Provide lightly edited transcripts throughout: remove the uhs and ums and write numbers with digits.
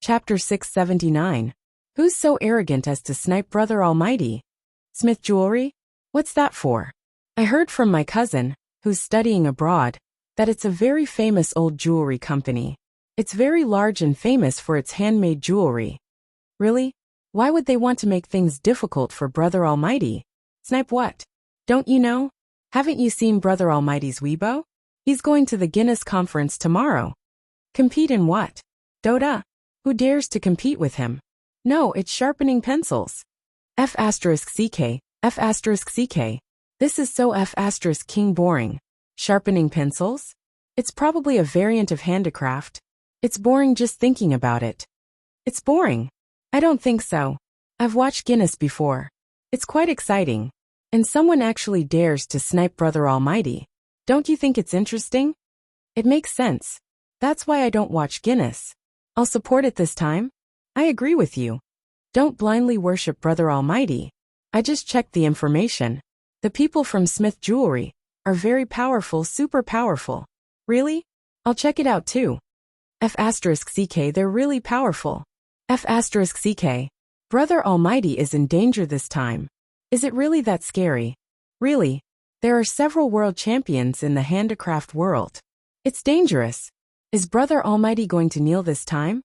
Chapter 679. Who's so arrogant as to snipe Brother Almighty? Smith Jewelry? What's that for? I heard from my cousin, who's studying abroad, that it's a very famous old jewelry company. It's very large and famous for its handmade jewelry. Really? Why would they want to make things difficult for Brother Almighty? Snipe what? Don't you know? Haven't you seen Brother Almighty's Weibo? He's going to the Guinness conference tomorrow. Compete in what? Dota? Who dares to compete with him? No, it's sharpening pencils. F*CK, F*CK. This is so F*King boring. Sharpening pencils? It's probably a variant of handicraft. It's boring just thinking about it. It's boring. I don't think so. I've watched Guinness before. It's quite exciting. And someone actually dares to snipe Brother Almighty. Don't you think it's interesting? It makes sense. That's why I don't watch Guinness. I'll support it this time. I agree with you. Don't blindly worship Brother Almighty. I just checked the information. The people from Smith Jewelry are very powerful, super powerful. Really? I'll check it out too. F*CK, they're really powerful. F*CK. Brother Almighty is in danger this time. Is it really that scary? Really? There are several world champions in the handicraft world. It's dangerous. Is Brother Almighty going to kneel this time?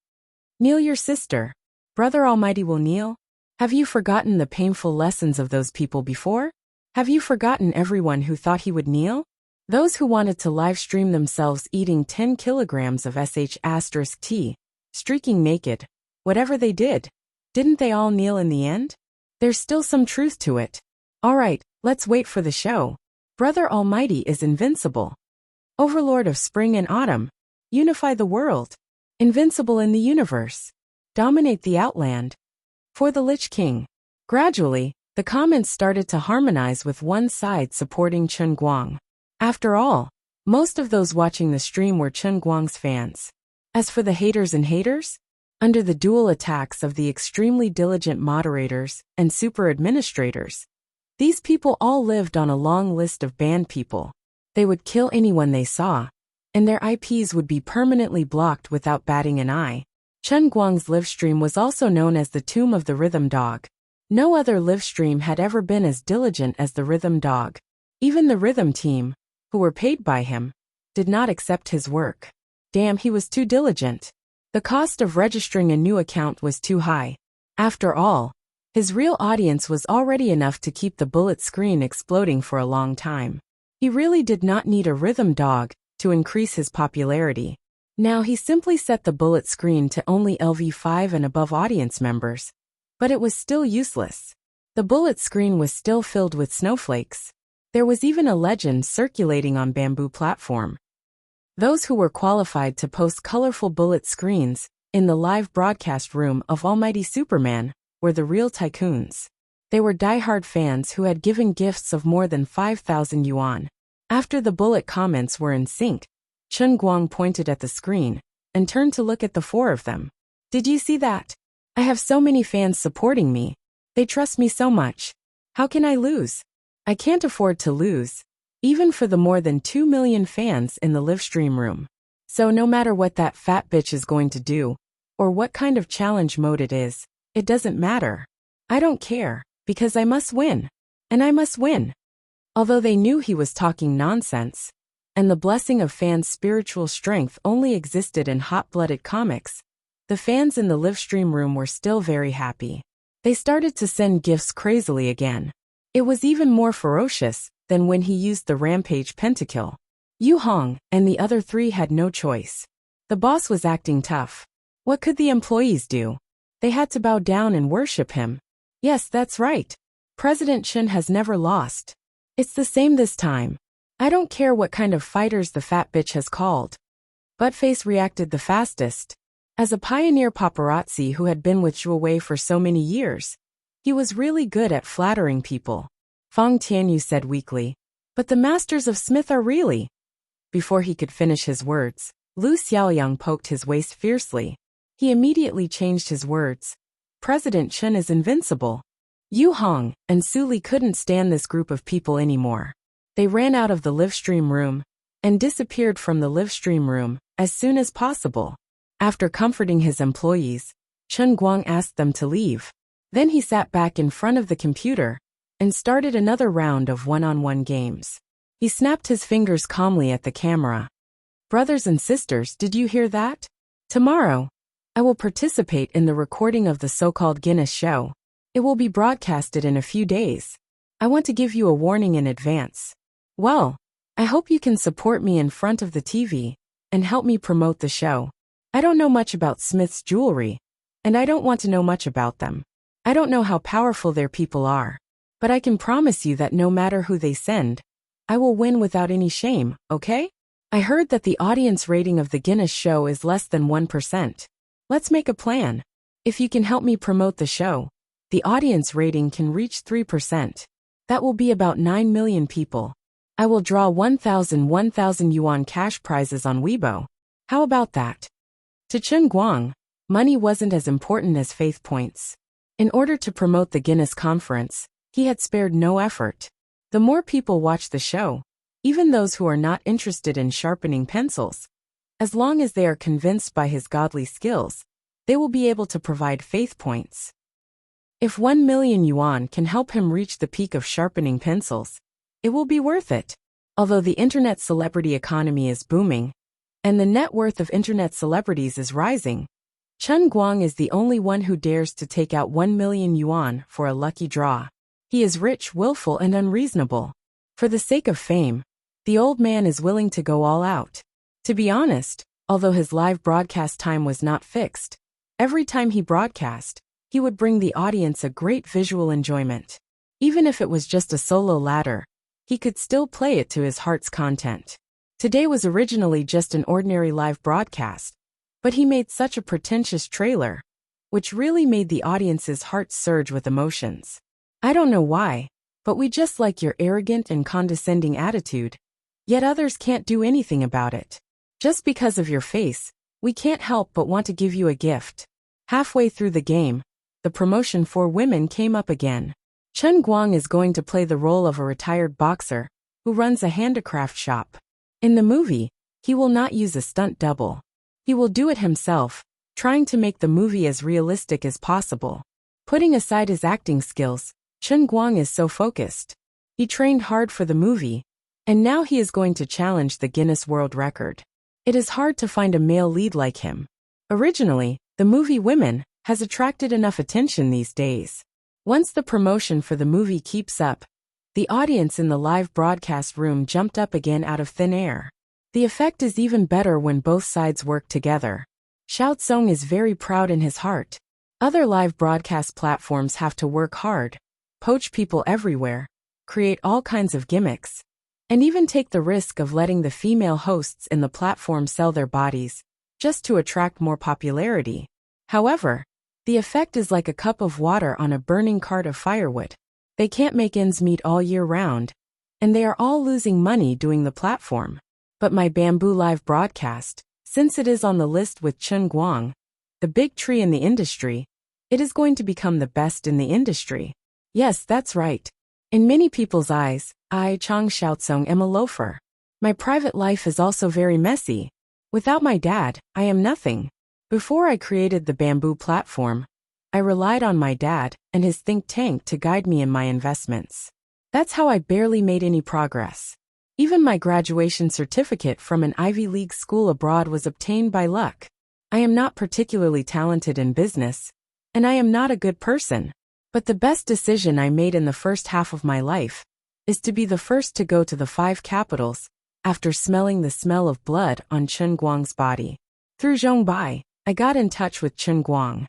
Kneel your sister. Brother Almighty will kneel? Have you forgotten the painful lessons of those people before? Have you forgotten everyone who thought he would kneel? Those who wanted to live stream themselves eating 10 kilograms of sh*t, streaking naked, whatever they did. Didn't they all kneel in the end? There's still some truth to it. Alright, let's wait for the show. Brother Almighty is invincible. Overlord of spring and autumn. Unify the world. Invincible in the universe. Dominate the outland. For the Lich King. Gradually, the comments started to harmonize with one side supporting Chen Guang. After all, most of those watching the stream were Chen Guang's fans. As for the haters and haters, under the dual attacks of the extremely diligent moderators and super administrators, these people all lived on a long list of banned people. They would kill anyone they saw, and their IPs would be permanently blocked without batting an eye. Chen Guang's livestream was also known as the Tomb of the Rhythm Dog. No other livestream had ever been as diligent as the Rhythm Dog. Even the Rhythm team, who were paid by him, did not accept his work. Damn, he was too diligent. The cost of registering a new account was too high. After all, his real audience was already enough to keep the bullet screen exploding for a long time. He really did not need a Rhythm Dog to increase his popularity. Now he simply set the bullet screen to only LV5 and above audience members. But it was still useless. The bullet screen was still filled with snowflakes. There was even a legend circulating on Bamboo platform. Those who were qualified to post colorful bullet screens in the live broadcast room of Almighty Superman were the real tycoons. They were diehard fans who had given gifts of more than 5,000 yuan. After the bullet comments were in sync, Chen Guang pointed at the screen and turned to look at the four of them. Did you see that? I have so many fans supporting me. They trust me so much. How can I lose? I can't afford to lose, even for the more than 2 million fans in the livestream room. So no matter what that fat bitch is going to do, or what kind of challenge mode it is, it doesn't matter. I don't care, because I must win. And I must win. Although they knew he was talking nonsense, and the blessing of fans' spiritual strength only existed in hot-blooded comics, the fans in the livestream room were still very happy. They started to send gifts crazily again. It was even more ferocious than when he used the Rampage Pentakill. Yu Hong and the other three had no choice. The boss was acting tough. What could the employees do? They had to bow down and worship him. Yes, that's right. President Chen has never lost. It's the same this time. I don't care what kind of fighters the fat bitch has called. Buttface reacted the fastest. As a pioneer paparazzi who had been with Zhu Wei for so many years, he was really good at flattering people. Fang Tianyu said weakly, but the masters of Smith are really... Before he could finish his words, Lu Xiaoyang poked his waist fiercely. He immediately changed his words. President Chen is invincible. Yu Hong and Su Li couldn't stand this group of people anymore. They ran out of the livestream room and disappeared from the livestream room as soon as possible. After comforting his employees, Chen Guang asked them to leave. Then he sat back in front of the computer and started another round of one-on-one games. He snapped his fingers calmly at the camera. Brothers and sisters, did you hear that? Tomorrow, I will participate in the recording of the so-called Guinness show. It will be broadcasted in a few days. I want to give you a warning in advance. Well, I hope you can support me in front of the TV and help me promote the show. I don't know much about Smith's jewelry, and I don't want to know much about them. I don't know how powerful their people are, but I can promise you that no matter who they send, I will win without any shame, okay? I heard that the audience rating of the Guinness show is less than 1%. Let's make a plan. If you can help me promote the show, the audience rating can reach 3%. That will be about 9 million people. I will draw 1,000 yuan cash prizes on Weibo. How about that? To Chen Guang, money wasn't as important as faith points. In order to promote the Guinness conference, he had spared no effort. The more people watch the show, even those who are not interested in sharpening pencils, as long as they are convinced by his godly skills, they will be able to provide faith points. If 1 million yuan can help him reach the peak of sharpening pencils, it will be worth it. Although the internet celebrity economy is booming, and the net worth of internet celebrities is rising, Chen Guang is the only one who dares to take out 1 million yuan for a lucky draw. He is rich, willful, and unreasonable. For the sake of fame, the old man is willing to go all out. To be honest, although his live broadcast time was not fixed, every time he broadcast, he would bring the audience a great visual enjoyment. Even if it was just a solo ladder, he could still play it to his heart's content. Today was originally just an ordinary live broadcast, but he made such a pretentious trailer, which really made the audience's hearts surge with emotions. I don't know why, but we just like your arrogant and condescending attitude, yet others can't do anything about it. Just because of your face, we can't help but want to give you a gift. Halfway through the game, the promotion for women came up again. Chen Guang is going to play the role of a retired boxer who runs a handicraft shop. In the movie, he will not use a stunt double. He will do it himself, trying to make the movie as realistic as possible. Putting aside his acting skills, Chen Guang is so focused. He trained hard for the movie, and now he is going to challenge the Guinness World Record. It is hard to find a male lead like him. Originally, the movie Women has attracted enough attention these days. Once the promotion for the movie keeps up, the audience in the live broadcast room jumped up again out of thin air. The effect is even better when both sides work together. Xiao Tsong is very proud in his heart. Other live broadcast platforms have to work hard, poach people everywhere, create all kinds of gimmicks, and even take the risk of letting the female hosts in the platform sell their bodies, just to attract more popularity. However, the effect is like a cup of water on a burning cart of firewood. They can't make ends meet all year round, and they are all losing money doing the platform. But my bamboo live broadcast, since it is on the list with Chen Guang, the big tree in the industry, it is going to become the best in the industry. Yes, that's right. In many people's eyes, I, Chang Xiaotsong, am a loafer. My private life is also very messy. Without my dad, I am nothing. Before I created the bamboo platform, I relied on my dad and his think tank to guide me in my investments. That's how I barely made any progress. Even my graduation certificate from an Ivy League school abroad was obtained by luck. I am not particularly talented in business, and I am not a good person. But the best decision I made in the first half of my life is to be the first to go to the 5 capitals after smelling the smell of blood on Chen Guang's body. Through Zhongbai, I got in touch with Chen Guang.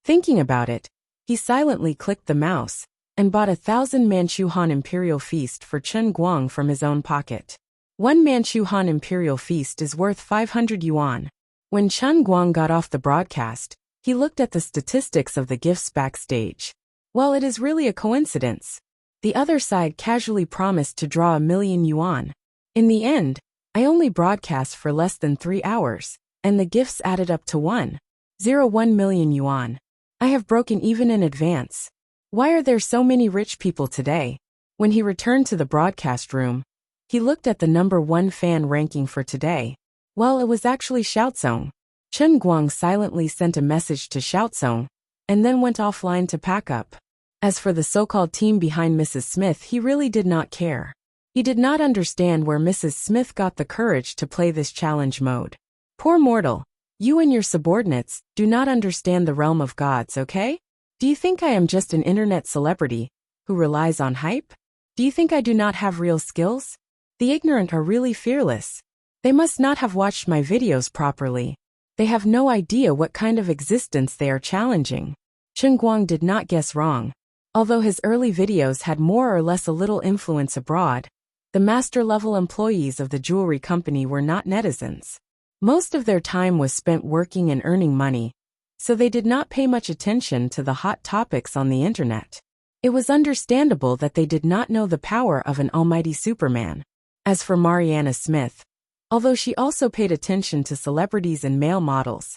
Thinking about it, he silently clicked the mouse and bought 1,000 Manchu Han Imperial Feast for Chen Guang from his own pocket. 1 Manchu Han Imperial Feast is worth 500 yuan. When Chen Guang got off the broadcast, he looked at the statistics of the gifts backstage. Well, it is really a coincidence. The other side casually promised to draw 1 million yuan. In the end, I only broadcast for less than 3 hours, and the gifts added up to 1.01 million yuan. I have broken even in advance. Why are there so many rich people today? When he returned to the broadcast room, he looked at the number 1 fan ranking for today. Well, it was actually Xiaotsong. Chen Guang silently sent a message to Xiaozong, and then went offline to pack up. As for the so-called team behind Mrs. Smith, he really did not care. He did not understand where Mrs. Smith got the courage to play this challenge mode. Poor mortal, you and your subordinates do not understand the realm of gods, okay? Do you think I am just an internet celebrity who relies on hype? Do you think I do not have real skills? The ignorant are really fearless. They must not have watched my videos properly. They have no idea what kind of existence they are challenging. Chen Guang did not guess wrong. Although his early videos had more or less a little influence abroad, the master-level employees of the jewelry company were not netizens. Most of their time was spent working and earning money, so they did not pay much attention to the hot topics on the internet. It was understandable that they did not know the power of an almighty Superman. As for Mariana Smith, although she also paid attention to celebrities and male models,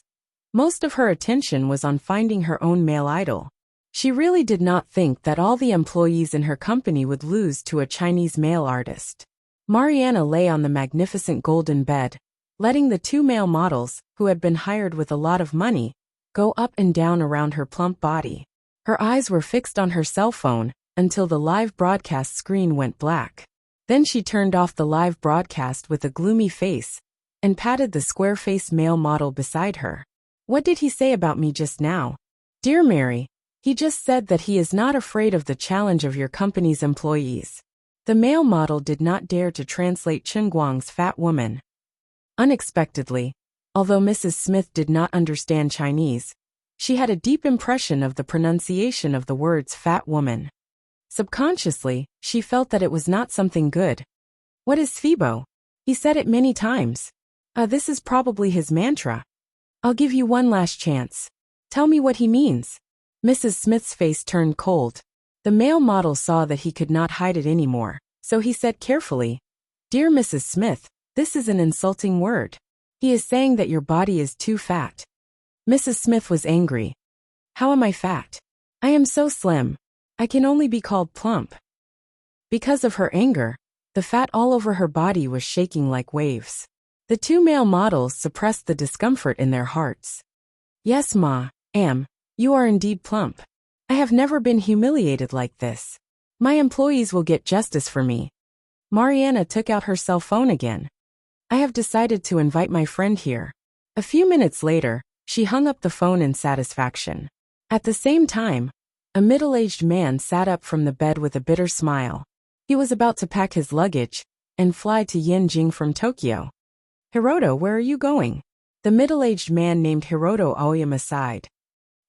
most of her attention was on finding her own male idol. She really did not think that all the employees in her company would lose to a Chinese male artist. Mariana lay on the magnificent golden bed, letting the two male models, who had been hired with a lot of money, go up and down around her plump body. Her eyes were fixed on her cell phone until the live broadcast screen went black. Then she turned off the live broadcast with a gloomy face and patted the square-faced male model beside her. What did he say about me just now? Dear Mary, he just said that he is not afraid of the challenge of your company's employees. The male model did not dare to translate Chen Guang's fat woman. Unexpectedly, although Mrs. Smith did not understand Chinese, she had a deep impression of the pronunciation of the words fat woman. Subconsciously, she felt that it was not something good. What is Fibo? He said it many times. This is probably his mantra. I'll give you one last chance. Tell me what he means. Mrs. Smith's face turned cold. The male model saw that he could not hide it anymore, so he said carefully, Dear Mrs. Smith, this is an insulting word. He is saying that your body is too fat. Mrs. Smith was angry. How am I fat? I am so slim. I can only be called plump. Because of her anger, the fat all over her body was shaking like waves. The two male models suppressed the discomfort in their hearts. Yes, Ma, you are indeed plump. I have never been humiliated like this. My employees will get justice for me. Mariana took out her cell phone again. I have decided to invite my friend here. A few minutes later, she hung up the phone in satisfaction. At the same time, a middle-aged man sat up from the bed with a bitter smile. He was about to pack his luggage and fly to Yanjing from Tokyo. Hiroto, where are you going? The middle-aged man named Hiroto Aoyama sighed.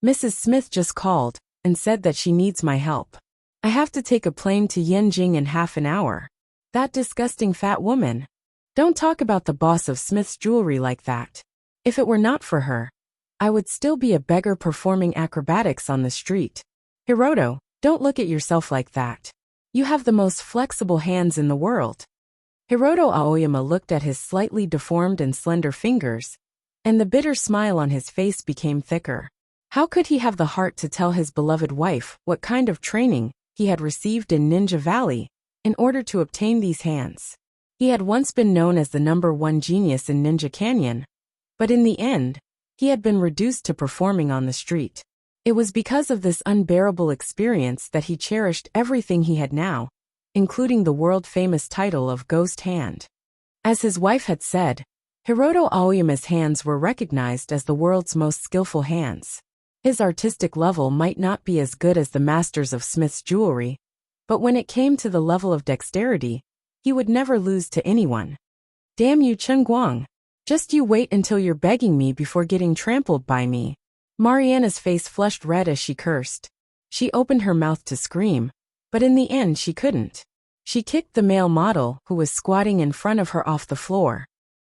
Mrs. Smith just called and said that she needs my help. I have to take a plane to Yanjing in half an hour. That disgusting fat woman. Don't talk about the boss of Smith's Jewelry like that. If it were not for her, I would still be a beggar performing acrobatics on the street. Hiroto, don't look at yourself like that. You have the most flexible hands in the world. Hiroto Aoyama looked at his slightly deformed and slender fingers, and the bitter smile on his face became thicker. How could he have the heart to tell his beloved wife what kind of training he had received in Ninja Valley in order to obtain these hands? He had once been known as the #1 genius in Ninja Canyon, but in the end, he had been reduced to performing on the street. It was because of this unbearable experience that he cherished everything he had now, including the world-famous title of Ghost Hand. As his wife had said, Hiroto Aoyama's hands were recognized as the world's most skillful hands. His artistic level might not be as good as the masters of Smith's Jewelry, but when it came to the level of dexterity, he would never lose to anyone. Damn you, Chen Guang. Just you wait until you're begging me before getting trampled by me. Mariana's face flushed red as she cursed. She opened her mouth to scream, but in the end she couldn't. She kicked the male model who was squatting in front of her off the floor.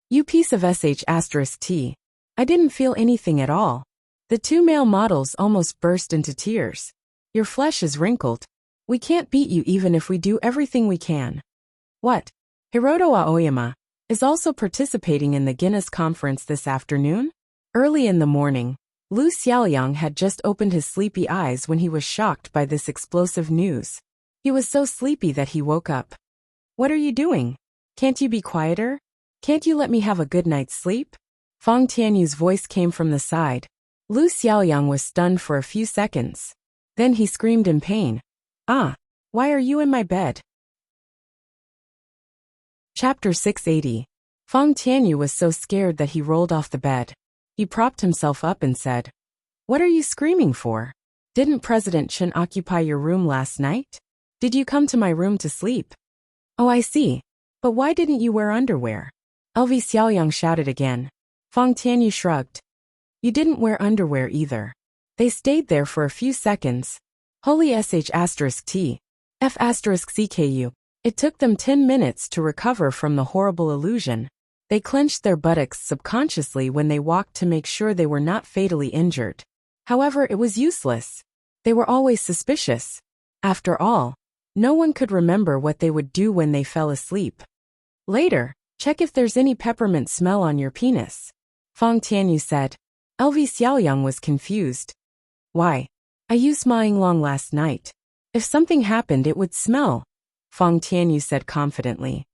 You piece of sh*t. I didn't feel anything at all. The two male models almost burst into tears. Your flesh is wrinkled. We can't beat you even if we do everything we can. What? Hiroto Aoyama is also participating in the Guinness conference this afternoon? Early in the morning, Lu Xiaoliang had just opened his sleepy eyes when he was shocked by this explosive news. He was so sleepy that he woke up. What are you doing? Can't you be quieter? Can't you let me have a good night's sleep? Feng Tianyu's voice came from the side. Lu Xiaoyang was stunned for a few seconds. Then he screamed in pain. Ah! Why are you in my bed? Chapter 680. Feng Tianyu was so scared that he rolled off the bed. He propped himself up and said, "What are you screaming for? Didn't President Chen occupy your room last night? Did you come to my room to sleep?" "Oh, I see. But why didn't you wear underwear?" LV Xiaoyang shouted again. Feng Tianyu shrugged. "You didn't wear underwear either." They stayed there for a few seconds. Holy sh*t. F***cku. It took them 10 minutes to recover from the horrible illusion. They clenched their buttocks subconsciously when they walked to make sure they were not fatally injured. However, it was useless. They were always suspicious. After all, no one could remember what they would do when they fell asleep. "Later, check if there's any peppermint smell on your penis," Feng Tianyu said. LV Xiaoyang was confused. "Why? I used Ma Yinglong last night. If something happened it would smell," Feng Tianyu said confidently.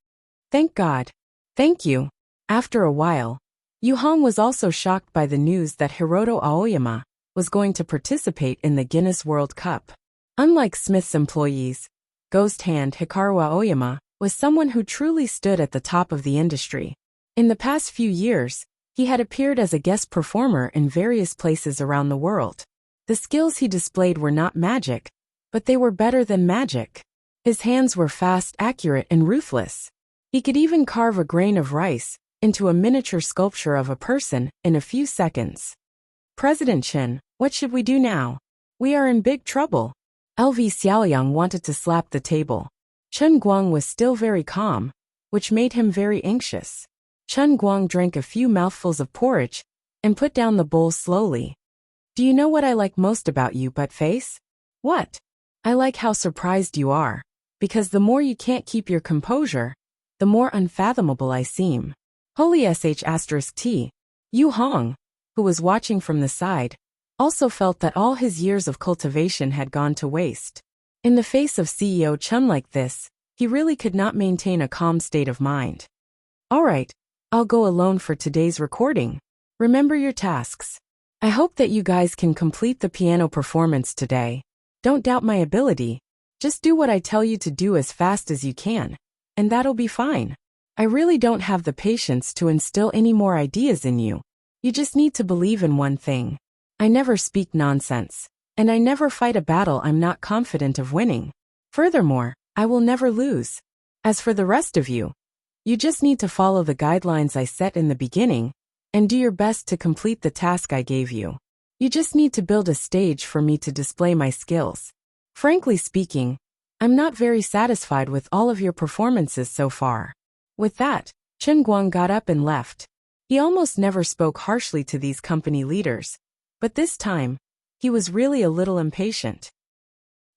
"Thank God. Thank you." After a while, Yu Hong was also shocked by the news that Hiroto Aoyama was going to participate in the Guinness World Cup. Unlike Smith's employees, Ghost Hand Hikaru Aoyama was someone who truly stood at the top of the industry. In the past few years, he had appeared as a guest performer in various places around the world. The skills he displayed were not magic, but they were better than magic. His hands were fast, accurate, and ruthless. He could even carve a grain of rice into a miniature sculpture of a person in a few seconds. "President Chen, what should we do now? We are in big trouble." LV Xiaoyang wanted to slap the table. Chen Guang was still very calm, which made him very anxious. Chen Guang drank a few mouthfuls of porridge and put down the bowl slowly. "Do you know what I like most about you, Buttface?" "What?" "I like how surprised you are. Because the more you can't keep your composure, the more unfathomable I seem." Holy sh*t. Yu Hong, who was watching from the side, also felt that all his years of cultivation had gone to waste. In the face of CEO Chen like this, he really could not maintain a calm state of mind. "Alright, I'll go alone for today's recording. Remember your tasks. I hope that you guys can complete the piano performance today. Don't doubt my ability. Just do what I tell you to do as fast as you can, and that'll be fine. I really don't have the patience to instill any more ideas in you. You just need to believe in one thing. I never speak nonsense, and I never fight a battle I'm not confident of winning. Furthermore, I will never lose. As for the rest of you, you just need to follow the guidelines I set in the beginning, and do your best to complete the task I gave you. You just need to build a stage for me to display my skills. Frankly speaking, I'm not very satisfied with all of your performances so far." With that, Chen Guang got up and left. He almost never spoke harshly to these company leaders, but this time, he was really a little impatient.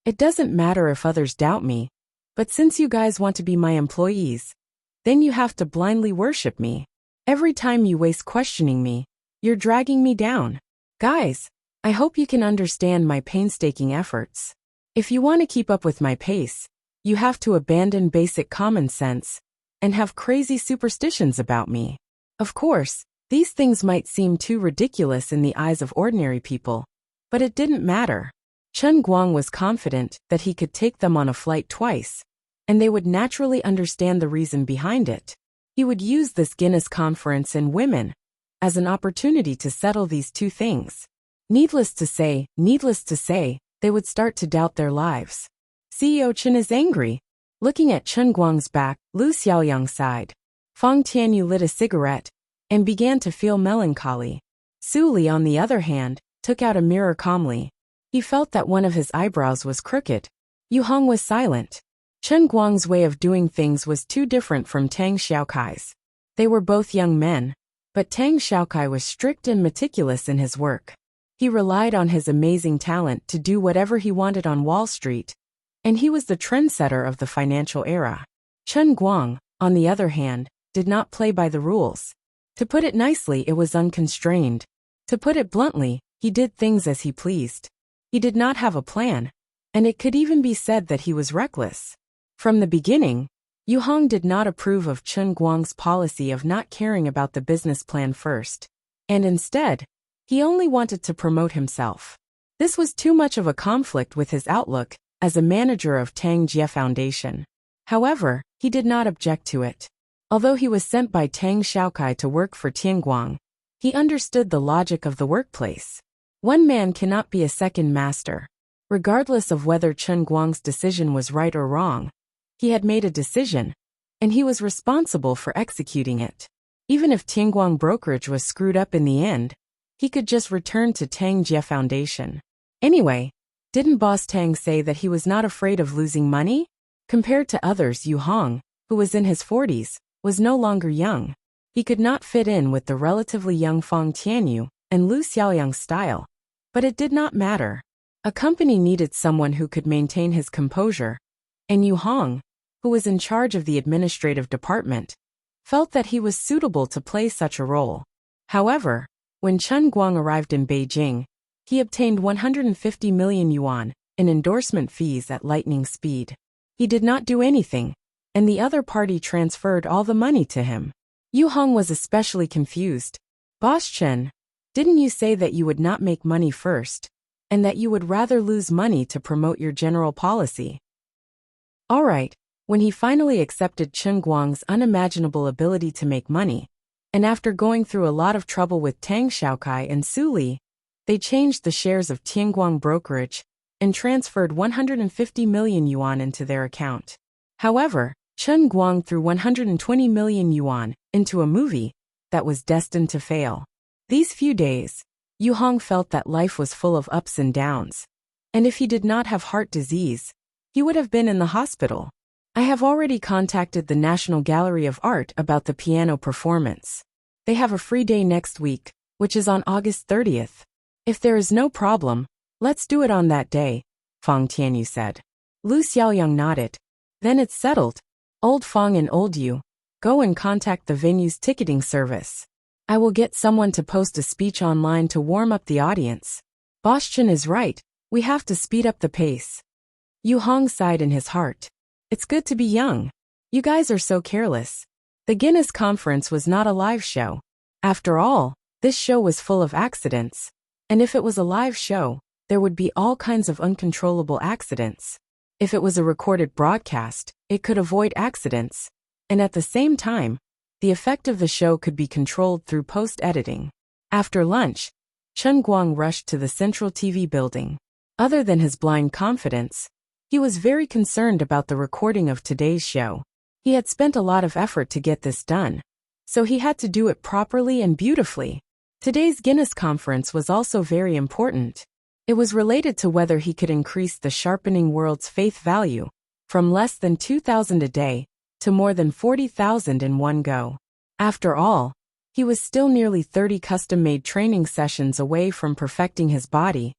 "It doesn't matter if others doubt me, but since you guys want to be my employees, then you have to blindly worship me. Every time you waste questioning me, you're dragging me down. Guys, I hope you can understand my painstaking efforts. If you want to keep up with my pace, you have to abandon basic common sense and have crazy superstitions about me. Of course, these things might seem too ridiculous in the eyes of ordinary people, but it didn't matter." Chen Guang was confident that he could take them on a flight twice, and they would naturally understand the reason behind it. He would use this Guinness conference and women as an opportunity to settle these two things. Needless to say, they would start to doubt their lives. "CEO Chen is angry." Looking at Chen Guang's back, Lu Xiaoyang sighed. Feng Tianyu lit a cigarette and began to feel melancholy. Su Li, on the other hand, took out a mirror calmly. He felt that one of his eyebrows was crooked. Yu Hong was silent. Chen Guang's way of doing things was too different from Tang Xiaokai's. They were both young men, but Tang Xiaokai was strict and meticulous in his work. He relied on his amazing talent to do whatever he wanted on Wall Street, and he was the trendsetter of the financial era. Chen Guang, on the other hand, did not play by the rules. To put it nicely, it was unconstrained. To put it bluntly, he did things as he pleased. He did not have a plan, and it could even be said that he was reckless. From the beginning, Yu Hong did not approve of Chen Guang's policy of not caring about the business plan first. And instead, he only wanted to promote himself. This was too much of a conflict with his outlook as a manager of Tang Jie Foundation. However, he did not object to it. Although he was sent by Tang Xiaokai to work for Tianguang, he understood the logic of the workplace. One man cannot be a second master. Regardless of whether Chen Guang's decision was right or wrong, he had made a decision, and he was responsible for executing it. Even if Tianguang brokerage was screwed up in the end, he could just return to Tang Jie Foundation. Anyway, didn't Boss Tang say that he was not afraid of losing money? Compared to others, Yu Hong, who was in his 40s, was no longer young. He could not fit in with the relatively young Fang Tianyu and Lu Xiaoyang's style. But it did not matter. A company needed someone who could maintain his composure, and Yu Hong, who was in charge of the administrative department, felt that he was suitable to play such a role. However, when Chen Guang arrived in Beijing, he obtained 150 million yuan in endorsement fees at lightning speed. He did not do anything, and the other party transferred all the money to him. Yu Hong was especially confused. Boss Chen, didn't you say that you would not make money first, and that you would rather lose money to promote your general policy? All right, when he finally accepted Chen Guang's unimaginable ability to make money, and after going through a lot of trouble with Tang Xiaokai and Su Li, they changed the shares of Tianguang brokerage and transferred 150 million yuan into their account. However, Chen Guang threw 120 million yuan into a movie that was destined to fail. These few days, Yu Hong felt that life was full of ups and downs, and if he did not have heart disease, he would have been in the hospital. I have already contacted the National Gallery of Art about the piano performance. They have a free day next week, which is on August 30th. If there is no problem, let's do it on that day, Fang Tianyu said. Lu Xiaoyang nodded. Then it's settled. Old Fang and old Yu, go and contact the venue's ticketing service. I will get someone to post a speech online to warm up the audience. Boss Chen is right, we have to speed up the pace. Yu Hong sighed in his heart. It's good to be young. You guys are so careless. The Guinness conference was not a live show. After all, this show was full of accidents. And if it was a live show, there would be all kinds of uncontrollable accidents. If it was a recorded broadcast, it could avoid accidents. And at the same time, the effect of the show could be controlled through post-editing. After lunch, Chen Guang rushed to the central TV building. Other than his blind confidence, he was very concerned about the recording of today's show. He had spent a lot of effort to get this done, so he had to do it properly and beautifully. Today's Guinness conference was also very important. It was related to whether he could increase the sharpening world's faith value from less than 2,000 a day to more than 40,000 in one go. After all, he was still nearly 30 custom-made training sessions away from perfecting his body,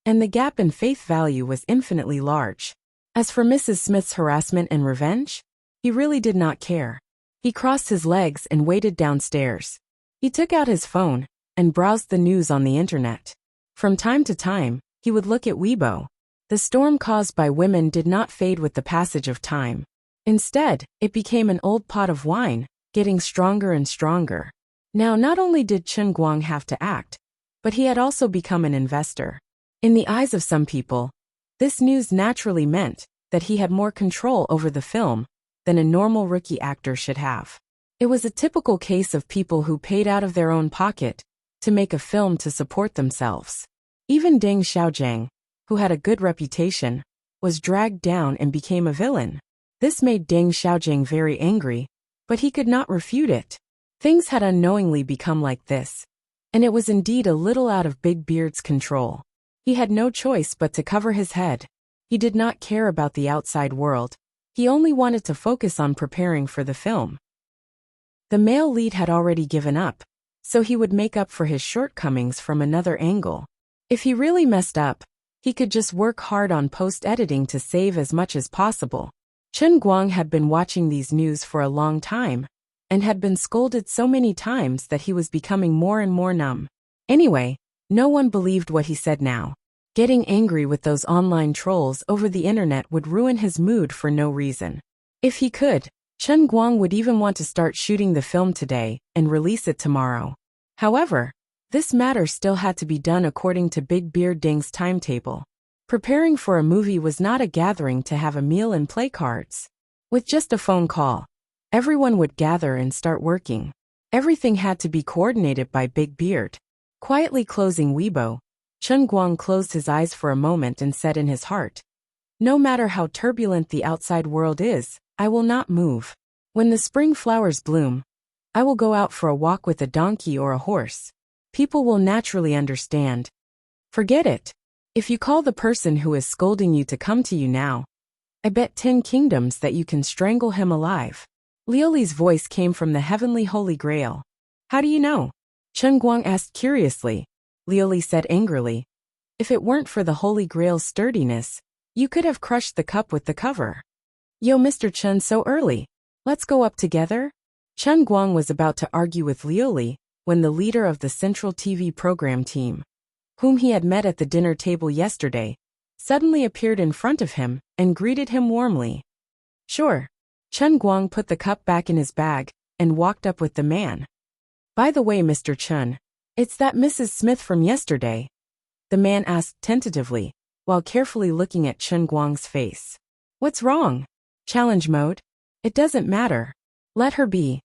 and the gap in faith value was infinitely large. As for Mrs. Smith's harassment and revenge, he really did not care. He crossed his legs and waited downstairs. He took out his phone and browsed the news on the internet. From time to time, he would look at Weibo. The storm caused by women did not fade with the passage of time. Instead, it became an old pot of wine, getting stronger and stronger. Now not only did Chen Guang have to act, but he had also become an investor. In the eyes of some people, this news naturally meant that he had more control over the film than a normal rookie actor should have. It was a typical case of people who paid out of their own pocket to make a film to support themselves. Even Deng Xiaojiang, who had a good reputation, was dragged down and became a villain. This made Deng Xiaojiang very angry, but he could not refute it. Things had unknowingly become like this, and it was indeed a little out of Big Beard's control. He had no choice but to cover his head. He did not care about the outside world. He only wanted to focus on preparing for the film. The male lead had already given up, so he would make up for his shortcomings from another angle. If he really messed up, he could just work hard on post-editing to save as much as possible. Chen Guang had been watching these news for a long time, and had been scolded so many times that he was becoming more and more numb. Anyway, no one believed what he said now. Getting angry with those online trolls over the internet would ruin his mood for no reason. If he could, Chen Guang would even want to start shooting the film today and release it tomorrow. However, This matter still had to be done according to Big Beard Ding's timetable. Preparing for a movie was not a gathering to have a meal and play cards. With just a phone call, everyone would gather and start working. Everything had to be coordinated by Big Beard. Quietly closing Weibo, Chen Guang closed his eyes for a moment and said in his heart, "No matter how turbulent the outside world is, I will not move. When the spring flowers bloom, I will go out for a walk with a donkey or a horse. People will naturally understand. Forget it. If you call the person who is scolding you to come to you now, I bet 10 kingdoms that you can strangle him alive." Liuli's voice came from the heavenly Holy Grail. "How do you know?" Chen Guang asked curiously. Liuli said angrily, "If it weren't for the Holy Grail's sturdiness, you could have crushed the cup with the cover." "Yo, Mr. Chen, so early. Let's go up together?" Chen Guang was about to argue with Liuli when the leader of the Central TV program team, whom he had met at the dinner table yesterday, suddenly appeared in front of him and greeted him warmly. "Sure." Chen Guang put the cup back in his bag and walked up with the man. "By the way, Mr. Chen, it's that Mrs. Smith from yesterday?" the man asked tentatively, while carefully looking at Chen Guang's face. "What's wrong?" "Challenge mode. It doesn't matter. Let her be."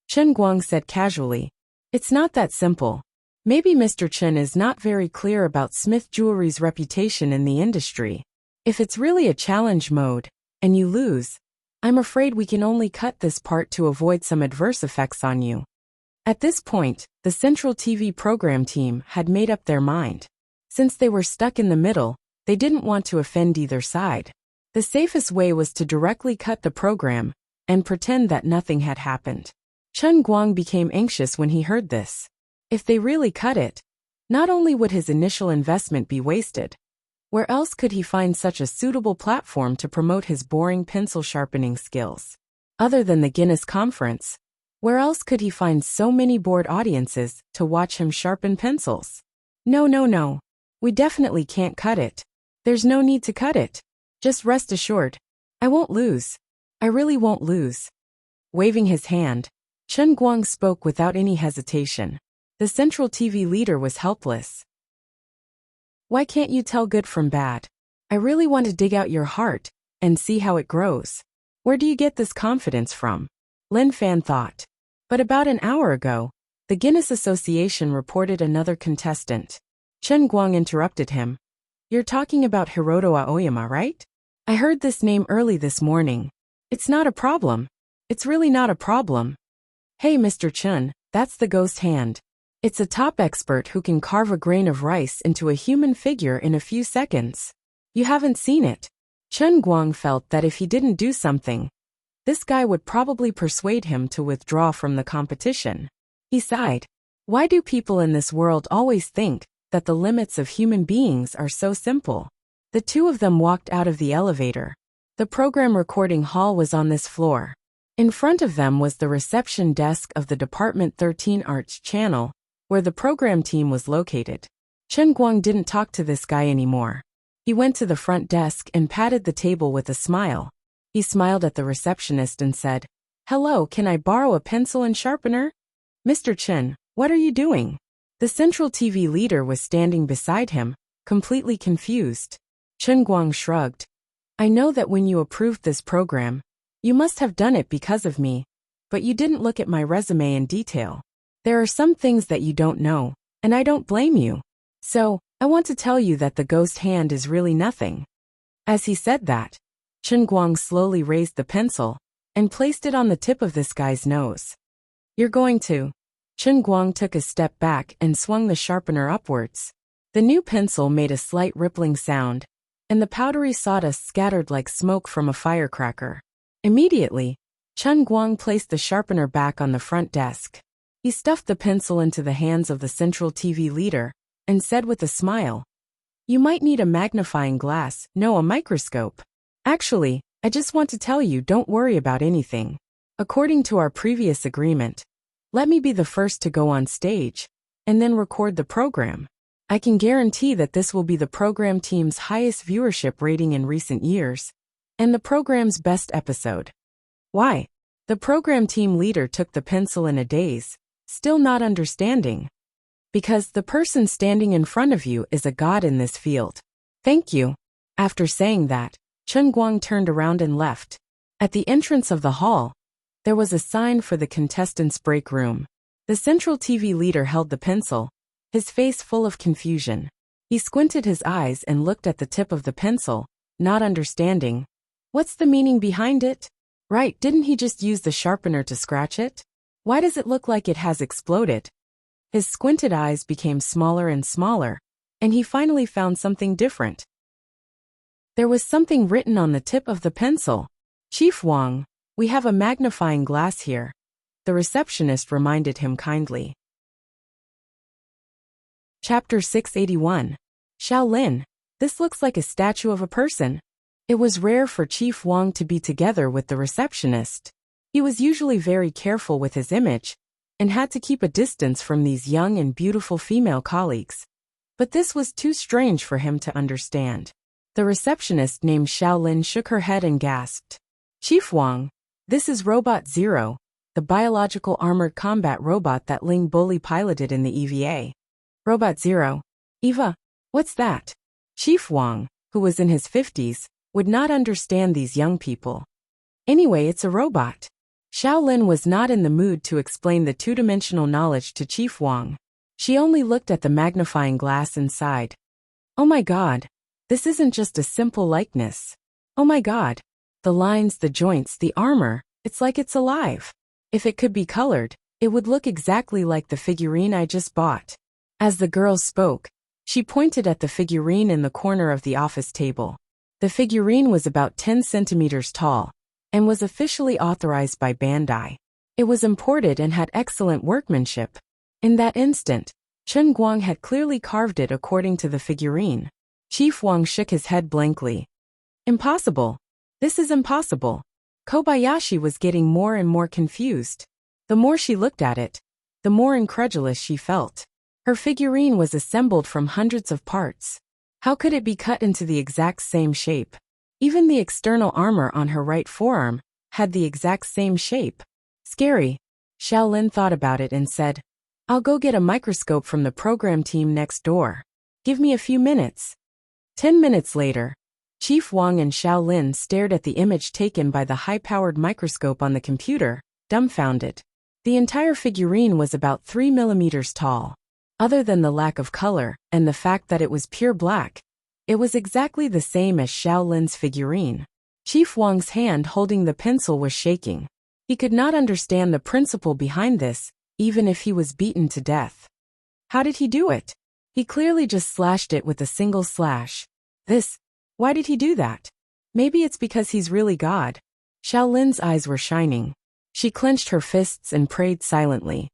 Chen Guang said casually. "It's not that simple. Maybe Mr. Chen is not very clear about Smith Jewelry's reputation in the industry. If it's really a challenge mode, and you lose, I'm afraid we can only cut this part to avoid some adverse effects on you." At this point, the Central TV program team had made up their mind. Since they were stuck in the middle, they didn't want to offend either side. The safest way was to directly cut the program and pretend that nothing had happened. Chen Guang became anxious when he heard this. If they really cut it, not only would his initial investment be wasted, where else could he find such a suitable platform to promote his boring pencil sharpening skills? Other than the Guinness Conference, where else could he find so many bored audiences to watch him sharpen pencils? No. We definitely can't cut it. There's no need to cut it. Just rest assured. I won't lose. I really won't lose." Waving his hand, Chen Guang spoke without any hesitation. The Central TV leader was helpless. "Why can't you tell good from bad? I really want to dig out your heart and see how it grows. Where do you get this confidence from?" Lin Fan thought. But about an hour ago, the Guinness Association reported another contestant. Chen Guang interrupted him. "You're talking about Hiroto Aoyama, right? I heard this name early this morning. It's not a problem. It's really not a problem." "Hey, Mr. Chen, that's the ghost hand. It's a top expert who can carve a grain of rice into a human figure in a few seconds. You haven't seen it." Chen Guang felt that if he didn't do something, this guy would probably persuade him to withdraw from the competition. He sighed. Why do people in this world always think that the limits of human beings are so simple? The two of them walked out of the elevator. The program recording hall was on this floor. In front of them was the reception desk of the Department 13 Arts channel, where the program team was located. Chen Guang didn't talk to this guy anymore. He went to the front desk and patted the table with a smile. He smiled at the receptionist and said, "Hello, can I borrow a pencil and sharpener?" "Mr. Chen, what are you doing?" The Central TV leader was standing beside him, completely confused. Chen Guang shrugged. "I know that when you approved this program, you must have done it because of me, but you didn't look at my resume in detail. There are some things that you don't know, and I don't blame you. So, I want to tell you that the ghost hand is really nothing." As he said that, Chen Guang slowly raised the pencil and placed it on the tip of this guy's nose. "You're going to..." Chen Guang took a step back and swung the sharpener upwards. The new pencil made a slight rippling sound, and the powdery sawdust scattered like smoke from a firecracker. Immediately, Chen Guang placed the sharpener back on the front desk. He stuffed the pencil into the hands of the Central TV leader and said with a smile, "You might need a magnifying glass, no, a microscope. Actually, I just want to tell you, don't worry about anything. According to our previous agreement, let me be the first to go on stage and then record the program. I can guarantee that this will be the program team's highest viewership rating in recent years and the program's best episode." "Why?" The program team leader took the pencil in a daze, still not understanding. Because the person standing in front of you is a god in this field. Thank you. After saying that, Chen Guang turned around and left. At the entrance of the hall, there was a sign for the contestants' break room. The central TV leader held the pencil, his face full of confusion. He squinted his eyes and looked at the tip of the pencil, not understanding. What's the meaning behind it? Right, didn't he just use the sharpener to scratch it? Why does it look like it has exploded? His squinted eyes became smaller and smaller, and he finally found something different. There was something written on the tip of the pencil. Chief Wang, we have a magnifying glass here. The receptionist reminded him kindly. Chapter 681. Shaolin. This looks like a statue of a person. It was rare for Chief Wang to be together with the receptionist. He was usually very careful with his image, and had to keep a distance from these young and beautiful female colleagues. But this was too strange for him to understand. The receptionist named Shaolin shook her head and gasped. Chief Wang, this is Robot Zero, the biological armored combat robot that Ling Bully piloted in the EVA. Robot Zero. Eva, what's that? Chief Wang, who was in his 50s, would not understand these young people. Anyway, it's a robot. Shaolin was not in the mood to explain the two-dimensional knowledge to Chief Wang. She only looked at the magnifying glass and sighed. Oh my god, this isn't just a simple likeness. Oh my god. The lines, the joints, the armor, it's like it's alive. If it could be colored, it would look exactly like the figurine I just bought. As the girl spoke, she pointed at the figurine in the corner of the office table. The figurine was about 10 centimeters tall, and was officially authorized by Bandai. It was imported and had excellent workmanship. In that instant, Chen Guang had clearly carved it according to the figurine. Chief Wang shook his head blankly. Impossible. This is impossible. Kobayashi was getting more and more confused. The more she looked at it, the more incredulous she felt. Her figurine was assembled from hundreds of parts. How could it be cut into the exact same shape? Even the external armor on her right forearm had the exact same shape. Scary. Shaolin thought about it and said, I'll go get a microscope from the program team next door. Give me a few minutes. 10 minutes later, Chief Wang and Shaolin stared at the image taken by the high-powered microscope on the computer, dumbfounded. The entire figurine was about 3 millimeters tall. Other than the lack of color and the fact that it was pure black, it was exactly the same as Shaolin's figurine. Chief Wang's hand holding the pencil was shaking. He could not understand the principle behind this, even if he was beaten to death. How did he do it? He clearly just slashed it with a single slash. Why did he do that? Maybe it's because he's really God. Shaolin's eyes were shining. She clenched her fists and prayed silently.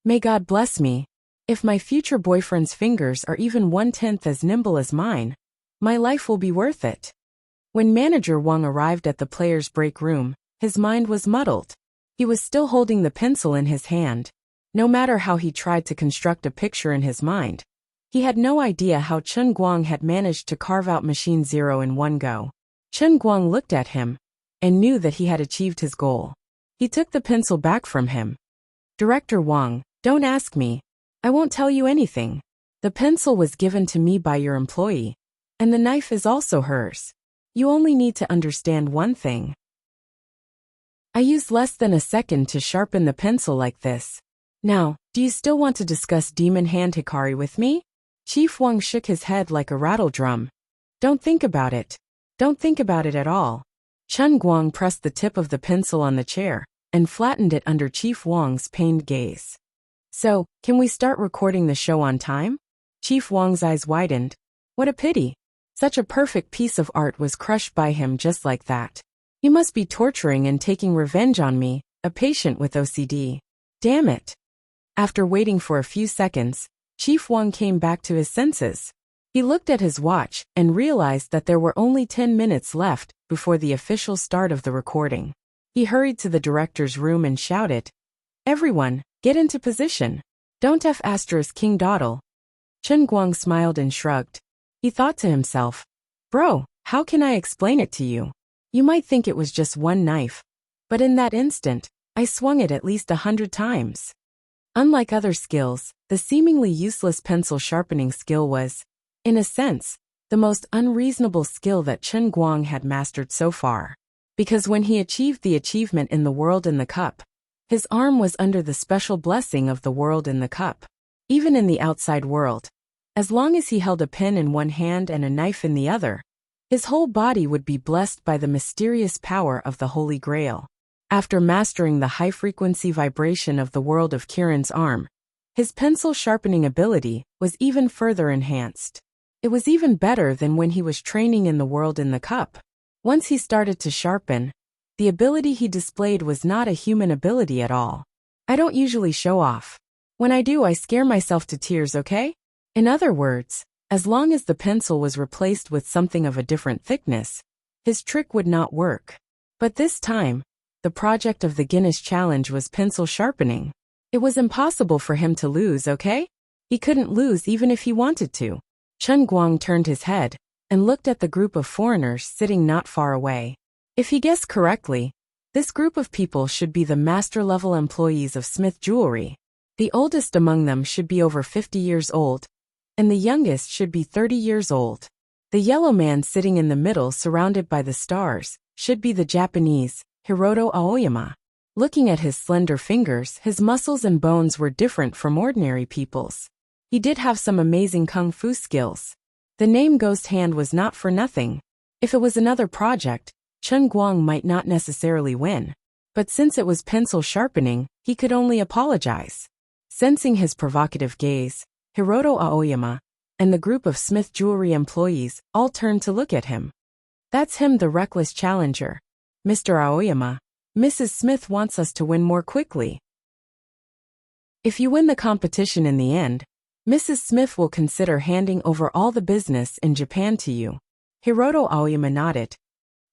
May God bless me. If my future boyfriend's fingers are even 1/10 as nimble as mine, my life will be worth it. When Manager Wang arrived at the players' break room, his mind was muddled. He was still holding the pencil in his hand. No matter how he tried to construct a picture in his mind, he had no idea how Chen Guang had managed to carve out Machine Zero in one go. Chen Guang looked at him and knew that he had achieved his goal. He took the pencil back from him. Director Wang, don't ask me. I won't tell you anything. The pencil was given to me by your employee, and the knife is also hers. You only need to understand one thing. I used less than a second to sharpen the pencil like this. Now, do you still want to discuss Demon Hand Hikari with me? Chief Wang shook his head like a rattle drum. Don't think about it. Don't think about it at all. Chen Guang pressed the tip of the pencil on the chair and flattened it under Chief Wang's pained gaze. So, can we start recording the show on time? Chief Wang's eyes widened. What a pity. Such a perfect piece of art was crushed by him just like that. You must be torturing and taking revenge on me, a patient with OCD. Damn it. After waiting for a few seconds, Chief Wang came back to his senses. He looked at his watch and realized that there were only 10 minutes left before the official start of the recording. He hurried to the director's room and shouted, Everyone, get into position. Don't F*** King Dawdle. Chen Guang smiled and shrugged. He thought to himself, Bro, how can I explain it to you? You might think it was just one knife, but in that instant, I swung it at least 100 times. Unlike other skills, the seemingly useless pencil sharpening skill was, in a sense, the most unreasonable skill that Chen Guang had mastered so far. Because when he achieved the achievement in the world in the cup, his arm was under the special blessing of the world in the cup. Even in the outside world, as long as he held a pen in one hand and a knife in the other, his whole body would be blessed by the mysterious power of the Holy Grail. After mastering the high-frequency vibration of the world of Kiran's arm, his pencil sharpening ability was even further enhanced. It was even better than when he was training in the world in the cup. Once he started to sharpen, the ability he displayed was not a human ability at all. I don't usually show off. When I do, I scare myself to tears, okay? In other words, as long as the pencil was replaced with something of a different thickness, his trick would not work. But this time, the project of the Guinness Challenge was pencil sharpening. It was impossible for him to lose, okay? He couldn't lose even if he wanted to. Chen Guang turned his head and looked at the group of foreigners sitting not far away. If he guessed correctly, this group of people should be the master-level employees of Smith Jewelry. The oldest among them should be over 50 years old, and the youngest should be 30 years old. The yellow man sitting in the middle surrounded by the stars should be the Japanese, Hiroto Aoyama. Looking at his slender fingers, his muscles and bones were different from ordinary people's. He did have some amazing kung fu skills. The name Ghost Hand was not for nothing. If it was another project, Chen Guang might not necessarily win. But since it was pencil sharpening, he could only apologize. Sensing his provocative gaze, Hiroto Aoyama and the group of Smith Jewelry employees all turned to look at him. That's him, the reckless challenger. Mr. Aoyama, Mrs. Smith wants us to win more quickly. If you win the competition in the end, Mrs. Smith will consider handing over all the business in Japan to you. Hiroto Aoyama nodded.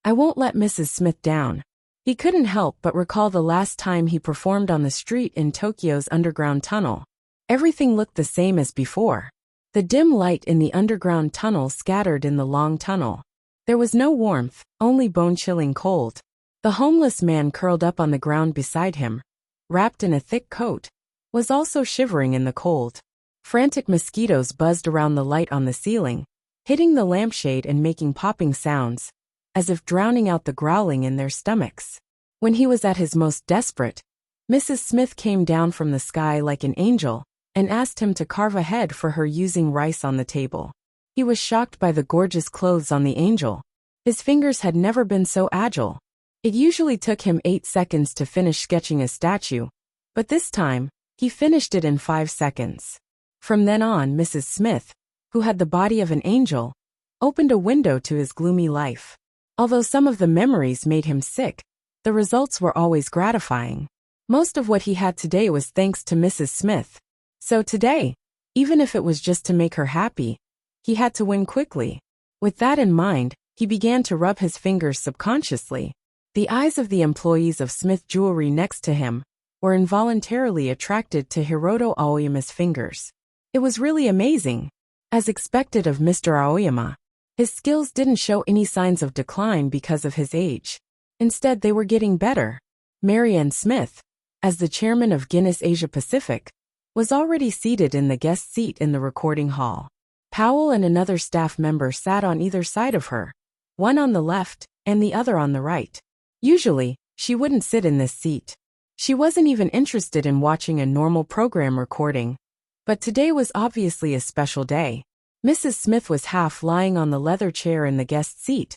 I won't let Mrs. Smith down. He couldn't help but recall the last time he performed on the street in Tokyo's underground tunnel. Everything looked the same as before. The dim light in the underground tunnel scattered in the long tunnel. There was no warmth, only bone-chilling cold. The homeless man curled up on the ground beside him, wrapped in a thick coat, was also shivering in the cold. Frantic mosquitoes buzzed around the light on the ceiling, hitting the lampshade and making popping sounds, as if drowning out the growling in their stomachs. When he was at his most desperate, Mrs. Smith came down from the sky like an angel and asked him to carve a head for her using rice on the table. He was shocked by the gorgeous clothes on the angel. His fingers had never been so agile. It usually took him 8 seconds to finish sketching a statue, but this time, he finished it in 5 seconds. From then on, Mrs. Smith, who had the body of an angel, opened a window to his gloomy life. Although some of the memories made him sick, the results were always gratifying. Most of what he had today was thanks to Mrs. Smith. So today, even if it was just to make her happy, he had to win quickly. With that in mind, he began to rub his fingers subconsciously. The eyes of the employees of Smith Jewelry next to him were involuntarily attracted to Hiroto Aoyama's fingers. It was really amazing. As expected of Mr. Aoyama, his skills didn't show any signs of decline because of his age. Instead, they were getting better. Marianne Smith, as the chairman of Guinness Asia Pacific, was already seated in the guest seat in the recording hall. Powell and another staff member sat on either side of her, one on the left and the other on the right. Usually, she wouldn't sit in this seat. She wasn't even interested in watching a normal program recording. But today was obviously a special day. Mrs. Smith was half lying on the leather chair in the guest seat,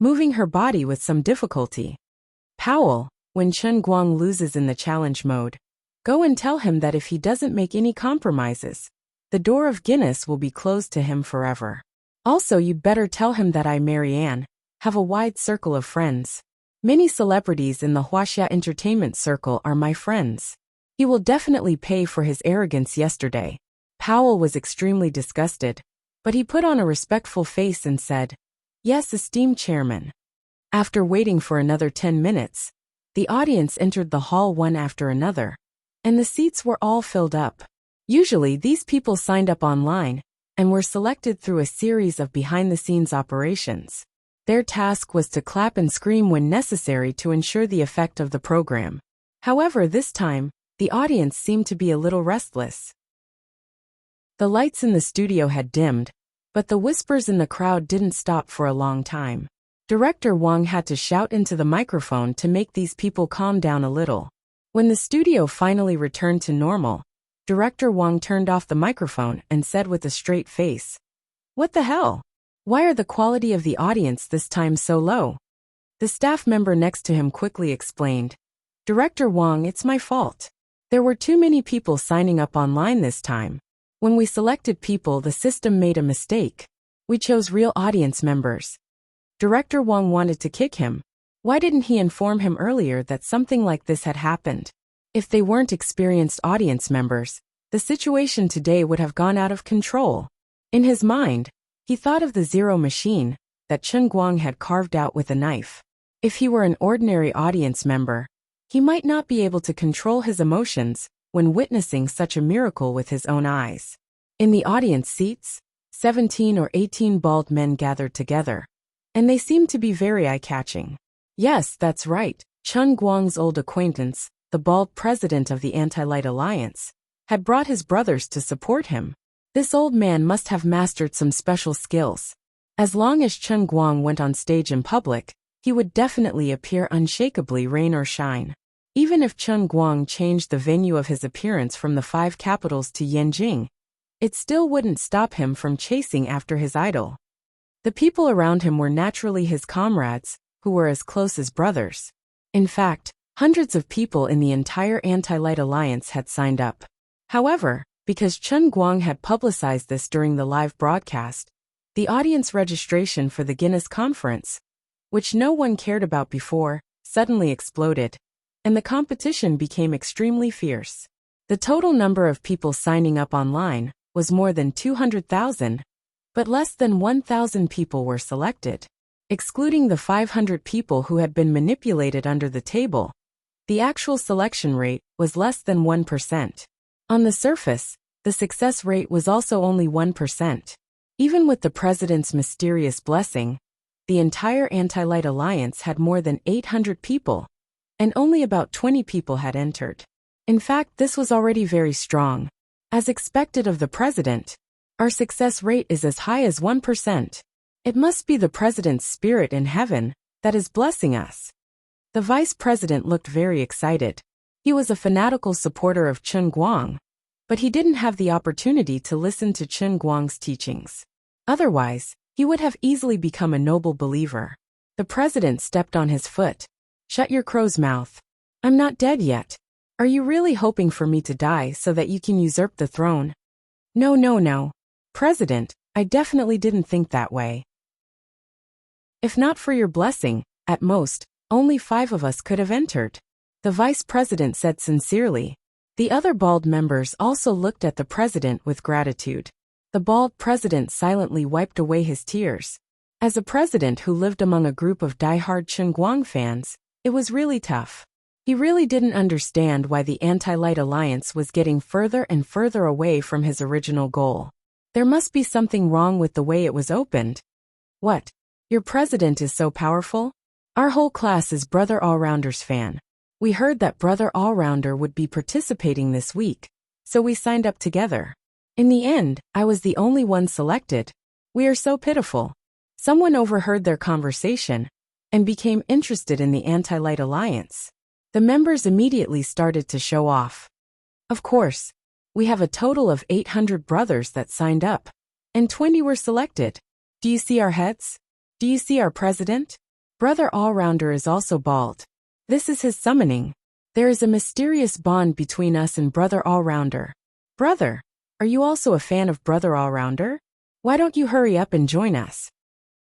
moving her body with some difficulty. Powell, when Chen Guang loses in the challenge mode, go and tell him that if he doesn't make any compromises, the door of Guinness will be closed to him forever. Also, you'd better tell him that I, Marianne, have a wide circle of friends. Many celebrities in the Huaxia entertainment circle are my friends. He will definitely pay for his arrogance yesterday. Powell was extremely disgusted, but he put on a respectful face and said, Yes, esteemed chairman. After waiting for another 10 minutes, the audience entered the hall one after another, and the seats were all filled up. Usually, these people signed up online and were selected through a series of behind-the-scenes operations. Their task was to clap and scream when necessary to ensure the effect of the program. However, this time, The audience seemed to be a little restless. The lights in the studio had dimmed, but the whispers in the crowd didn't stop for a long time. Director Wang had to shout into the microphone to make these people calm down a little. When the studio finally returned to normal, Director Wang turned off the microphone and said with a straight face, "What the hell? Why are the quality of the audience this time so low?" The staff member next to him quickly explained, "Director Wang, it's my fault. There were too many people signing up online this time. When we selected people, the system made a mistake. We chose real audience members." Director Wang wanted to kick him. Why didn't he inform him earlier that something like this had happened? If they weren't experienced audience members, the situation today would have gone out of control. In his mind, he thought of the zero machine that Chen Guang had carved out with a knife. If he were an ordinary audience member, he might not be able to control his emotions when witnessing such a miracle with his own eyes. In the audience seats, 17 or 18 bald men gathered together, and they seemed to be very eye-catching. Yes, that's right. Chen Guang's old acquaintance, the bald president of the Anti-Light Alliance, had brought his brothers to support him. This old man must have mastered some special skills. As long as Chen Guang went on stage in public, he would definitely appear unshakably, rain or shine. Even if Chen Guang changed the venue of his appearance from the 5 capitals to Yanjing, it still wouldn't stop him from chasing after his idol. The people around him were naturally his comrades, who were as close as brothers. In fact, hundreds of people in the entire Anti-Light Alliance had signed up. However, because Chen Guang had publicized this during the live broadcast, the audience registration for the Guinness conference, which no one cared about before, suddenly exploded, and the competition became extremely fierce. The total number of people signing up online was more than 200,000, but less than 1,000 people were selected. Excluding the 500 people who had been manipulated under the table, the actual selection rate was less than 1%. On the surface, the success rate was also only 1%. Even with the president's mysterious blessing, the entire Anti-Light Alliance had more than 800 people, and only about 20 people had entered. In fact, this was already very strong. As expected of the president, our success rate is as high as 1%. It must be the president's spirit in heaven that is blessing us. The vice president looked very excited. He was a fanatical supporter of Chen Guang, but he didn't have the opportunity to listen to Chen Guang's teachings. Otherwise, he would have easily become a noble believer. The president stepped on his foot. "Shut your crow's mouth. I'm not dead yet. Are you really hoping for me to die so that you can usurp the throne?" No. President, I definitely didn't think that way. If not for your blessing, at most, only 5 of us could have entered. The vice president said sincerely. The other bald members also looked at the president with gratitude. The bald president silently wiped away his tears. As a president who lived among a group of die-hard Chen Guang fans, it was really tough. He really didn't understand why the Anti-Light Alliance was getting further and further away from his original goal. There must be something wrong with the way it was opened. What? Your president is so powerful? Our whole class is Brother Allrounder's fan. We heard that Brother Allrounder would be participating this week, so we signed up together. In the end, I was the only one selected. We are so pitiful. Someone overheard their conversation and became interested in the Anti-Light Alliance. The members immediately started to show off. Of course, we have a total of 800 brothers that signed up, and 20 were selected. Do you see our heads? Do you see our president? Brother Allrounder is also bald. This is his summoning. There is a mysterious bond between us and Brother Allrounder. Brother, are you also a fan of Brother Allrounder? Why don't you hurry up and join us?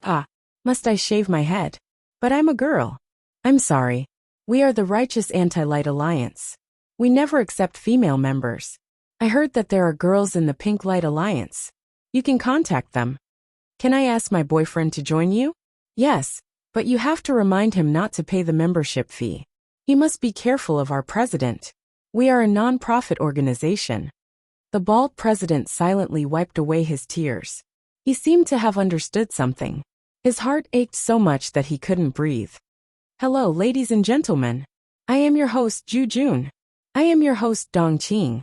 Ah, must I shave my head? But I'm a girl. I'm sorry. We are the righteous Anti-Light Alliance. We never accept female members. I heard that there are girls in the Pink Light Alliance. You can contact them. Can I ask my boyfriend to join you? Yes, but you have to remind him not to pay the membership fee. He must be careful of our president. We are a non-profit organization. The bald president silently wiped away his tears. He seemed to have understood something. His heart ached so much that he couldn't breathe. Hello, ladies and gentlemen. I am your host, Ju Jun. I am your host Dong Qing.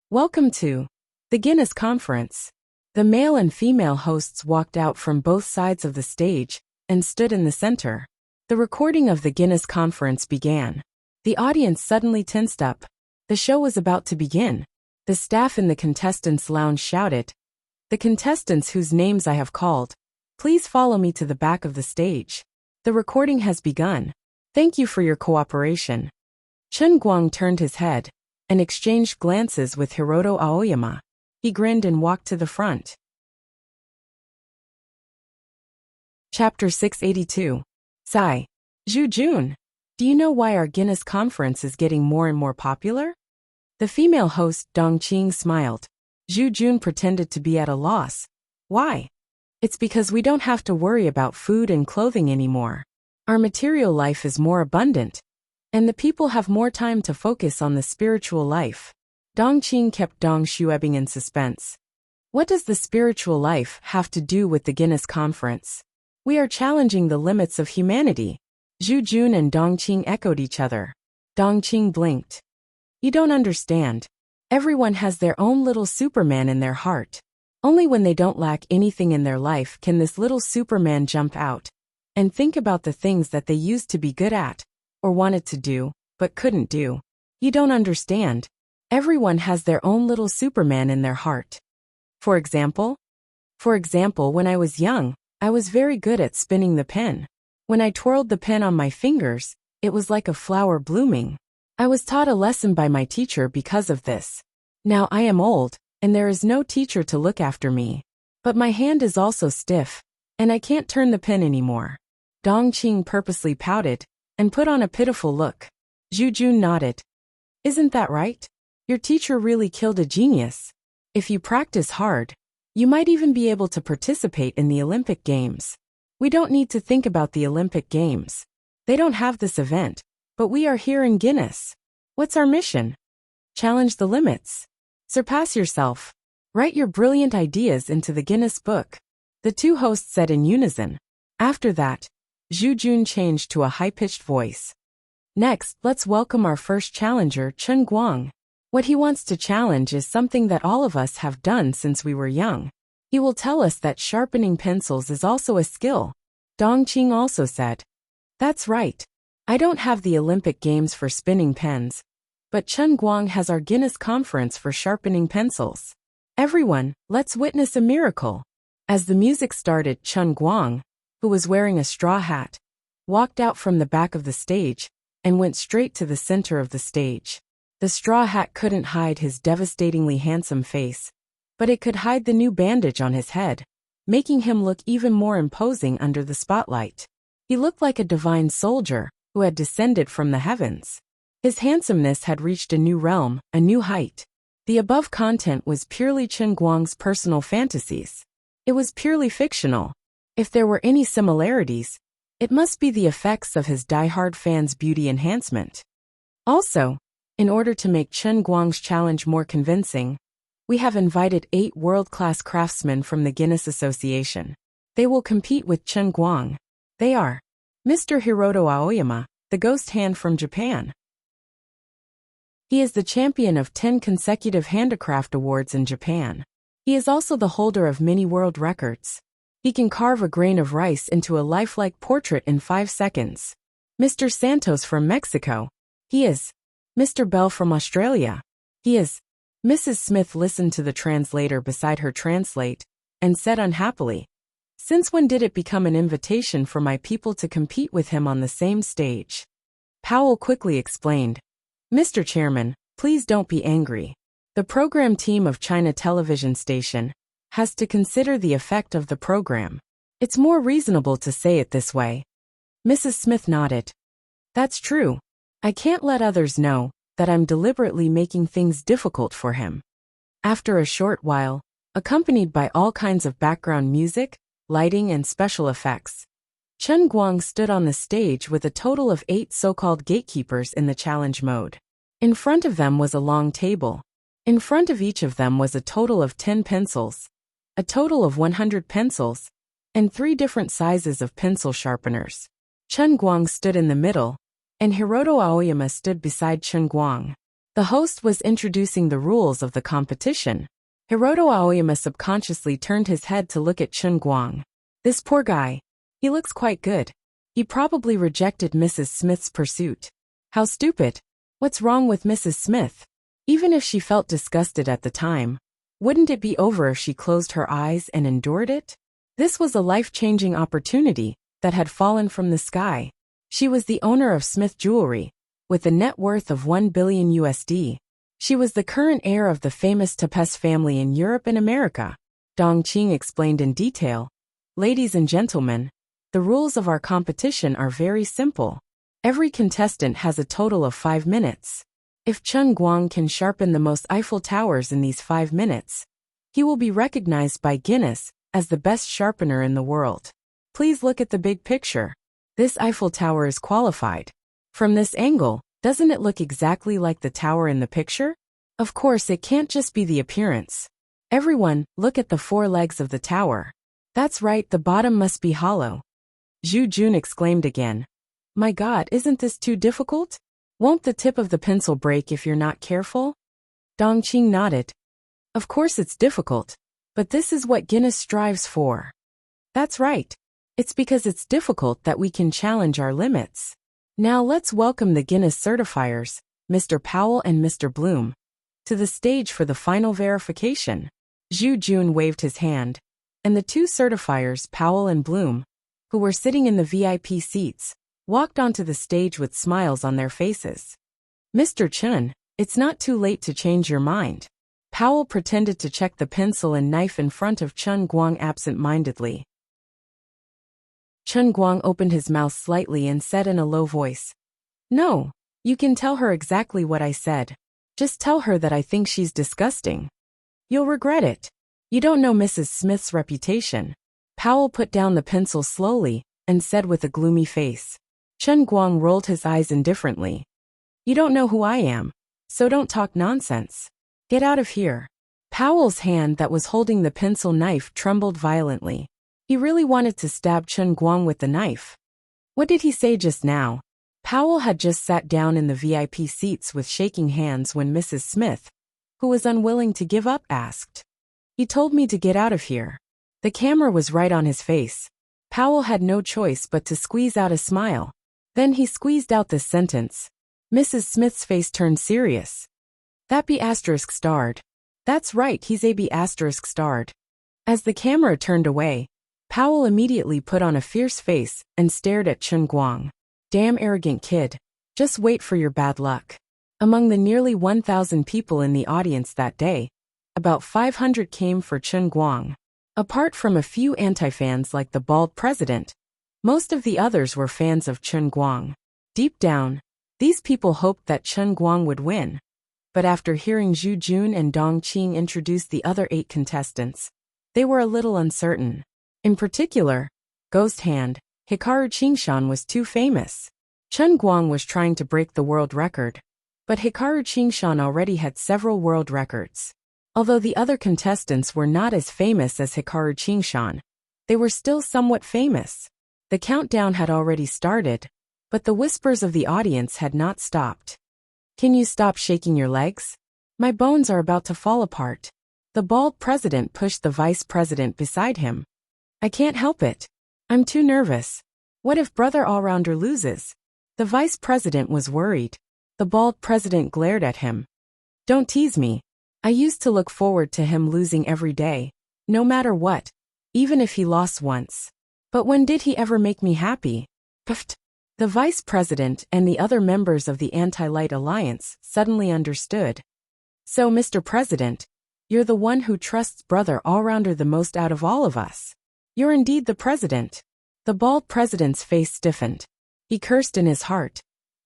Welcome to the Guinness Conference. The male and female hosts walked out from both sides of the stage and stood in the center. The recording of the Guinness Conference began. The audience suddenly tensed up. The show was about to begin. The staff in the contestants' lounge shouted, "The contestants whose names I have called, please follow me to the back of the stage. The recording has begun. Thank you for your cooperation." Chen Guang turned his head and exchanged glances with Hiroto Aoyama. He grinned and walked to the front. Chapter 682. Sai. Zhu Jun. Do you know why our Guinness Conference is getting more and more popular? The female host Dong Qing smiled. Zhu Jun pretended to be at a loss. Why? It's because we don't have to worry about food and clothing anymore. Our material life is more abundant, and the people have more time to focus on the spiritual life. Dong Qing kept Dong Xuebing in suspense. What does the spiritual life have to do with the Guinness Conference? We are challenging the limits of humanity. Zhu Jun and Dong Qing echoed each other. Dong Qing blinked. You don't understand. Everyone has their own little Superman in their heart. Only when they don't lack anything in their life can this little Superman jump out and think about the things that they used to be good at, or wanted to do, but couldn't do. You don't understand. Everyone has their own little Superman in their heart. For example, when I was young, I was very good at spinning the pen. When I twirled the pen on my fingers, it was like a flower blooming. I was taught a lesson by my teacher because of this. Now I am old, and there is no teacher to look after me. But my hand is also stiff, and I can't turn the pen anymore. Dong Qing purposely pouted and put on a pitiful look. Zhu Jun nodded. Isn't that right? Your teacher really killed a genius. If you practice hard, you might even be able to participate in the Olympic Games. We don't need to think about the Olympic Games. They don't have this event, but we are here in Guinness. What's our mission? Challenge the limits. Surpass yourself. Write your brilliant ideas into the Guinness Book. The two hosts said in unison. After that, Zhu Jun changed to a high-pitched voice. Next, let's welcome our first challenger, Chen Guang. What he wants to challenge is something that all of us have done since we were young. He will tell us that sharpening pencils is also a skill. Dong Qing also said. That's right. I don't have the Olympic Games for spinning pens, but Chen Guang has our Guinness Conference for sharpening pencils. Everyone, let's witness a miracle. As the music started, Chen Guang, who was wearing a straw hat, walked out from the back of the stage and went straight to the center of the stage. The straw hat couldn't hide his devastatingly handsome face, but it could hide the new bandage on his head, making him look even more imposing under the spotlight. He looked like a divine soldier who had descended from the heavens. His handsomeness had reached a new realm, a new height. The above content was purely Chen Guang's personal fantasies. It was purely fictional. If there were any similarities, it must be the effects of his diehard fans' beauty enhancement. Also, in order to make Chen Guang's challenge more convincing, we have invited 8 world-class craftsmen from the Guinness Association. They will compete with Chen Guang. They are Mr. Hiroto Aoyama, the ghost hand from Japan. He is the champion of 10 consecutive handicraft awards in Japan. He is also the holder of many world records. He can carve a grain of rice into a lifelike portrait in 5 seconds. Mr. Santos from Mexico. He is Mr. Bell from Australia. He is Mrs. Smith listened to the translator beside her translate and said unhappily, "Since when did it become an invitation for my people to compete with him on the same stage?" Powell quickly explained, "Mr. Chairman, please don't be angry. The program team of China Television Station has to consider the effect of the program. It's more reasonable to say it this way." Mrs. Smith nodded. "That's true. I can't let others know that I'm deliberately making things difficult for him." After a short while, accompanied by all kinds of background music, lighting and special effects, Chen Guang stood on the stage with a total of 8 so-called gatekeepers in the challenge mode. In front of them was a long table. In front of each of them was a total of 10 pencils, a total of 100 pencils, and 3 different sizes of pencil sharpeners. Chen Guang stood in the middle, and Hiroto Aoyama stood beside Chen Guang. The host was introducing the rules of the competition. Hiroto Aoyama subconsciously turned his head to look at Chun Guang. This poor guy. He looks quite good. He probably rejected Mrs. Smith's pursuit. How stupid. What's wrong with Mrs. Smith? Even if she felt disgusted at the time, wouldn't it be over if she closed her eyes and endured it? This was a life-changing opportunity that had fallen from the sky. She was the owner of Smith Jewelry, with a net worth of $1 billion USD. She was the current heir of the famous Tepes family in Europe and America. Dongqing explained in detail. Ladies and gentlemen, the rules of our competition are very simple. Every contestant has a total of 5 minutes. If Chun Guang can sharpen the most Eiffel Towers in these 5 minutes, he will be recognized by Guinness as the best sharpener in the world. Please look at the big picture. This Eiffel Tower is qualified. From this angle, doesn't it look exactly like the tower in the picture? Of course, it can't just be the appearance. Everyone, look at the 4 legs of the tower. That's right, the bottom must be hollow. Zhu Jun exclaimed again. My God, isn't this too difficult? Won't the tip of the pencil break if you're not careful? Dongqing nodded. Of course it's difficult, but this is what Guinness strives for. That's right. It's because it's difficult that we can challenge our limits. Now let's welcome the Guinness certifiers, Mr. Powell and Mr. Bloom, to the stage for the final verification. Zhu Jun waved his hand, and the 2 certifiers, Powell and Bloom, who were sitting in the VIP seats, walked onto the stage with smiles on their faces. Mr. Chun, it's not too late to change your mind. Powell pretended to check the pencil and knife in front of Chun Guang absent-mindedly. Chun Guang opened his mouth slightly and said in a low voice, No, you can tell her exactly what I said. Just tell her that I think she's disgusting. You'll regret it. You don't know Mrs. Smith's reputation. Powell put down the pencil slowly and said with a gloomy face. Chun Guang rolled his eyes indifferently. You don't know who I am, so don't talk nonsense. Get out of here. Powell's hand that was holding the pencil knife trembled violently. He really wanted to stab Chun Guang with the knife. What did he say just now? Powell had just sat down in the VIP seats with shaking hands when Mrs. Smith, who was unwilling to give up, asked. He told me to get out of here. The camera was right on his face. Powell had no choice but to squeeze out a smile. Then he squeezed out this sentence. Mrs. Smith's face turned serious. That be asterisk starred. That's right, he's a be asterisk starred. As the camera turned away, Powell immediately put on a fierce face and stared at Chun Guang. Damn arrogant kid. Just wait for your bad luck. Among the nearly 1,000 people in the audience that day, about 500 came for Chun Guang. Apart from a few anti-fans like the bald president, most of the others were fans of Chun Guang. Deep down, these people hoped that Chun Guang would win. But after hearing Zhu Jun and Dongqing introduce the other 8 contestants, they were a little uncertain. In particular, Ghost Hand, Hikaru Qingshan was too famous. Chun Guang was trying to break the world record, but Hikaru Qingshan already had several world records. Although the other contestants were not as famous as Hikaru Qingshan, they were still somewhat famous. The countdown had already started, but the whispers of the audience had not stopped. Can you stop shaking your legs? My bones are about to fall apart. The bald president pushed the vice president beside him. I can't help it. I'm too nervous. What if brother all-rounder loses? The vice president was worried. The bald president glared at him. Don't tease me. I used to look forward to him losing every day, no matter what, even if he lost once. But when did he ever make me happy? Pfft. The vice president and the other members of the Anti-Light Alliance suddenly understood. So, Mr. President, you're the one who trusts brother all-rounder the most out of all of us. You're indeed the president. The bald president's face stiffened. He cursed in his heart.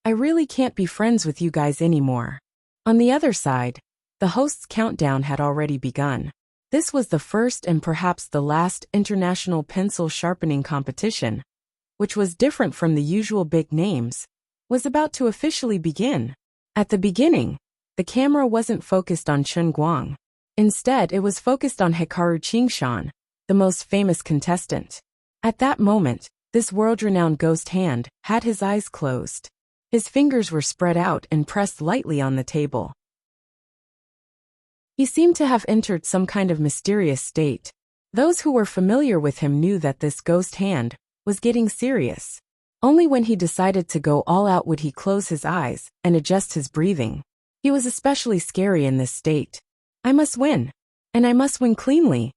I really can't be friends with you guys anymore. On the other side, the host's countdown had already begun. This was the first and perhaps the last international pencil sharpening competition, which was different from the usual big names, was about to officially begin. At the beginning, the camera wasn't focused on Chun Guang. Instead, it was focused on Hikaru Qingshan, the most famous contestant. At that moment, this world-renowned ghost hand had his eyes closed. His fingers were spread out and pressed lightly on the table. He seemed to have entered some kind of mysterious state. Those who were familiar with him knew that this ghost hand was getting serious. Only when he decided to go all out would he close his eyes and adjust his breathing. He was especially scary in this state. I must win. And I must win cleanly,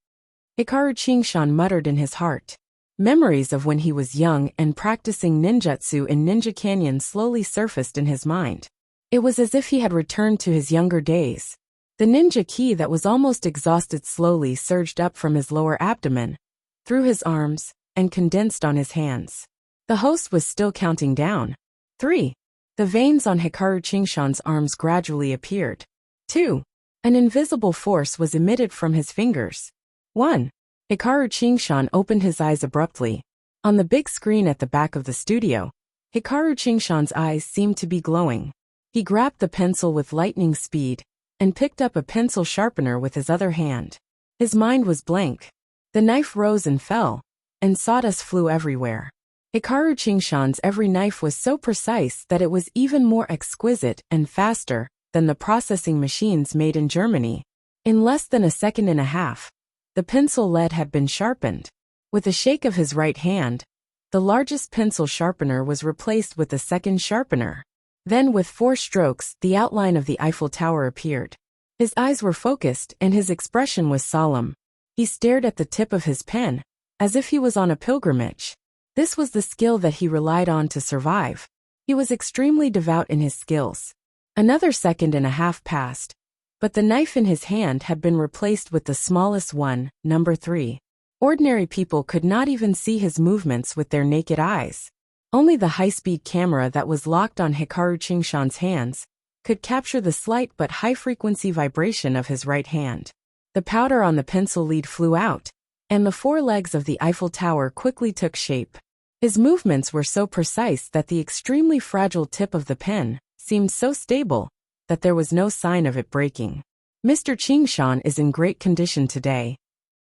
Hikaru Chingshan muttered in his heart. Memories of when he was young and practicing ninjutsu in Ninja Canyon slowly surfaced in his mind. It was as if he had returned to his younger days. The ninja ki that was almost exhausted slowly surged up from his lower abdomen, through his arms, and condensed on his hands. The host was still counting down. 3. The veins on Hikaru Chingshan's arms gradually appeared. 2. An invisible force was emitted from his fingers. 1. Hikaru Chingshan opened his eyes abruptly. On the big screen at the back of the studio, Hikaru Chingshan's eyes seemed to be glowing. He grabbed the pencil with lightning speed and picked up a pencil sharpener with his other hand. His mind was blank. The knife rose and fell, and sawdust flew everywhere. Hikaru Chingshan's every knife was so precise that it was even more exquisite and faster than the processing machines made in Germany. In less than a second and a half, the pencil lead had been sharpened. With a shake of his right hand, the largest pencil sharpener was replaced with a second sharpener. Then with 4 strokes, the outline of the Eiffel Tower appeared. His eyes were focused and his expression was solemn. He stared at the tip of his pen, as if he was on a pilgrimage. This was the skill that he relied on to survive. He was extremely devout in his skills. Another second and a half passed, but the knife in his hand had been replaced with the smallest one, number 3. Ordinary people could not even see his movements with their naked eyes. Only the high-speed camera that was locked on Hikaru Chingshan's hands could capture the slight but high-frequency vibration of his right hand. The powder on the pencil lead flew out, and the 4 legs of the Eiffel Tower quickly took shape. His movements were so precise that the extremely fragile tip of the pen seemed so stable that there was no sign of it breaking. Mr. Chingshan is in great condition today,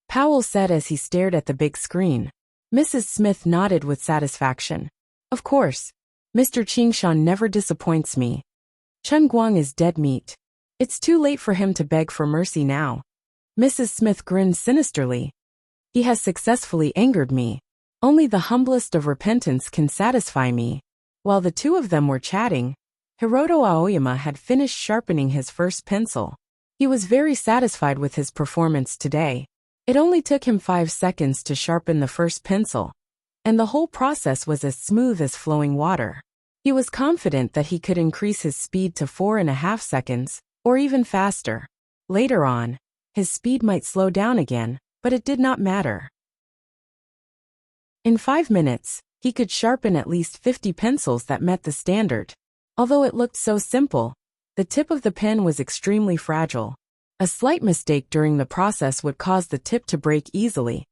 Powell said as he stared at the big screen. Mrs. Smith nodded with satisfaction. Of course. Mr. Chingshan never disappoints me. Chen Guang is dead meat. It's too late for him to beg for mercy now. Mrs. Smith grinned sinisterly. He has successfully angered me. Only the humblest of repentance can satisfy me. While the two of them were chatting, Hiroto Aoyama had finished sharpening his first pencil. He was very satisfied with his performance today. It only took him 5 seconds to sharpen the first pencil, and the whole process was as smooth as flowing water. He was confident that he could increase his speed to 4.5 seconds, or even faster. Later on, his speed might slow down again, but it did not matter. In 5 minutes, he could sharpen at least 50 pencils that met the standard. Although it looked so simple, the tip of the pen was extremely fragile. A slight mistake during the process would cause the tip to break easily,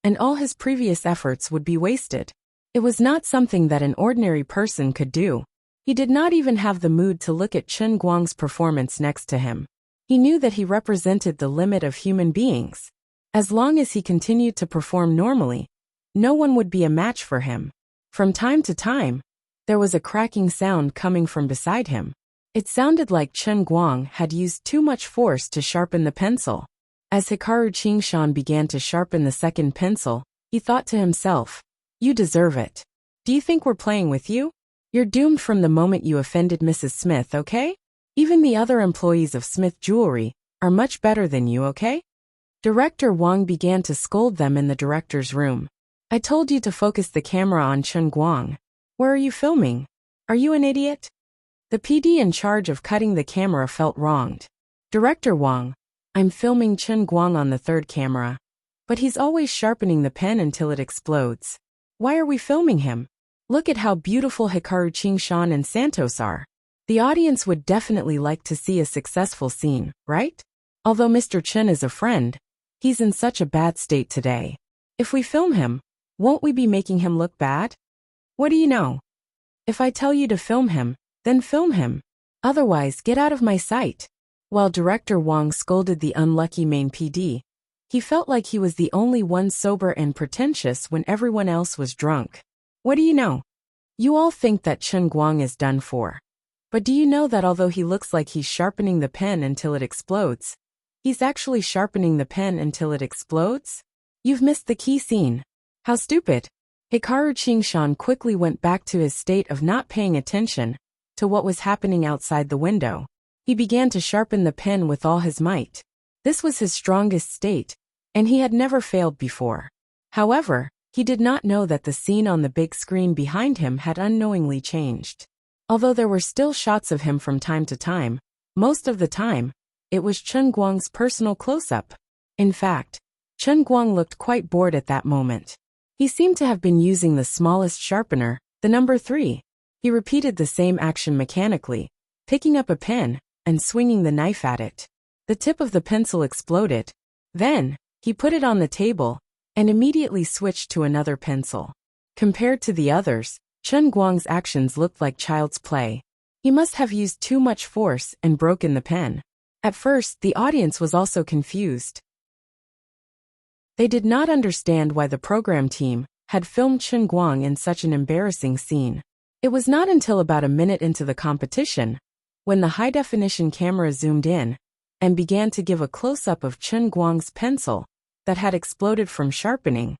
and all his previous efforts would be wasted. It was not something that an ordinary person could do. He did not even have the mood to look at Chen Guang's performance next to him. He knew that he represented the limit of human beings. As long as he continued to perform normally, no one would be a match for him. From time to time, there was a cracking sound coming from beside him. It sounded like Chen Guang had used too much force to sharpen the pencil. As Hikaru Chingshan began to sharpen the second pencil, he thought to himself, "You deserve it. Do you think we're playing with you? You're doomed from the moment you offended Mrs. Smith, okay? Even the other employees of Smith Jewelry are much better than you, okay?" Director Wang began to scold them in the director's room. "I told you to focus the camera on Chen Guang. Where are you filming? Are you an idiot?" The PD in charge of cutting the camera felt wronged. "Director Wang, I'm filming Chen Guang on the 3rd camera. But he's always sharpening the pen until it explodes. Why are we filming him? Look at how beautiful Hikaru Chingshan and Santos are. The audience would definitely like to see a successful scene, right? Although Mr. Chen is a friend, he's in such a bad state today. If we film him, won't we be making him look bad? What do you know? If I tell you to film him, then film him. Otherwise, get out of my sight." While Director Wang scolded the unlucky main PD, he felt like he was the only one sober and pretentious when everyone else was drunk. "What do you know? You all think that Chen Guang is done for. But do you know that although he looks like he's sharpening the pen until it explodes, he's actually sharpening the pen until it explodes? You've missed the key scene. How stupid. Hikaru Qingshan quickly went back to his state of not paying attention to what was happening outside the window. He began to sharpen the pen with all his might. This was his strongest state, and he had never failed before. However, he did not know that the scene on the big screen behind him had unknowingly changed. Although there were still shots of him from time to time, most of the time, it was Chen Guang's personal close-up. In fact, Chen Guang looked quite bored at that moment. He seemed to have been using the smallest sharpener, the number 3. He repeated the same action mechanically, picking up a pen and swinging the knife at it. The tip of the pencil exploded. Then, he put it on the table and immediately switched to another pencil. Compared to the others, Chen Guang's actions looked like child's play. He must have used too much force and broken the pen. At first, the audience was also confused. They did not understand why the program team had filmed Chen Guang in such an embarrassing scene. It was not until about a minute into the competition, when the high-definition camera zoomed in and began to give a close-up of Chen Guang's pencil that had exploded from sharpening,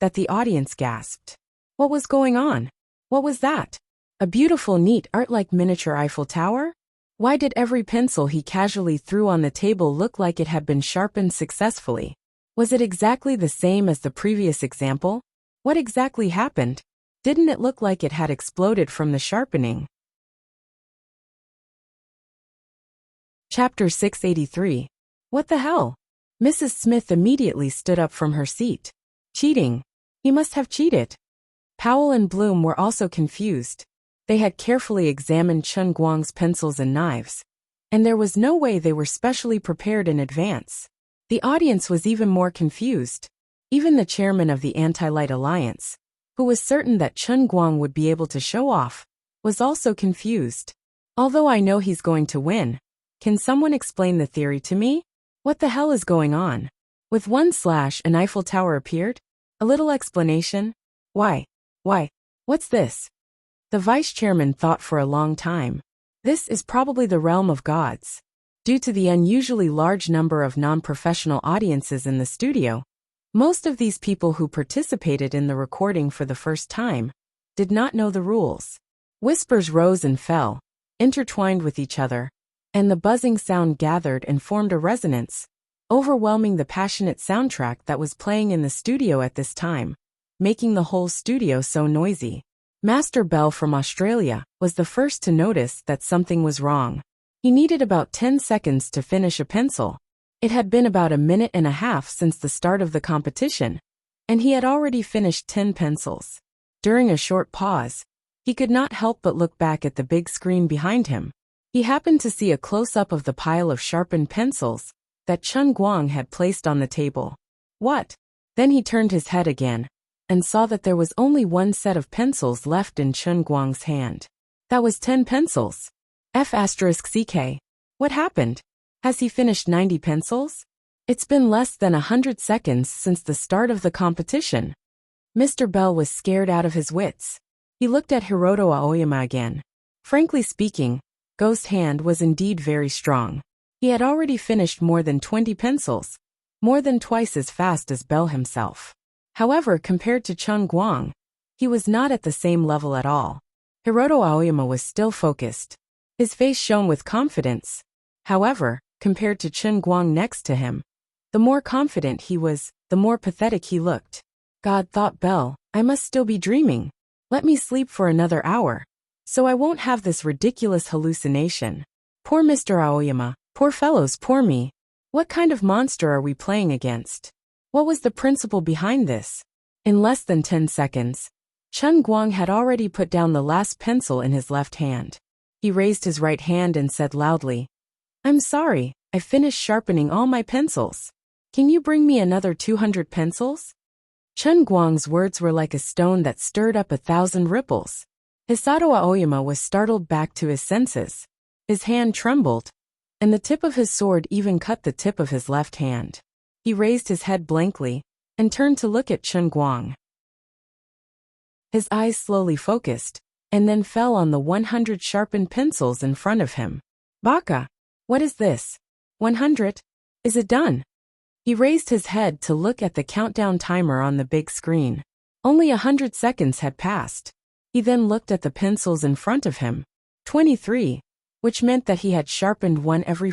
that the audience gasped. What was going on? What was that? A beautiful, neat art-like miniature Eiffel Tower? Why did every pencil he casually threw on the table look like it had been sharpened successfully? Was it exactly the same as the previous example? What exactly happened? Didn't it look like it had exploded from the sharpening? Chapter 683. What the hell? Mrs. Smith immediately stood up from her seat. Cheating. He must have cheated. Powell and Bloom were also confused. They had carefully examined Chen Guang's pencils and knives, and there was no way they were specially prepared in advance. The audience was even more confused. Even the chairman of the Anti-Light Alliance, who was certain that Chen Guang would be able to show off, was also confused. Although I know he's going to win, can someone explain the theory to me? What the hell is going on? With one slash, an Eiffel Tower appeared? A little explanation? Why? What's this? The vice chairman thought for a long time. This is probably the realm of gods. Due to the unusually large number of non-professional audiences in the studio, most of these people who participated in the recording for the first time did not know the rules. Whispers rose and fell, intertwined with each other, and the buzzing sound gathered and formed a resonance, overwhelming the passionate soundtrack that was playing in the studio at this time, making the whole studio so noisy. Master Bell from Australia was the first to notice that something was wrong. He needed about 10 seconds to finish a pencil. It had been about a minute and a half since the start of the competition, and he had already finished 10 pencils. During a short pause, he could not help but look back at the big screen behind him. He happened to see a close-up of the pile of sharpened pencils that Chen Guang had placed on the table. What? Then he turned his head again and saw that there was only one set of pencils left in Chen Guang's hand. That was 10 pencils. F***CK. What happened? Has he finished 90 pencils? It's been less than 100 seconds since the start of the competition. Mr. Bell was scared out of his wits. He looked at Hiroto Aoyama again. Frankly speaking, Ghost Hand was indeed very strong. He had already finished more than 20 pencils, more than twice as fast as Bell himself. However, compared to Chen Guang, he was not at the same level at all. Hiroto Aoyama was still focused. His face shone with confidence. However, compared to Chen Guang next to him, the more confident he was, the more pathetic he looked. God, thought Bell, I must still be dreaming. Let me sleep for another hour, so I won't have this ridiculous hallucination. Poor Mr. Aoyama, poor fellows, poor me. What kind of monster are we playing against? What was the principle behind this? In less than 10 seconds, Chen Guang had already put down the last pencil in his left hand. He raised his right hand and said loudly, I'm sorry, I finished sharpening all my pencils. Can you bring me another 200 pencils? Chen Guang's words were like a stone that stirred up 1,000 ripples. Hisato Aoyama was startled back to his senses. His hand trembled, and the tip of his sword even cut the tip of his left hand. He raised his head blankly and turned to look at Chen Guang. His eyes slowly focused, and then fell on the 100 sharpened pencils in front of him. Baka! What is this? 100? Is it done? He raised his head to look at the countdown timer on the big screen. Only 100 seconds had passed. He then looked at the pencils in front of him. 23, which meant that he had sharpened one every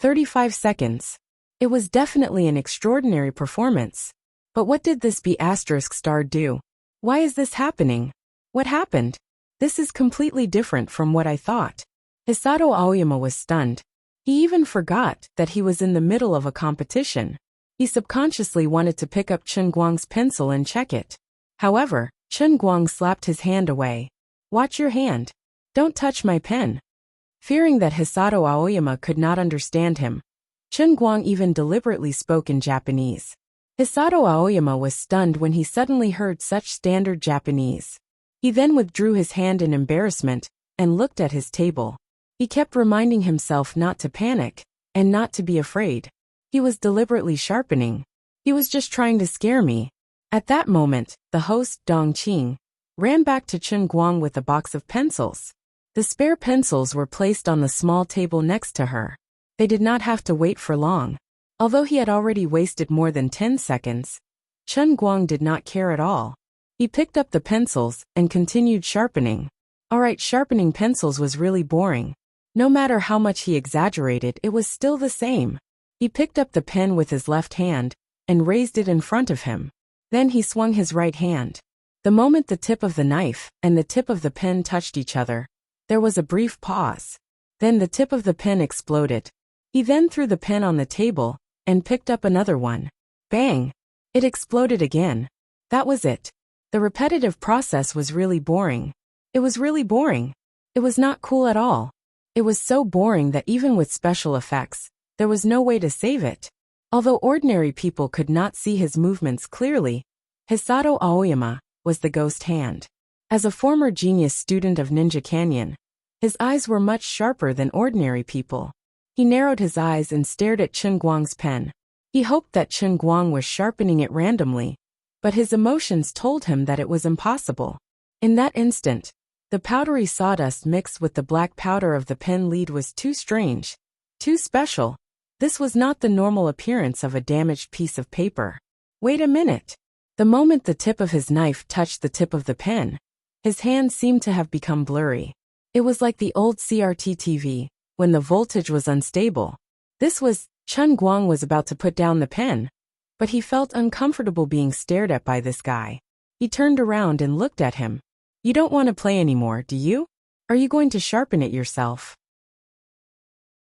35 seconds. It was definitely an extraordinary performance. But what did this B** star do? Why is this happening? What happened? This is completely different from what I thought. Hisato Aoyama was stunned. He even forgot that he was in the middle of a competition. He subconsciously wanted to pick up Chen Guang's pencil and check it. However, Chen Guang slapped his hand away. Watch your hand. Don't touch my pen. Fearing that Hisato Aoyama could not understand him, Chen Guang even deliberately spoke in Japanese. Hisato Aoyama was stunned when he suddenly heard such standard Japanese. He then withdrew his hand in embarrassment and looked at his table. He kept reminding himself not to panic and not to be afraid. He was deliberately sharpening. He was just trying to scare me. At that moment, the host, Dong Qing, ran back to Chen Guang with a box of pencils. The spare pencils were placed on the small table next to her. They did not have to wait for long. Although he had already wasted more than 10 seconds, Chen Guang did not care at all. He picked up the pencils and continued sharpening. Alright, sharpening pencils was really boring. No matter how much he exaggerated, it was still the same. He picked up the pen with his left hand and raised it in front of him. Then he swung his right hand. The moment the tip of the knife and the tip of the pen touched each other, there was a brief pause. Then the tip of the pen exploded. He then threw the pen on the table and picked up another one. Bang! It exploded again. That was it. The repetitive process was really boring. It was really boring. It was not cool at all. It was so boring that even with special effects, there was no way to save it. Although ordinary people could not see his movements clearly, Hisato Aoyama was the ghost hand. As a former genius student of Ninja Canyon, his eyes were much sharper than ordinary people. He narrowed his eyes and stared at Chen Guang's pen. He hoped that Chen Guang was sharpening it randomly, but his emotions told him that it was impossible. In that instant, the powdery sawdust mixed with the black powder of the pen lead was too strange, too special. This was not the normal appearance of a damaged piece of paper. Wait a minute. The moment the tip of his knife touched the tip of the pen, his hand seemed to have become blurry. It was like the old CRT TV, when the voltage was unstable. Chen Guang was about to put down the pen, but he felt uncomfortable being stared at by this guy. He turned around and looked at him. You don't want to play anymore, do you? Are you going to sharpen it yourself?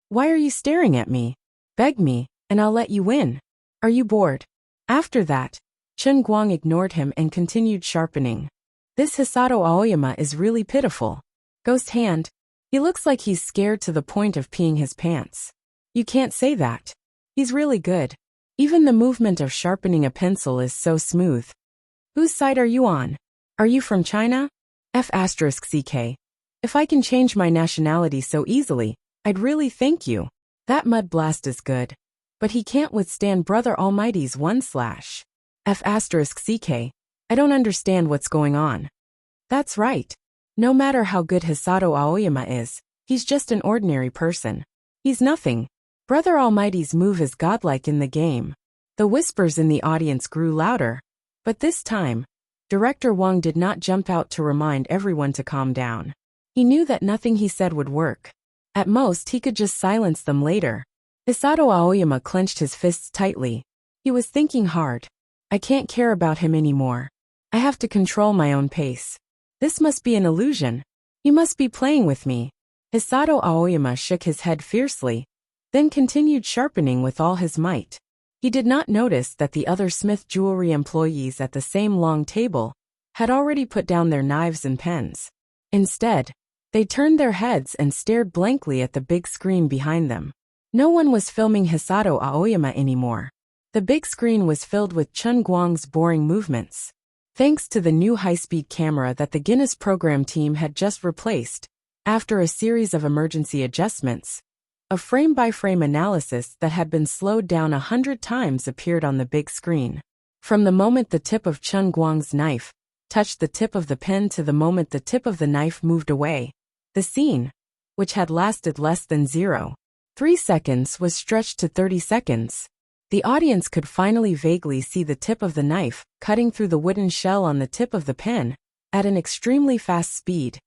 Why are you staring at me? Beg me, and I'll let you win. Are you bored? After that, Chen Guang ignored him and continued sharpening. This Hisato Aoyama is really pitiful. Ghost hand. He looks like he's scared to the point of peeing his pants. You can't say that. He's really good. Even the movement of sharpening a pencil is so smooth. Whose side are you on? Are you from China? F***CK. If I can change my nationality so easily, I'd really thank you. That mud blast is good. But he can't withstand Brother Almighty's 1/ F***CK. I don't understand what's going on. That's right. No matter how good Hisato Aoyama is, he's just an ordinary person. He's nothing. Brother Almighty's move is godlike in the game. The whispers in the audience grew louder. But this time, Director Wang did not jump out to remind everyone to calm down. He knew that nothing he said would work. At most, he could just silence them later. Hisato Aoyama clenched his fists tightly. He was thinking hard. I can't care about him anymore. I have to control my own pace. This must be an illusion. He must be playing with me. Hisato Aoyama shook his head fiercely, then continued sharpening with all his might. He did not notice that the other Smith Jewelry employees at the same long table had already put down their knives and pens. Instead, they turned their heads and stared blankly at the big screen behind them. No one was filming Hisato Aoyama anymore. The big screen was filled with Chen Guang's boring movements. Thanks to the new high-speed camera that the Guinness program team had just replaced, after a series of emergency adjustments, a frame-by-frame analysis that had been slowed down 100 times appeared on the big screen. From the moment the tip of Chen Guang's knife touched the tip of the pen to the moment the tip of the knife moved away. The scene, which had lasted less than 0.3 seconds, was stretched to 30 seconds. The audience could finally vaguely see the tip of the knife cutting through the wooden shell on the tip of the pen at an extremely fast speed,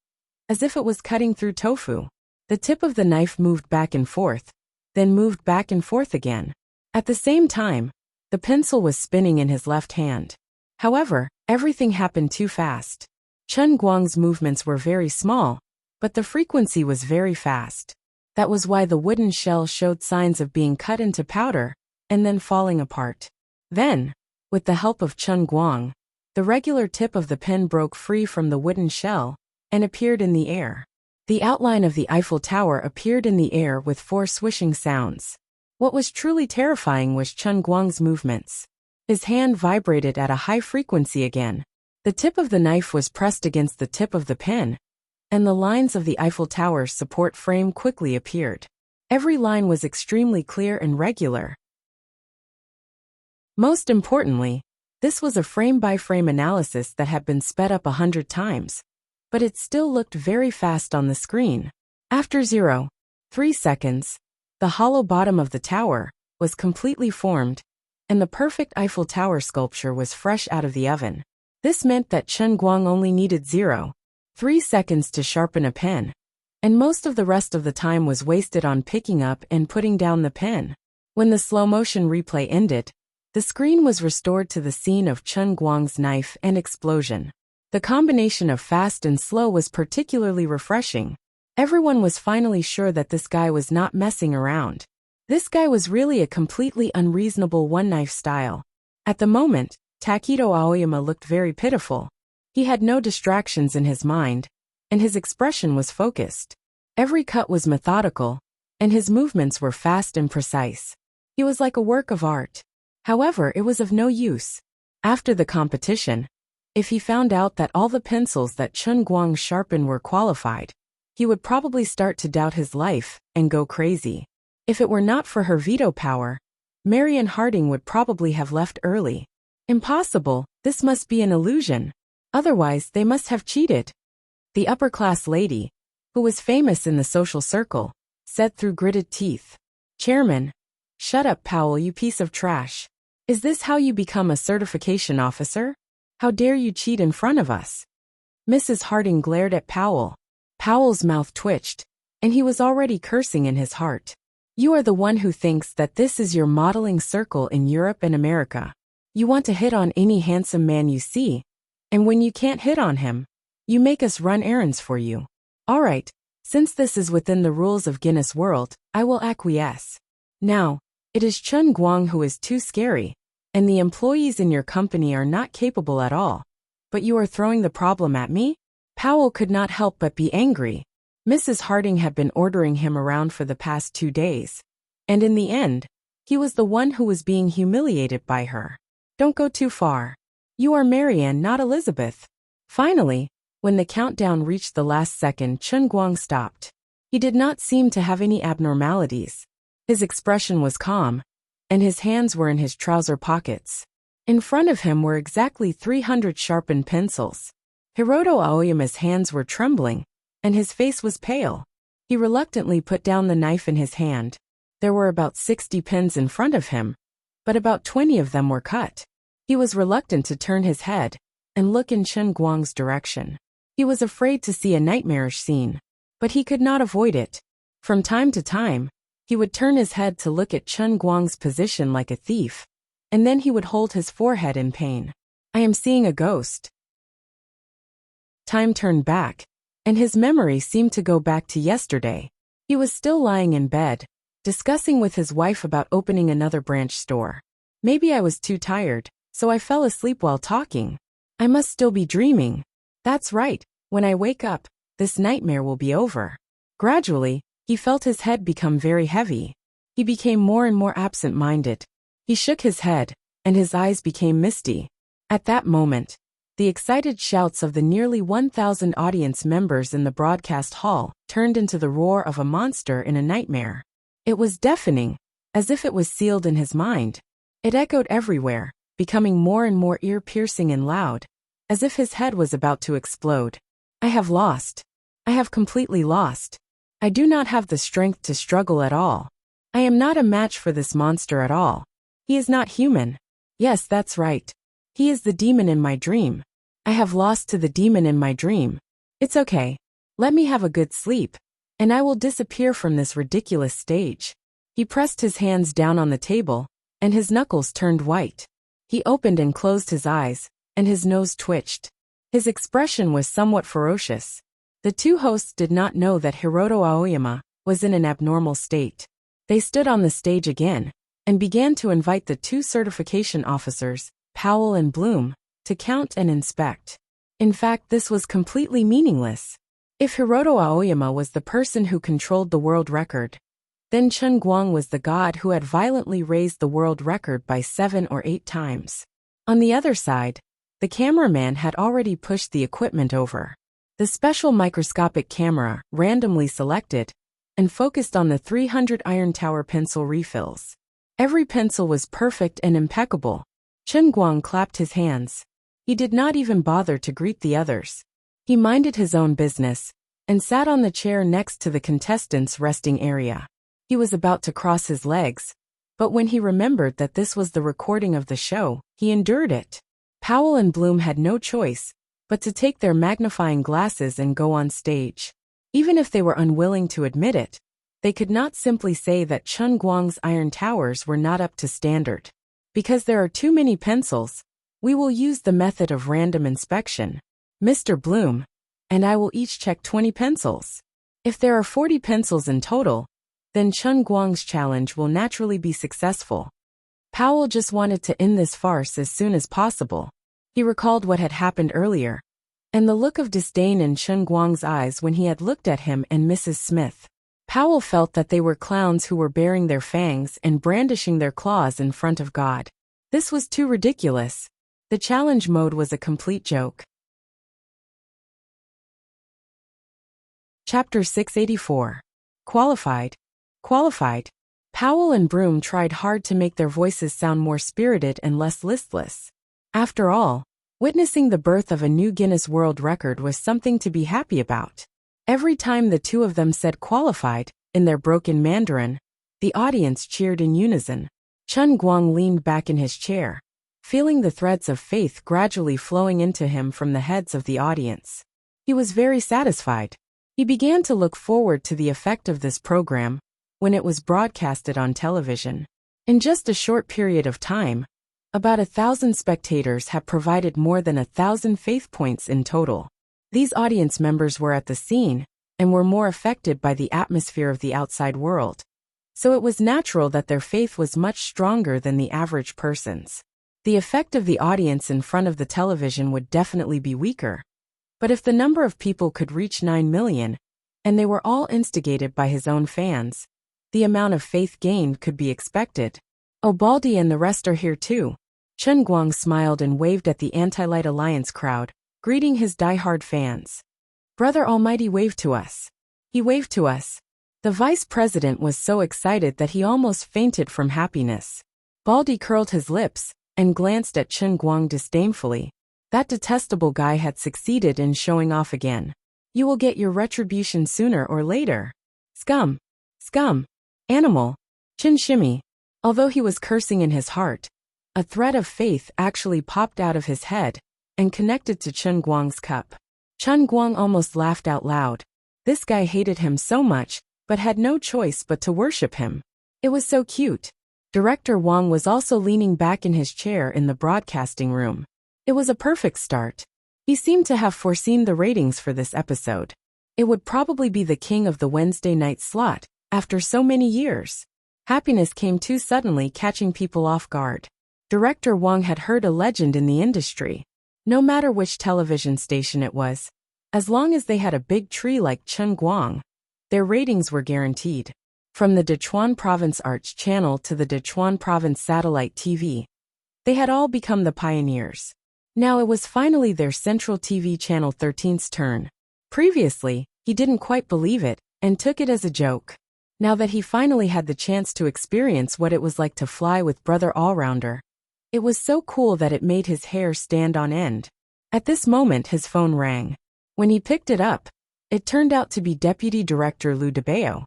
as if it was cutting through tofu. The tip of the knife moved back and forth, then moved back and forth again. At the same time, the pencil was spinning in his left hand. However, everything happened too fast. Chen Guang's movements were very small, but the frequency was very fast. That was why the wooden shell showed signs of being cut into powder and then falling apart. Then, with the help of Chen Guang, the regular tip of the pen broke free from the wooden shell and appeared in the air. The outline of the Eiffel Tower appeared in the air with 4 swishing sounds. What was truly terrifying was Chen Guang's movements. His hand vibrated at a high frequency again. The tip of the knife was pressed against the tip of the pen, and the lines of the Eiffel Tower's support frame quickly appeared. Every line was extremely clear and regular. Most importantly, this was a frame-by-frame analysis that had been sped up 100 times, but it still looked very fast on the screen. After 0.3 seconds, the hollow bottom of the tower was completely formed, and the perfect Eiffel Tower sculpture was fresh out of the oven. This meant that Chen Guang only needed 0.3 seconds to sharpen a pen, and most of the rest of the time was wasted on picking up and putting down the pen. When the slow-motion replay ended, the screen was restored to the scene of Chen Guang's knife and explosion. The combination of fast and slow was particularly refreshing. Everyone was finally sure that this guy was not messing around. This guy was really a completely unreasonable one-knife style. At the moment, Takedo Aoyama looked very pitiful. He had no distractions in his mind, and his expression was focused. Every cut was methodical, and his movements were fast and precise. He was like a work of art. However, it was of no use. After the competition, if he found out that all the pencils that Chen Guang sharpened were qualified, he would probably start to doubt his life and go crazy. If it were not for her veto power, Marion Harding would probably have left early. Impossible, this must be an illusion. Otherwise, they must have cheated. The upper-class lady, who was famous in the social circle, said through gritted teeth. Chairman, shut up, Powell, you piece of trash. Is this how you become a certification officer? How dare you cheat in front of us? Mrs. Harding glared at Powell. Powell's mouth twitched, and he was already cursing in his heart. You are the one who thinks that this is your modeling circle in Europe and America. You want to hit on any handsome man you see, and when you can't hit on him, you make us run errands for you. All right, since this is within the rules of Guinness World, I will acquiesce. Now, it is Chen Guang who is too scary, and the employees in your company are not capable at all. But you are throwing the problem at me? Powell could not help but be angry. Mrs. Harding had been ordering him around for the past 2 days, and in the end, he was the one who was being humiliated by her. Don't go too far. You are Marianne, not Elizabeth. Finally, when the countdown reached the last second, Chen Guang stopped. He did not seem to have any abnormalities. His expression was calm, and his hands were in his trouser pockets. In front of him were exactly 300 sharpened pencils. Hiroto Aoyama's hands were trembling, and his face was pale. He reluctantly put down the knife in his hand. There were about 60 pens in front of him, but about 20 of them were cut. He was reluctant to turn his head and look in Chen Guang's direction. He was afraid to see a nightmarish scene, but he could not avoid it. From time to time, he would turn his head to look at Chen Guang's position like a thief, and then he would hold his forehead in pain. I am seeing a ghost. Time turned back, and his memory seemed to go back to yesterday. He was still lying in bed, discussing with his wife about opening another branch store. Maybe I was too tired, so I fell asleep while talking. I must still be dreaming. That's right, when I wake up, this nightmare will be over. Gradually, he felt his head become very heavy. He became more and more absent-minded. He shook his head, and his eyes became misty. At that moment, the excited shouts of the nearly 1,000 audience members in the broadcast hall turned into the roar of a monster in a nightmare. It was deafening, as if it was sealed in his mind. It echoed everywhere, becoming more and more ear-piercing and loud. as if his head was about to explode. I have lost. I have completely lost. I do not have the strength to struggle at all. I am not a match for this monster at all. He is not human. Yes, that's right. He is the demon in my dream. I have lost to the demon in my dream. It's okay. Let me have a good sleep, and I will disappear from this ridiculous stage. He pressed his hands down on the table, and his knuckles turned white. He opened and closed his eyes, and his nose twitched. His expression was somewhat ferocious. The two hosts did not know that Hiroto Aoyama was in an abnormal state. They stood on the stage again, and began to invite the two certification officers, Powell and Bloom, to count and inspect. In fact, this was completely meaningless. If Hiroto Aoyama was the person who controlled the world record, then Chen Guang was the god who had violently raised the world record by 7 or 8 times. On the other side, the cameraman had already pushed the equipment over. The special microscopic camera, randomly selected, and focused on the 300 Iron Tower pencil refills. Every pencil was perfect and impeccable. Chen Guang clapped his hands. He did not even bother to greet the others. He minded his own business, and sat on the chair next to the contestants' resting area. He was about to cross his legs, but when he remembered that this was the recording of the show, he endured it. Powell and Bloom had no choice but to take their magnifying glasses and go on stage. Even if they were unwilling to admit it, they could not simply say that Chen Guang's iron towers were not up to standard. Because there are too many pencils, we will use the method of random inspection. Mr. Bloom and I will each check 20 pencils. If there are 40 pencils in total, then Chen Guang's challenge will naturally be successful. Powell just wanted to end this farce as soon as possible. He recalled what had happened earlier, and the look of disdain in Chen Guang's eyes when he had looked at him and Mrs. Smith. Powell felt that they were clowns who were baring their fangs and brandishing their claws in front of God. This was too ridiculous. The challenge mode was a complete joke. Chapter 684. Qualified. Qualified. Powell and Broom tried hard to make their voices sound more spirited and less listless. After all, witnessing the birth of a new Guinness World Record was something to be happy about. Every time the two of them said qualified, in their broken Mandarin, the audience cheered in unison. Chen Guang leaned back in his chair, feeling the threads of faith gradually flowing into him from the heads of the audience. He was very satisfied. He began to look forward to the effect of this program when it was broadcasted on television. In just a short period of time, about 1,000 spectators have provided more than 1,000 faith points in total. These audience members were at the scene and were more affected by the atmosphere of the outside world, so it was natural that their faith was much stronger than the average person's. The effect of the audience in front of the television would definitely be weaker. But if the number of people could reach 9 million, and they were all instigated by his own fans, the amount of faith gained could be expected. Oh, Baldy and the rest are here too. Chen Guang smiled and waved at the Anti-Light Alliance crowd, greeting his die-hard fans. Brother Almighty waved to us. He waved to us. The vice president was so excited that he almost fainted from happiness. Baldy curled his lips and glanced at Chen Guang disdainfully. That detestable guy had succeeded in showing off again. You will get your retribution sooner or later. Scum. Scum. Animal. Chin shimmy. Although he was cursing in his heart, a thread of faith actually popped out of his head and connected to Chen Guang's cup. Chen Guang almost laughed out loud. This guy hated him so much, but had no choice but to worship him. It was so cute. Director Wang was also leaning back in his chair in the broadcasting room. It was a perfect start. He seemed to have foreseen the ratings for this episode. It would probably be the king of the Wednesday night slot, after so many years. Happiness came too suddenly, catching people off guard. Director Wang had heard a legend in the industry. No matter which television station it was, as long as they had a big tree like Chen Guang, their ratings were guaranteed. From the Dechuan Province Arts Channel to the Dechuan Province Satellite TV, they had all become the pioneers. Now it was finally their Central TV Channel 13's turn. Previously, he didn't quite believe it and took it as a joke. Now that he finally had the chance to experience what it was like to fly with Brother Allrounder, it was so cool that it made his hair stand on end. At this moment his phone rang. When he picked it up, it turned out to be Deputy Director Lou DeBeo.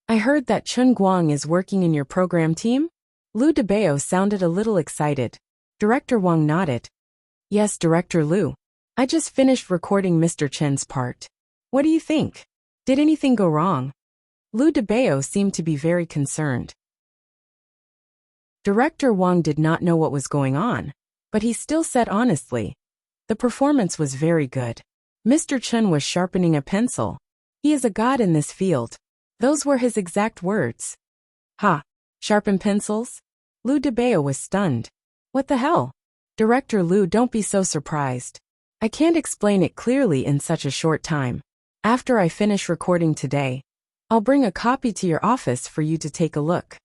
I heard that Chun Guang is working in your program team? Lou DeBeo sounded a little excited. Director Wang nodded. Yes, Director Lou. I just finished recording Mr. Chen's part. What do you think? Did anything go wrong? Lou DeBeo seemed to be very concerned. Director Wang did not know what was going on, but he still said honestly, the performance was very good. Mr. Chen was sharpening a pencil. He is a god in this field. Those were his exact words. Ha! Sharpen pencils? Lou DeBeo was stunned. What the hell? Director Lou, don't be so surprised. I can't explain it clearly in such a short time. After I finish recording today, I'll bring a copy to your office for you to take a look.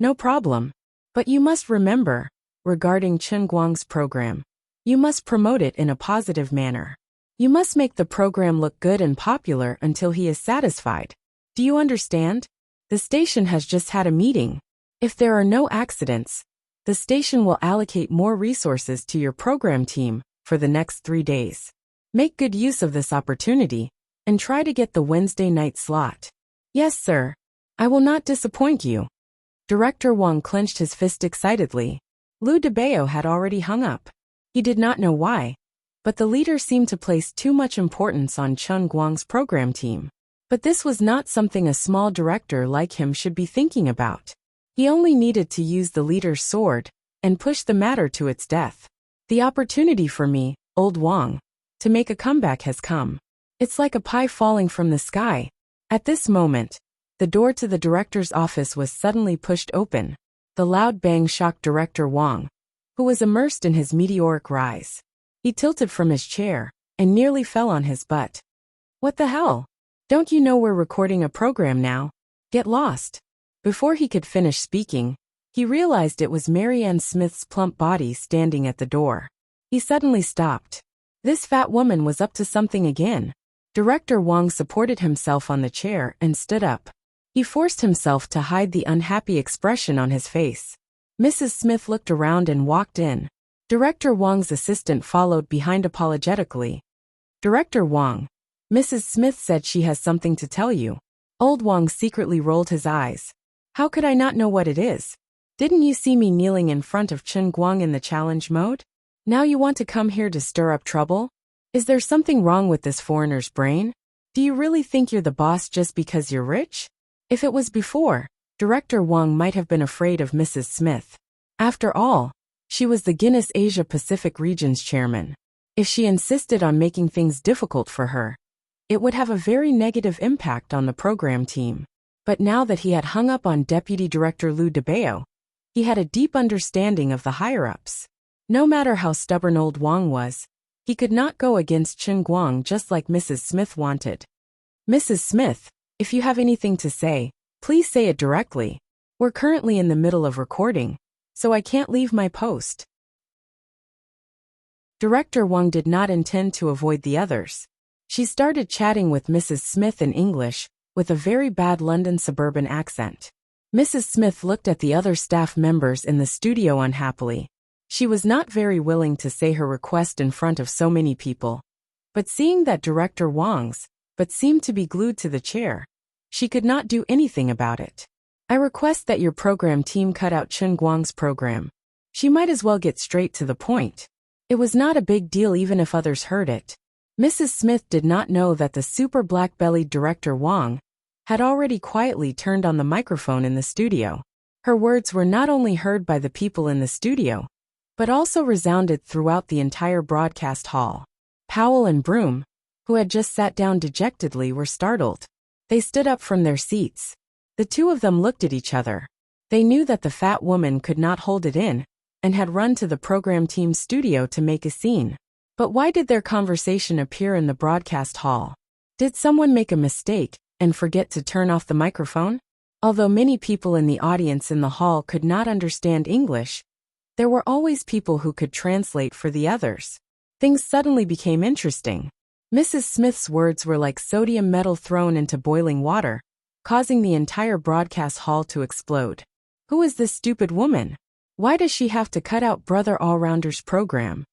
No problem. But you must remember, regarding Chen Guang's program, you must promote it in a positive manner. You must make the program look good and popular until he is satisfied. Do you understand? The station has just had a meeting. If there are no accidents, the station will allocate more resources to your program team for the next 3 days. Make good use of this opportunity and try to get the Wednesday night slot. Yes, sir. I will not disappoint you. Director Wang clenched his fist excitedly. Lou DeBeo had already hung up. He did not know why, but the leader seemed to place too much importance on Chun Guang's program team. But this was not something a small director like him should be thinking about. He only needed to use the leader's sword and push the matter to its death. The opportunity for me, old Wang, to make a comeback has come. It's like a pie falling from the sky. At this moment, the door to the director's office was suddenly pushed open. The loud bang shocked Director Wang, who was immersed in his meteoric rise. He tilted from his chair and nearly fell on his butt. What the hell? Don't you know we're recording a program now? Get lost. Before he could finish speaking, he realized it was Mary Ann Smith's plump body standing at the door. He suddenly stopped. This fat woman was up to something again. Director Wang supported himself on the chair and stood up. He forced himself to hide the unhappy expression on his face. Mrs. Smith looked around and walked in. Director Wang's assistant followed behind apologetically. Director Wang, Mrs. Smith said she has something to tell you. Old Wang secretly rolled his eyes. How could I not know what it is? Didn't you see me kneeling in front of Chen Guang in the challenge mode? Now you want to come here to stir up trouble? Is there something wrong with this foreigner's brain? Do you really think you're the boss just because you're rich? If it was before, Director Wang might have been afraid of Mrs. Smith. After all, she was the Guinness Asia Pacific Region's chairman. If she insisted on making things difficult for her, it would have a very negative impact on the program team. But now that he had hung up on Deputy Director Lou DeBeo, he had a deep understanding of the higher-ups. No matter how stubborn old Wang was, he could not go against Chen Guang just like Mrs. Smith wanted. Mrs. Smith, if you have anything to say, please say it directly. We're currently in the middle of recording, so I can't leave my post. Director Wang did not intend to avoid the others. She started chatting with Mrs. Smith in English, with a very bad London suburban accent. Mrs. Smith looked at the other staff members in the studio unhappily. She was not very willing to say her request in front of so many people. But seeing that Director Wang's, but seemed to be glued to the chair, she could not do anything about it. I request that your program team cut out Chen Guang's program. She might as well get straight to the point. It was not a big deal even if others heard it. Mrs. Smith did not know that the super black-bellied Director Wang had already quietly turned on the microphone in the studio. Her words were not only heard by the people in the studio, but also resounded throughout the entire broadcast hall. Powell and Broom, who had just sat down dejectedly, were startled. They stood up from their seats. The two of them looked at each other. They knew that the fat woman could not hold it in, and had run to the program team's studio to make a scene. But why did their conversation appear in the broadcast hall? Did someone make a mistake and forget to turn off the microphone? Although many people in the audience in the hall could not understand English, there were always people who could translate for the others. Things suddenly became interesting. Mrs. Smith's words were like sodium metal thrown into boiling water, causing the entire broadcast hall to explode. Who is this stupid woman? Why does she have to cut out Brother Allrounder's program?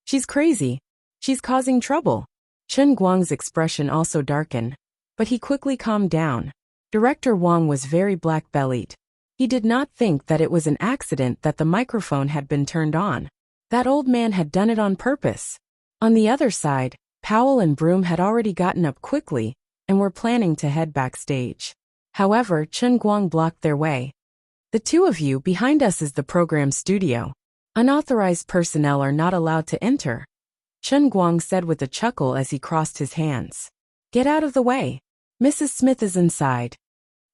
She's crazy. She's causing trouble. Chen Guang's expression also darkened, but he quickly calmed down. Director Wang was very black-bellied. He did not think that it was an accident that the microphone had been turned on. That old man had done it on purpose. On the other side, Powell and Broom had already gotten up quickly and were planning to head backstage. However, Chen Guang blocked their way. The two of you behind us is the program studio. Unauthorized personnel are not allowed to enter, Chen Guang said with a chuckle as he crossed his hands. Get out of the way. Mrs. Smith is inside,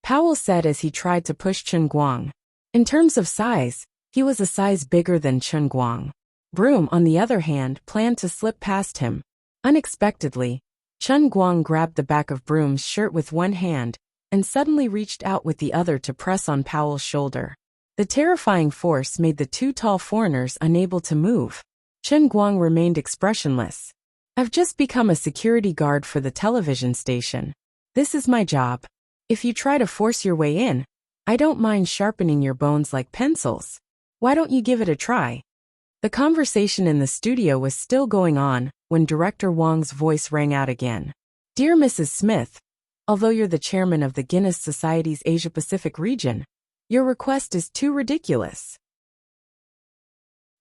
Powell said as he tried to push Chen Guang. In terms of size, he was a size bigger than Chen Guang. Broom, on the other hand, planned to slip past him. Unexpectedly, Chen Guang grabbed the back of Broom's shirt with one hand and suddenly reached out with the other to press on Powell's shoulder. The terrifying force made the two tall foreigners unable to move. Chen Guang remained expressionless. I've just become a security guard for the television station. This is my job. If you try to force your way in, I don't mind sharpening your bones like pencils. Why don't you give it a try? The conversation in the studio was still going on when Director Wang's voice rang out again. Dear Mrs. Smith, although you're the chairman of the Guinness Society's Asia-Pacific region, your request is too ridiculous.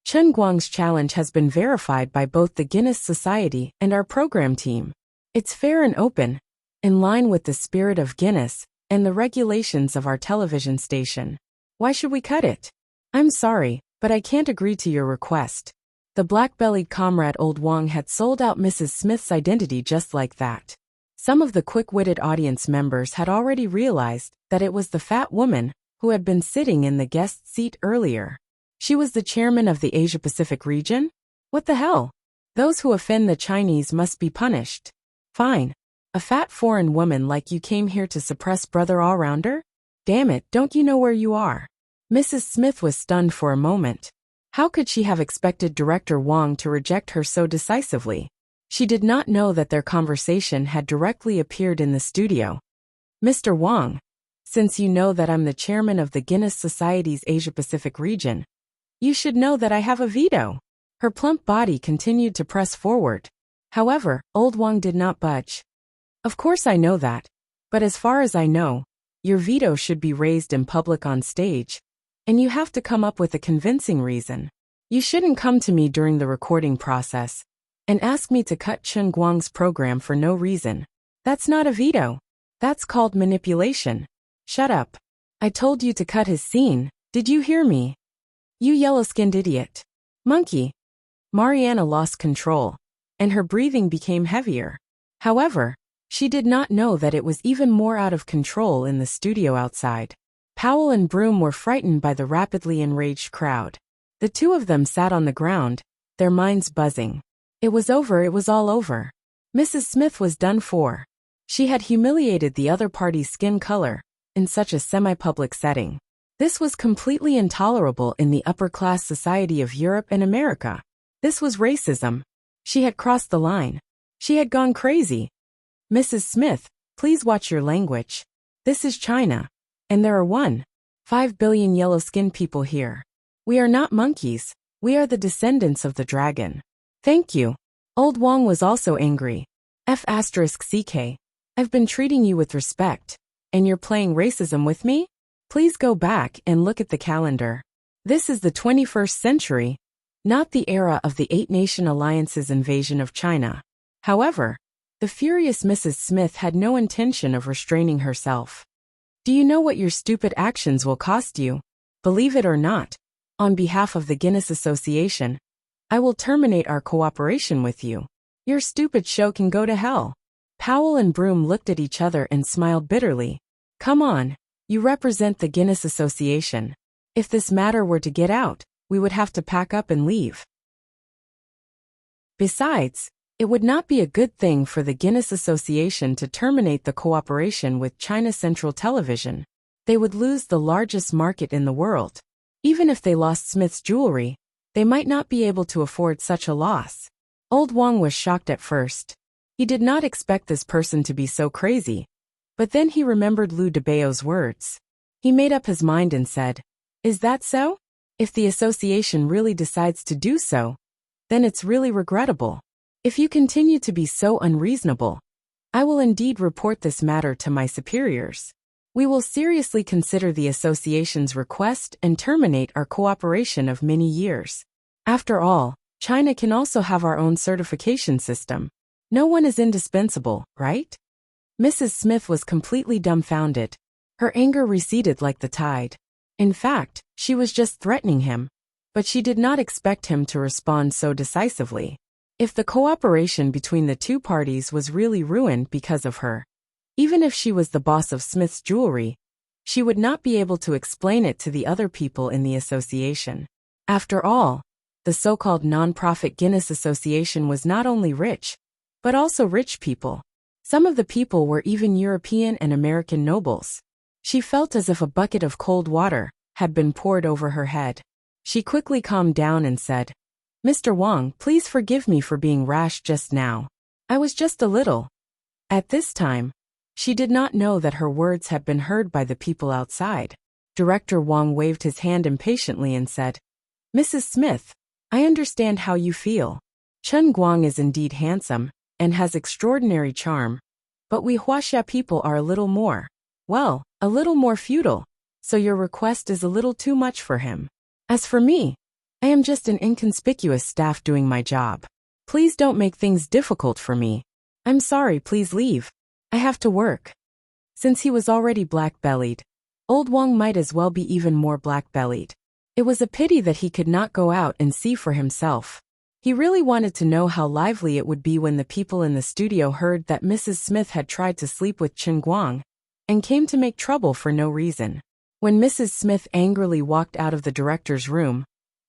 Chen Guang's challenge has been verified by both the Guinness Society and our program team. It's fair and open, in line with the spirit of Guinness and the regulations of our television station. Why should we cut it? I'm sorry, but I can't agree to your request. The black-bellied comrade Old Wang had sold out Mrs. Smith's identity just like that. Some of the quick-witted audience members had already realized that it was the fat woman who had been sitting in the guest seat earlier. She was the chairman of the Asia-Pacific region? What the hell? Those who offend the Chinese must be punished. Fine. A fat foreign woman like you came here to suppress Brother All-Rounder? Damn it, don't you know where you are? Mrs. Smith was stunned for a moment. How could she have expected Director Wang to reject her so decisively? She did not know that their conversation had directly appeared in the studio. Mr. Wang, since you know that I'm the chairman of the Guinness Society's Asia-Pacific region, you should know that I have a veto. Her plump body continued to press forward. However, Old Wang did not budge. Of course I know that, but as far as I know, your veto should be raised in public on stage, and you have to come up with a convincing reason. You shouldn't come to me during the recording process and ask me to cut Chen Guang's program for no reason. That's not a veto. That's called manipulation. Shut up. I told you to cut his scene. Did you hear me? You yellow-skinned idiot. Monkey. Mariana lost control, and her breathing became heavier. However, she did not know that it was even more out of control in the studio outside. Powell and Broom were frightened by the rapidly enraged crowd. The two of them sat on the ground, their minds buzzing. It was over, it was all over. Mrs. Smith was done for. She had humiliated the other party's skin color in such a semi-public setting. This was completely intolerable in the upper-class society of Europe and America. This was racism. She had crossed the line. She had gone crazy. Mrs. Smith, please watch your language. This is China, and there are 1.5 billion yellow-skinned people here. We are not monkeys. We are the descendants of the dragon. Thank you. Old Wang was also angry. F***ck. I've been treating you with respect, and you're playing racism with me? Please go back and look at the calendar. This is the 21st century, not the era of the Eight-Nation Alliance's invasion of China. However, the furious Mrs. Smith had no intention of restraining herself. Do you know what your stupid actions will cost you? Believe it or not, on behalf of the Guinness Association, I will terminate our cooperation with you. Your stupid show can go to hell. Powell and Broom looked at each other and smiled bitterly. Come on, you represent the Guinness Association. If this matter were to get out, we would have to pack up and leave. Besides, it would not be a good thing for the Guinness Association to terminate the cooperation with China Central Television. They would lose the largest market in the world. Even if they lost Smith's jewelry, they might not be able to afford such a loss. Old Wang was shocked at first. He did not expect this person to be so crazy. But then he remembered Liu Debao's words. He made up his mind and said, Is that so? If the association really decides to do so, then it's really regrettable. If you continue to be so unreasonable, I will indeed report this matter to my superiors. We will seriously consider the association's request and terminate our cooperation of many years. After all, China can also have our own certification system. No one is indispensable, right? Mrs. Smith was completely dumbfounded. Her anger receded like the tide. In fact, she was just threatening him, but she did not expect him to respond so decisively. If the cooperation between the two parties was really ruined because of her, even if she was the boss of Smith's Jewelry, she would not be able to explain it to the other people in the association. After all, the so-called non-profit Guinness Association was not only rich, but also rich people. Some of the people were even European and American nobles. She felt as if a bucket of cold water had been poured over her head. She quickly calmed down and said, "Mr. Wang, please forgive me for being rash just now. I was just a little." At this time, she did not know that her words had been heard by the people outside. Director Wang waved his hand impatiently and said, "Mrs. Smith, I understand how you feel. Chen Guang is indeed handsome and has extraordinary charm, but we Huaxia people are a little more, well, a little more feudal, so your request is a little too much for him. As for me, I am just an inconspicuous staff doing my job. Please don't make things difficult for me. I'm sorry, please leave. I have to work." Since he was already black-bellied, old Wang might as well be even more black-bellied. It was a pity that he could not go out and see for himself. He really wanted to know how lively it would be when the people in the studio heard that Mrs. Smith had tried to sleep with Chen Guang and came to make trouble for no reason. When Mrs. Smith angrily walked out of the director's room,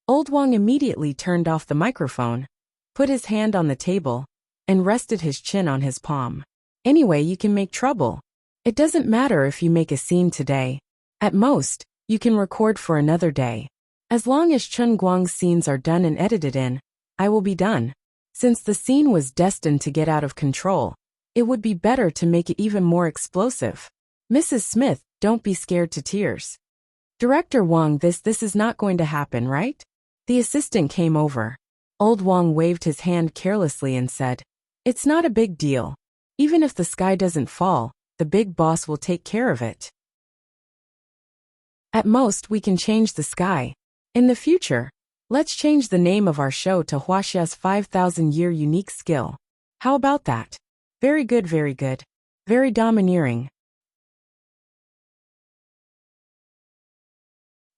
old Wang immediately turned off the microphone, put his hand on the table, and rested his chin on his palm. "Anyway, you can make trouble. It doesn't matter if you make a scene today. At most, you can record for another day. As long as Chen Guang's scenes are done and edited in, I will be done. Since the scene was destined to get out of control, it would be better to make it even more explosive. Mrs. Smith, don't be scared to tears. Director Wang, this is not going to happen, right?" The assistant came over. Old Wang waved his hand carelessly and said, "It's not a big deal. Even if the sky doesn't fall, the big boss will take care of it. At most, we can change the sky. In the future, let's change the name of our show to Huaxia's 5,000-year unique skill. How about that? Very good, very good. Very domineering."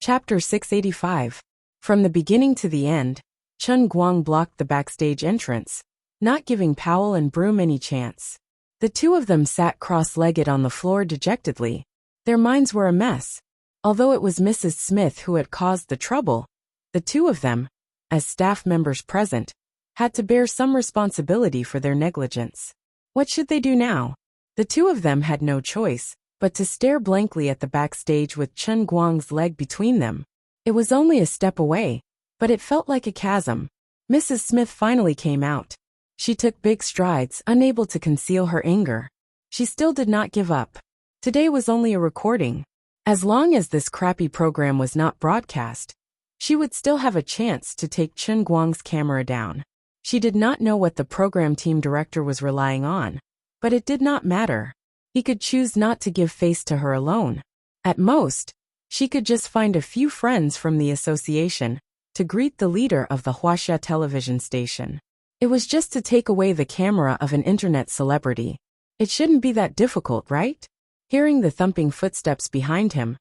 Chapter 685. From the beginning to the end, Chen Guang blocked the backstage entrance, not giving Powell and Broom any chance. The two of them sat cross-legged on the floor dejectedly. Their minds were a mess. Although it was Mrs. Smith who had caused the trouble, the two of them, as staff members present, had to bear some responsibility for their negligence. What should they do now? The two of them had no choice but to stare blankly at the backstage with Chen Guang's leg between them. It was only a step away, but it felt like a chasm. Mrs. Smith finally came out. She took big strides, unable to conceal her anger. She still did not give up. Today was only a recording. As long as this crappy program was not broadcast, she would still have a chance to take Chen Guang's camera down. She did not know what the program team director was relying on, but it did not matter. He could choose not to give face to her alone. At most, she could just find a few friends from the association to greet the leader of the Huaxia television station. It was just to take away the camera of an internet celebrity. It shouldn't be that difficult, right? Hearing the thumping footsteps behind him,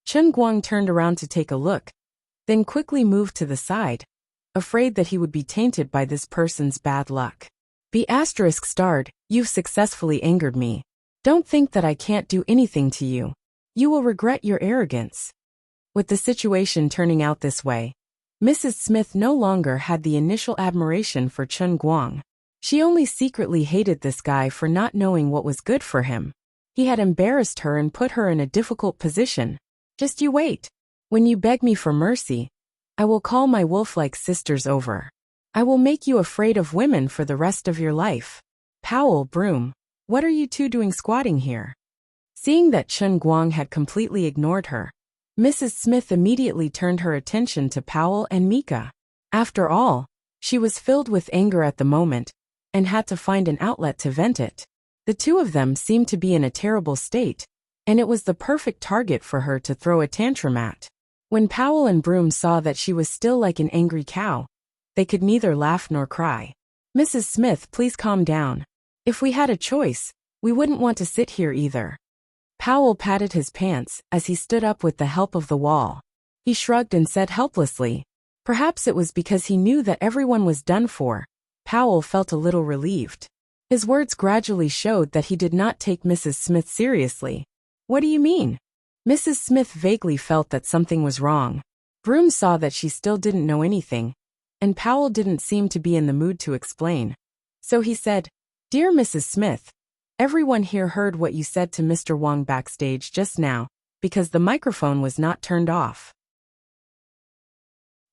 Chen Guang turned around to take a look, then quickly moved to the side, afraid that he would be tainted by this person's bad luck. "Be asterisk starred, you've successfully angered me. Don't think that I can't do anything to you. You will regret your arrogance." With the situation turning out this way, Mrs. Smith no longer had the initial admiration for Chen Guang. She only secretly hated this guy for not knowing what was good for him. He had embarrassed her and put her in a difficult position. "Just you wait. When you beg me for mercy, I will call my wolf-like sisters over. I will make you afraid of women for the rest of your life." "Powell, Broom, what are you two doing squatting here?" Seeing that Chen Guang had completely ignored her, Mrs. Smith immediately turned her attention to Powell and Mika. After all, she was filled with anger at the moment, and had to find an outlet to vent it. The two of them seemed to be in a terrible state, and it was the perfect target for her to throw a tantrum at. When Powell and Broom saw that she was still like an angry cow, they could neither laugh nor cry. "Mrs. Smith, please calm down. If we had a choice, we wouldn't want to sit here either." Powell patted his pants as he stood up with the help of the wall. He shrugged and said helplessly. Perhaps it was because he knew that everyone was done for. Powell felt a little relieved. His words gradually showed that he did not take Mrs. Smith seriously. "What do you mean?" Mrs. Smith vaguely felt that something was wrong. Broom saw that she still didn't know anything, and Powell didn't seem to be in the mood to explain. So he said, "Dear Mrs. Smith, everyone here heard what you said to Mr. Wong backstage just now, because the microphone was not turned off.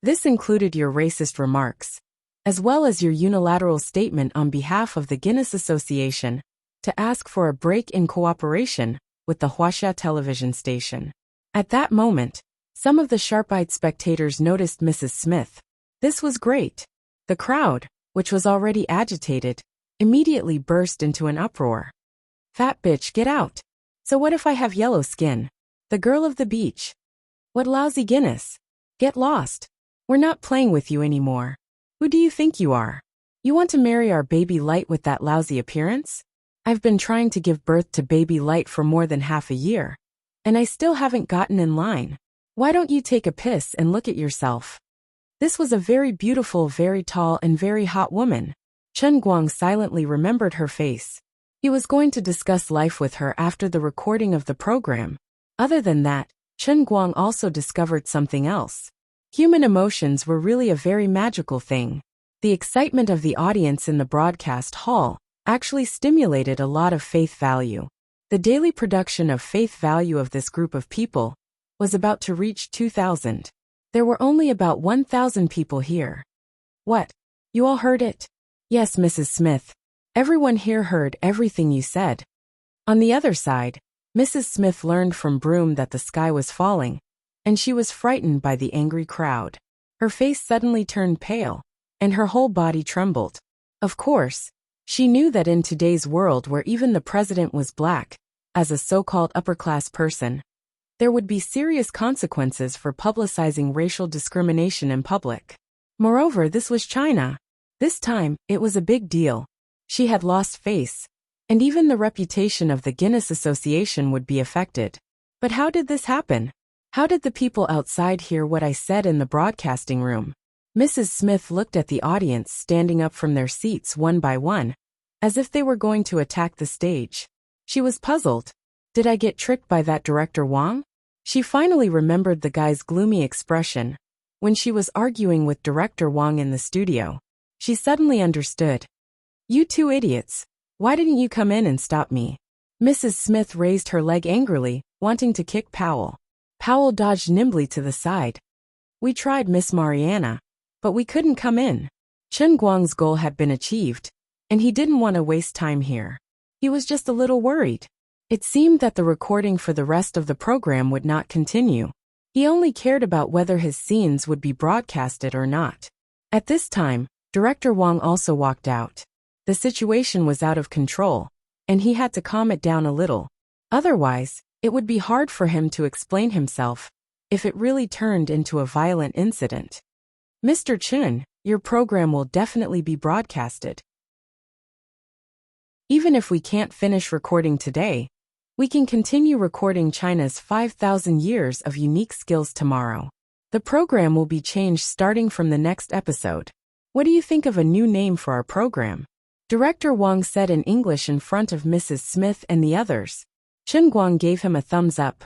This included your racist remarks, as well as your unilateral statement on behalf of the Guinness Association to ask for a break in cooperation with the Huaxia television station." At that moment, some of the sharp-eyed spectators noticed Mrs. Smith. This was great. The crowd, which was already agitated, immediately burst into an uproar. "Fat bitch, get out. So what if I have yellow skin? The girl of the beach. What lousy Guinness? Get lost. We're not playing with you anymore. Who do you think you are? You want to marry our baby Light with that lousy appearance? I've been trying to give birth to baby Light for more than half a year, and I still haven't gotten in line. Why don't you take a piss and look at yourself?" This was a very beautiful, very tall, and very hot woman. Chen Guang silently remembered her face. He was going to discuss life with her after the recording of the program. Other than that, Chen Guang also discovered something else. Human emotions were really a very magical thing. The excitement of the audience in the broadcast hall actually stimulated a lot of faith value. The daily production of faith value of this group of people was about to reach 2,000. There were only about 1,000 people here. "What? You all heard it?" "Yes, Mrs. Smith. Everyone here heard everything you said." On the other side, Mrs. Smith learned from Broom that the sky was falling, and she was frightened by the angry crowd. Her face suddenly turned pale, and her whole body trembled. Of course, she knew that in today's world where even the president was black, as a so-called upper-class person, there would be serious consequences for publicizing racial discrimination in public. Moreover, this was China. This time, it was a big deal. She had lost face, and even the reputation of the Guinness Association would be affected. But how did this happen? How did the people outside hear what I said in the broadcasting room? Mrs. Smith looked at the audience standing up from their seats one by one, as if they were going to attack the stage. She was puzzled. Did I get tricked by that Director Wong? She finally remembered the guy's gloomy expression when she was arguing with Director Wong in the studio. She suddenly understood. "You two idiots. Why didn't you come in and stop me?" Mrs. Smith raised her leg angrily, wanting to kick Powell. Powell dodged nimbly to the side. "We tried, Miss Mariana, but we couldn't come in." Chen Guang's goal had been achieved, and he didn't want to waste time here. He was just a little worried. It seemed that the recording for the rest of the program would not continue. He only cared about whether his scenes would be broadcasted or not. At this time, Director Wong also walked out. The situation was out of control, and he had to calm it down a little. Otherwise, it would be hard for him to explain himself if it really turned into a violent incident. "Mr. Chen, your program will definitely be broadcasted. Even if we can't finish recording today, we can continue recording China's 5,000 years of unique skills tomorrow. The program will be changed starting from the next episode. What do you think of a new name for our program?" Director Wong said in English in front of Mrs. Smith and the others. Chen Guang gave him a thumbs up.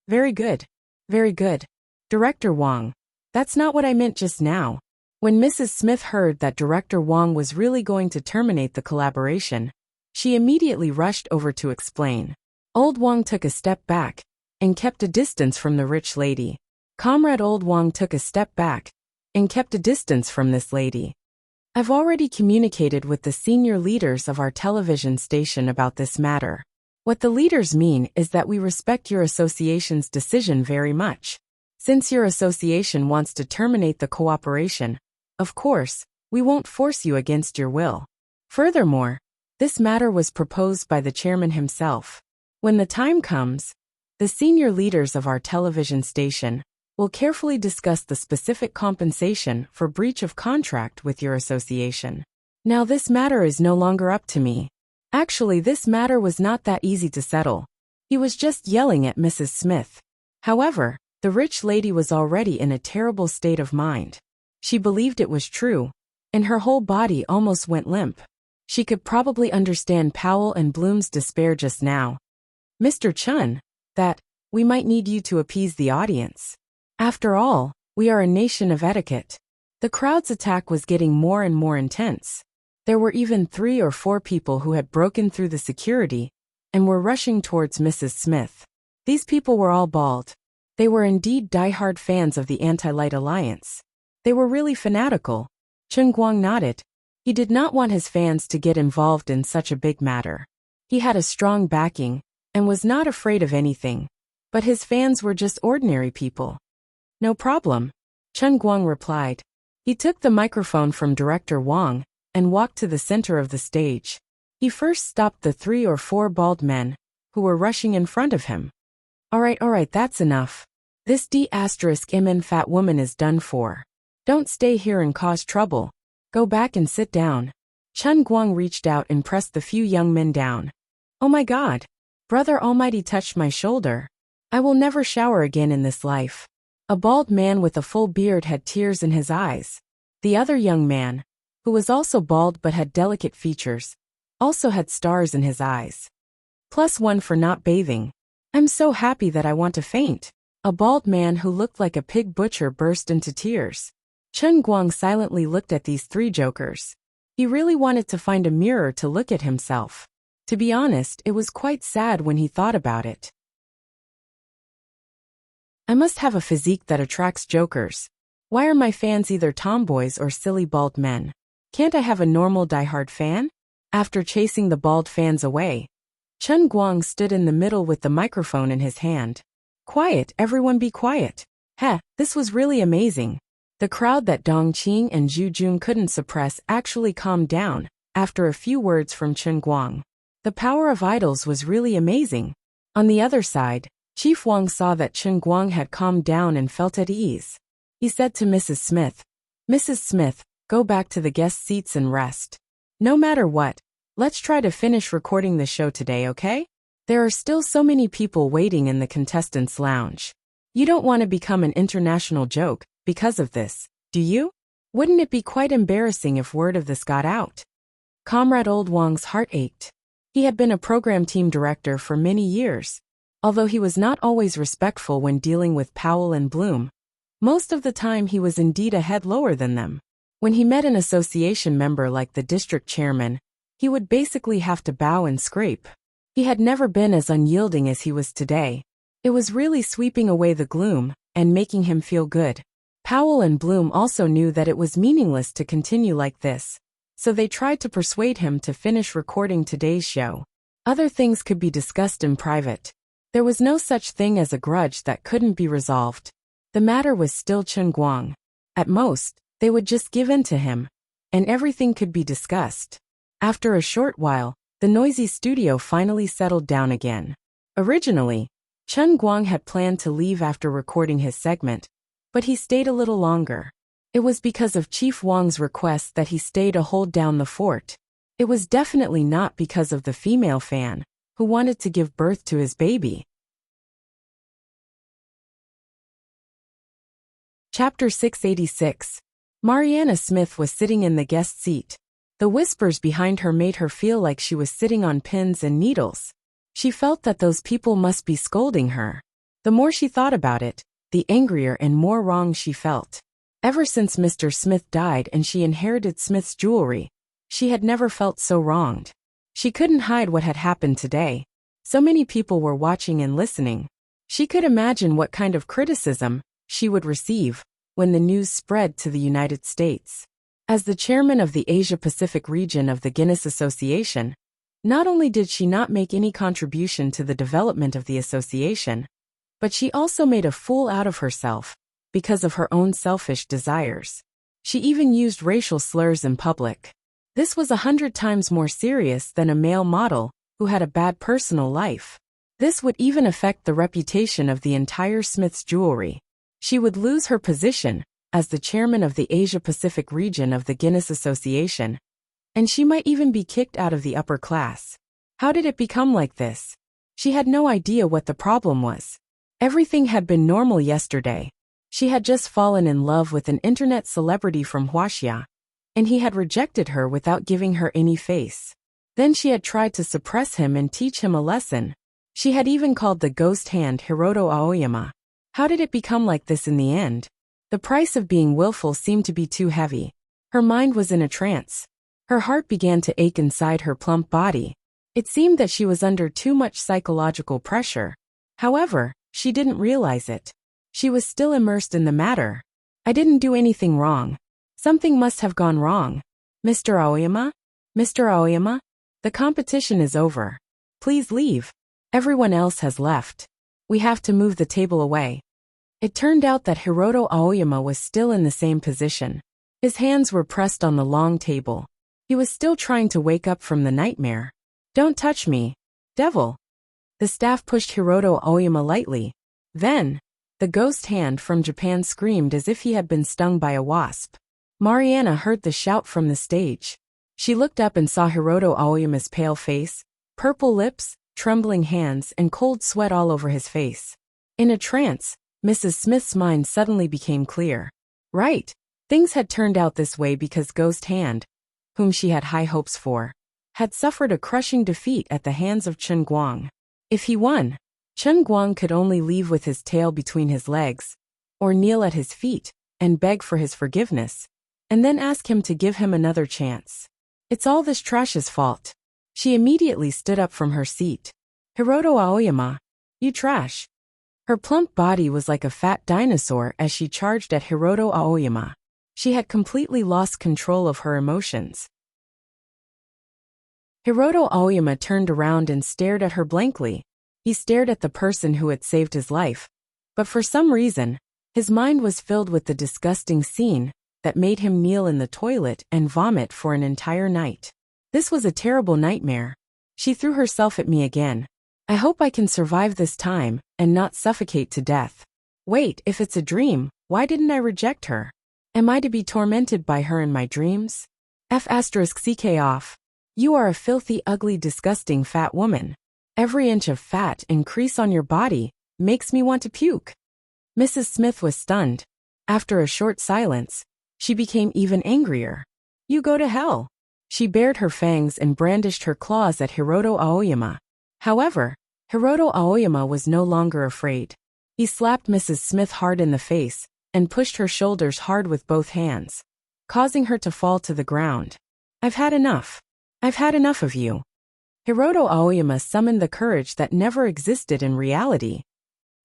"Very good. Very good. Director Wong, that's not what I meant just now." When Mrs. Smith heard that Director Wong was really going to terminate the collaboration, she immediately rushed over to explain. Old Wong took a step back and kept a distance from the rich lady. Comrade Old Wong took a step back and kept a distance from this lady. "I've already communicated with the senior leaders of our television station about this matter. What the leaders mean is that we respect your association's decision very much. Since your association wants to terminate the cooperation, of course, we won't force you against your will. Furthermore, this matter was proposed by the chairman himself. When the time comes, the senior leaders of our television station will carefully discuss the specific compensation for breach of contract with your association. Now this matter is no longer up to me. Actually, this matter was not that easy to settle. He was just yelling at Mrs. Smith. However, the rich lady was already in a terrible state of mind. She believed it was true, and her whole body almost went limp. She could probably understand Powell and Bloom's despair just now. Mr. Chun, we might need you to appease the audience. After all, we are a nation of etiquette. The crowd's attack was getting more and more intense. There were even 3 or 4 people who had broken through the security and were rushing towards Mrs. Smith. These people were all bald. They were indeed die-hard fans of the Anti-Light Alliance. They were really fanatical. Chun Guang nodded. He did not want his fans to get involved in such a big matter. He had a strong backing and was not afraid of anything. But his fans were just ordinary people. No problem, Chun Guang replied. He took the microphone from Director Wang and walked to the center of the stage. He first stopped the 3 or 4 bald men who were rushing in front of him. All right, that's enough. This D*MN fat woman is done for. Don't stay here and cause trouble. Go back and sit down. Chun Guang reached out and pressed the few young men down. Oh my God. Brother Almighty touched my shoulder. I will never shower again in this life. A bald man with a full beard had tears in his eyes. The other young man, who was also bald but had delicate features, also had stars in his eyes. +1 for not bathing. I'm so happy that I want to faint. A bald man who looked like a pig butcher burst into tears. Chun Guang silently looked at these 3 jokers. He really wanted to find a mirror to look at himself. To be honest, it was quite sad when he thought about it. I must have a physique that attracts jokers. Why are my fans either tomboys or silly bald men? Can't I have a normal die-hard fan? After chasing the bald fans away, Chun Guang stood in the middle with the microphone in his hand. Quiet, everyone be quiet. This was really amazing. The crowd that Dong Qing and Zhu Jun couldn't suppress actually calmed down after a few words from Chun Guang. The power of idols was really amazing. On the other side, Chief Wang saw that Chun Guang had calmed down and felt at ease. He said to Mrs. Smith, Mrs. Smith, go back to the guest seats and rest. No matter what, let's try to finish recording the show today, okay? There are still so many people waiting in the contestants' lounge. You don't want to become an international joke because of this, do you? Wouldn't it be quite embarrassing if word of this got out? Comrade Old Wang's heart ached. He had been a program team director for many years. Although he was not always respectful when dealing with Powell and Bloom, most of the time he was indeed a head lower than them. When he met an association member like the district chairman, he would basically have to bow and scrape. He had never been as unyielding as he was today. It was really sweeping away the gloom and making him feel good. Powell and Bloom also knew that it was meaningless to continue like this, so they tried to persuade him to finish recording today's show. Other things could be discussed in private. There was no such thing as a grudge that couldn't be resolved. The matter was still Chun Guang. At most, they would just give in to him, and everything could be discussed. After a short while, the noisy studio finally settled down again. Originally, Chun Guang had planned to leave after recording his segment, but he stayed a little longer. It was because of Chief Wang's request that he stayed to hold down the fort. It was definitely not because of the female fan who wanted to give birth to his baby. Chapter 686. Mariana Smith was sitting in the guest seat. The whispers behind her made her feel like she was sitting on pins and needles. She felt that those people must be scolding her. The more she thought about it, the angrier and more wrong she felt. Ever since Mr. Smith died and she inherited Smith's jewelry, she had never felt so wronged. She couldn't hide what had happened today. So many people were watching and listening. She could imagine what kind of criticism she would receive when the news spread to the United States. As the chairman of the Asia-Pacific region of the Guinness Association, not only did she not make any contribution to the development of the association, but she also made a fool out of herself because of her own selfish desires. She even used racial slurs in public. This was 100 times more serious than a male model who had a bad personal life. This would even affect the reputation of the entire Smith's Jewelry. She would lose her position as the chairman of the Asia-Pacific region of the Guinness Association, and she might even be kicked out of the upper class. How did it become like this? She had no idea what the problem was. Everything had been normal yesterday. She had just fallen in love with an internet celebrity from Huaxia, and he had rejected her without giving her any face. Then she had tried to suppress him and teach him a lesson. She had even called the ghost hand Hiroto Aoyama. How did it become like this in the end? The price of being willful seemed to be too heavy. Her mind was in a trance. Her heart began to ache inside her plump body. It seemed that she was under too much psychological pressure. However, she didn't realize it. She was still immersed in the matter. I didn't do anything wrong. Something must have gone wrong. Mr. Aoyama? Mr. Aoyama? The competition is over. Please leave. Everyone else has left. We have to move the table away. It turned out that Hiroto Aoyama was still in the same position. His hands were pressed on the long table. He was still trying to wake up from the nightmare. Don't touch me, devil. The staff pushed Hiroto Aoyama lightly. Then, the ghost hand from Japan screamed as if he had been stung by a wasp. Mariana heard the shout from the stage. She looked up and saw Hiroto Aoyama's pale face, purple lips, trembling hands, and cold sweat all over his face. In a trance, Mrs. Smith's mind suddenly became clear. Right, things had turned out this way because Ghost Hand, whom she had high hopes for, had suffered a crushing defeat at the hands of Chen Guang. If he won, Chen Guang could only leave with his tail between his legs, or kneel at his feet and beg for his forgiveness, and then ask him to give him another chance. It's all this trash's fault. She immediately stood up from her seat. Hiroto Aoyama, you trash. Her plump body was like a fat dinosaur as she charged at Hiroto Aoyama. She had completely lost control of her emotions. Hiroto Aoyama turned around and stared at her blankly. He stared at the person who had saved his life, but for some reason, his mind was filled with the disgusting scene that made him kneel in the toilet and vomit for an entire night. This was a terrible nightmare. She threw herself at me again. I hope I can survive this time and not suffocate to death. Wait, if it's a dream, why didn't I reject her? Am I to be tormented by her in my dreams? F***ck off. You are a filthy, ugly, disgusting fat woman. Every inch of fat and crease on your body makes me want to puke. Mrs. Smith was stunned. After a short silence, she became even angrier. You go to hell. She bared her fangs and brandished her claws at Hiroto Aoyama. However, Hiroto Aoyama was no longer afraid. He slapped Mrs. Smith hard in the face and pushed her shoulders hard with both hands, causing her to fall to the ground. I've had enough. I've had enough of you. Hiroto Aoyama summoned the courage that never existed in reality.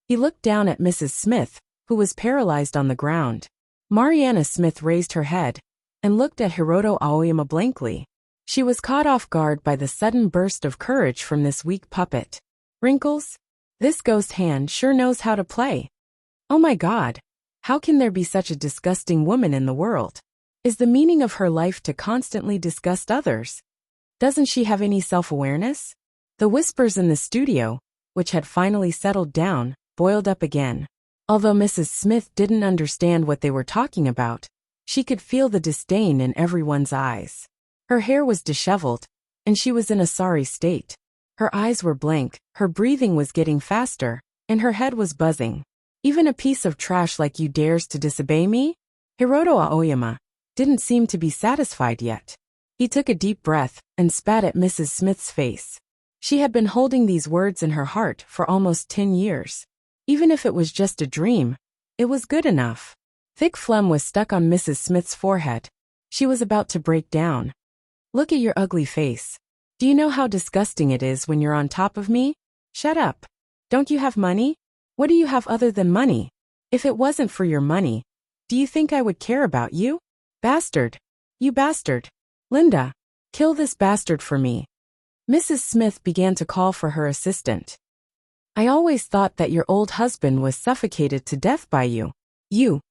He looked down at Mrs. Smith, who was paralyzed on the ground. Mariana Smith raised her head and looked at Hiroto Aoyama blankly. She was caught off guard by the sudden burst of courage from this weak puppet. Wrinkles? This ghost hand sure knows how to play. Oh my God. How can there be such a disgusting woman in the world? Is the meaning of her life to constantly disgust others? Doesn't she have any self-awareness? The whispers in the studio, which had finally settled down, boiled up again. Although Mrs. Smith didn't understand what they were talking about, she could feel the disdain in everyone's eyes. Her hair was disheveled, and she was in a sorry state. Her eyes were blank, her breathing was getting faster, and her head was buzzing. Even a piece of trash like you dares to disobey me? Hiroto Aoyama didn't seem to be satisfied yet. He took a deep breath and spat at Mrs. Smith's face. She had been holding these words in her heart for almost 10 years. Even if it was just a dream, it was good enough. Thick phlegm was stuck on Mrs. Smith's forehead. She was about to break down. Look at your ugly face. Do you know how disgusting it is when you're on top of me? Shut up. Don't you have money? What do you have other than money? If it wasn't for your money, do you think I would care about you? Bastard. You bastard. Linda, kill this bastard for me. Mrs. Smith began to call for her assistant. I always thought that your old husband was suffocated to death by you. You.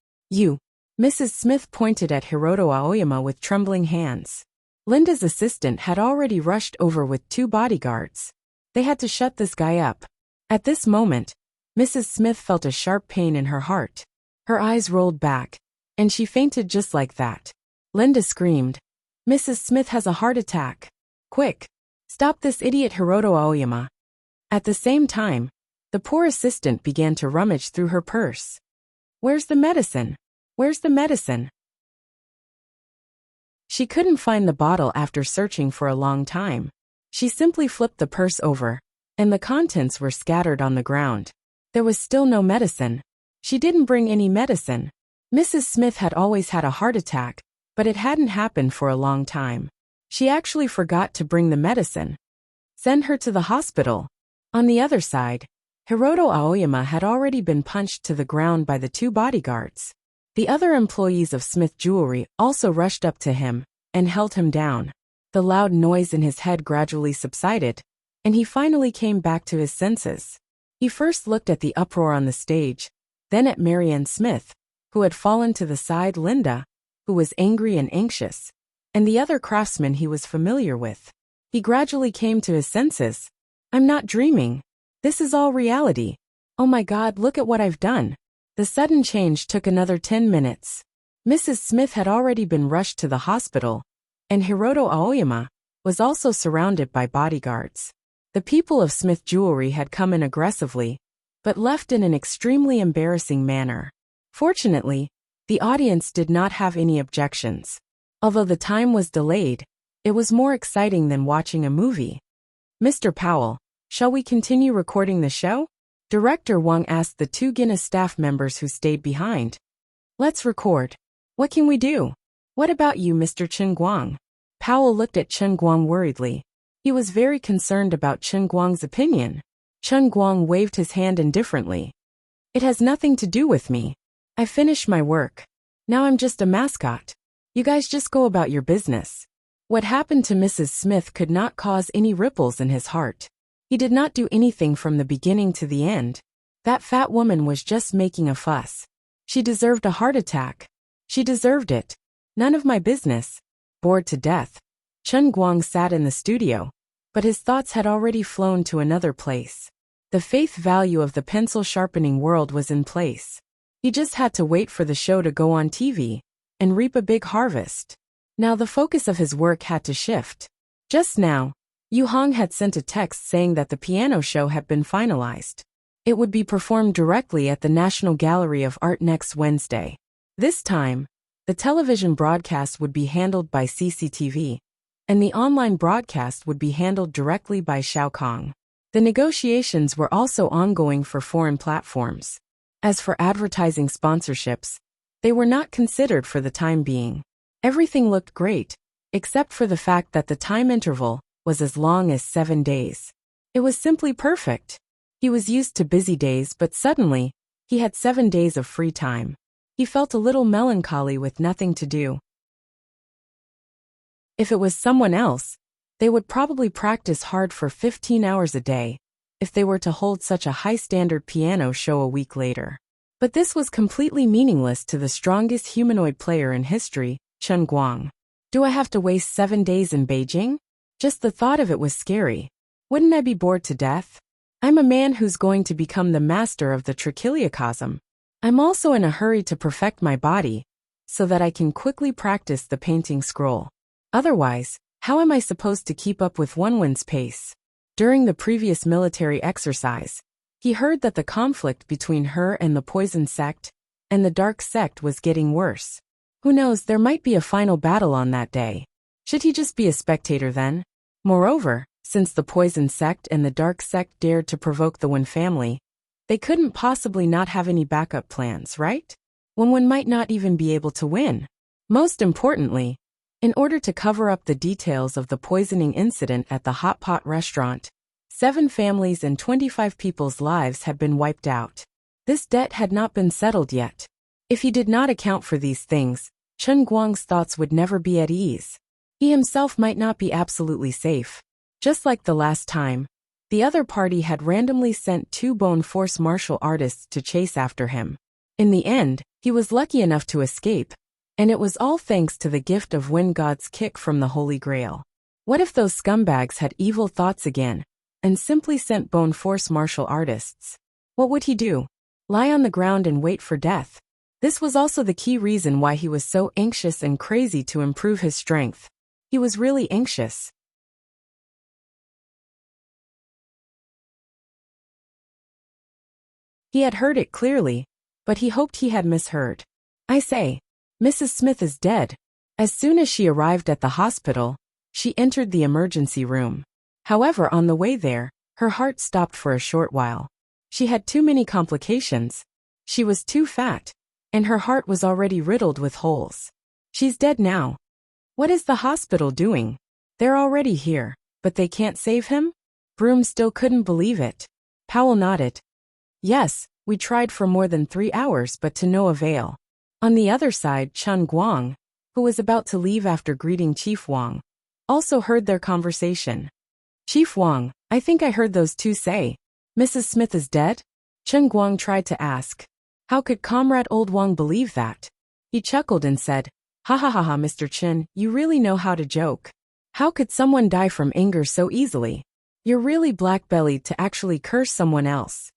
Mrs. Smith pointed at Hiroto Aoyama with trembling hands. Linda's assistant had already rushed over with 2 bodyguards. They had to shut this guy up. At this moment, Mrs. Smith felt a sharp pain in her heart. Her eyes rolled back, and she fainted just like that. Linda screamed, "Mrs. Smith has a heart attack. Quick! Stop this idiot Hiroto Aoyama." At the same time, the poor assistant began to rummage through her purse. "Where's the medicine? Where's the medicine?" She couldn't find the bottle after searching for a long time. She simply flipped the purse over, and the contents were scattered on the ground. There was still no medicine. She didn't bring any medicine. Mrs. Smith had always had a heart attack, but it hadn't happened for a long time. She actually forgot to bring the medicine. Send her to the hospital. On the other side, Hiroto Aoyama had already been punched to the ground by the 2 bodyguards. The other employees of Smith Jewelry also rushed up to him and held him down. The loud noise in his head gradually subsided, and he finally came back to his senses. He first looked at the uproar on the stage, then at Marianne Smith, who had fallen to the side, Linda, who was angry and anxious, and the other craftsman he was familiar with. He gradually came to his senses. "I'm not dreaming. This is all reality. Oh my God, look at what I've done." The sudden change took another 10 minutes. Mrs. Smith had already been rushed to the hospital, and Hiroto Aoyama was also surrounded by bodyguards. The people of Smith Jewelry had come in aggressively, but left in an extremely embarrassing manner. Fortunately, the audience did not have any objections. Although the time was delayed, it was more exciting than watching a movie. "Mr. Powell, shall we continue recording the show?" Director Wang asked the 2 Guinness staff members who stayed behind. "Let's record. What can we do? What about you, Mr. Chen Guang?" Powell looked at Chen Guang worriedly. He was very concerned about Chen Guang's opinion. Chen Guang waved his hand indifferently. "It has nothing to do with me. I finished my work. Now I'm just a mascot. You guys just go about your business." What happened to Mrs. Smith could not cause any ripples in his heart. He did not do anything from the beginning to the end. That fat woman was just making a fuss. She deserved a heart attack. She deserved it. None of my business. Bored to death, Chen Guang sat in the studio, but his thoughts had already flown to another place. The faith value of the pencil sharpening world was in place. He just had to wait for the show to go on TV and reap a big harvest. Now the focus of his work had to shift. Just now, Yu Hong had sent a text saying that the piano show had been finalized. It would be performed directly at the National Gallery of Art next Wednesday. This time, the television broadcast would be handled by CCTV, and the online broadcast would be handled directly by Shao Kong. The negotiations were also ongoing for foreign platforms. As for advertising sponsorships, they were not considered for the time being. Everything looked great, except for the fact that the time interval was as long as 7 days. It was simply perfect. He was used to busy days, but suddenly, he had 7 days of free time. He felt a little melancholy with nothing to do. If it was someone else, they would probably practice hard for 15 hours a day, if they were to hold such a high-standard piano show a week later. But this was completely meaningless to the strongest humanoid player in history, Chen Guang. Do I have to waste 7 days in Beijing? Just the thought of it was scary. Wouldn't I be bored to death? I'm a man who's going to become the master of the trichiliocosm. I'm also in a hurry to perfect my body, so that I can quickly practice the painting scroll. Otherwise, how am I supposed to keep up with Wenwen's pace? During the previous military exercise, he heard that the conflict between her and the poison sect and the dark sect was getting worse. Who knows, there might be a final battle on that day. Should he just be a spectator then? Moreover, since the poison sect and the dark sect dared to provoke the Wen family, they couldn't possibly not have any backup plans, right? Wenwen might not even be able to win. Most importantly, in order to cover up the details of the poisoning incident at the hot pot restaurant, 7 families and 25 people's lives had been wiped out. This debt had not been settled yet. If he did not account for these things, Chen Guang's thoughts would never be at ease. He himself might not be absolutely safe. Just like the last time, the other party had randomly sent 2 bone force martial artists to chase after him. In the end, he was lucky enough to escape, And it was all thanks to the gift of wind god's kick from the Holy Grail. What if those scumbags had evil thoughts again, and simply sent bone force martial artists? What would he do? Lie on the ground and wait for death? This was also the key reason why he was so anxious and crazy to improve his strength. He was really anxious. He had heard it clearly, but he hoped he had misheard. I say, Mrs. Smith is dead. As soon as she arrived at the hospital, she entered the emergency room. However, on the way there, her heart stopped for a short while. She had too many complications. She was too fat, and her heart was already riddled with holes. She's dead now. What is the hospital doing? They're already here, but they can't save him? Broom still couldn't believe it. Powell nodded. Yes, we tried for more than 3 hours but to no avail. On the other side, Chun Guang, who was about to leave after greeting Chief Wang, also heard their conversation. Chief Wang, I think I heard those two say, Mrs. Smith is dead? Chun Guang tried to ask. How could Comrade Old Wang believe that? He chuckled and said, Ha ha ha ha, Mr. Chen, you really know how to joke. How could someone die from anger so easily? You're really black-bellied to actually curse someone else.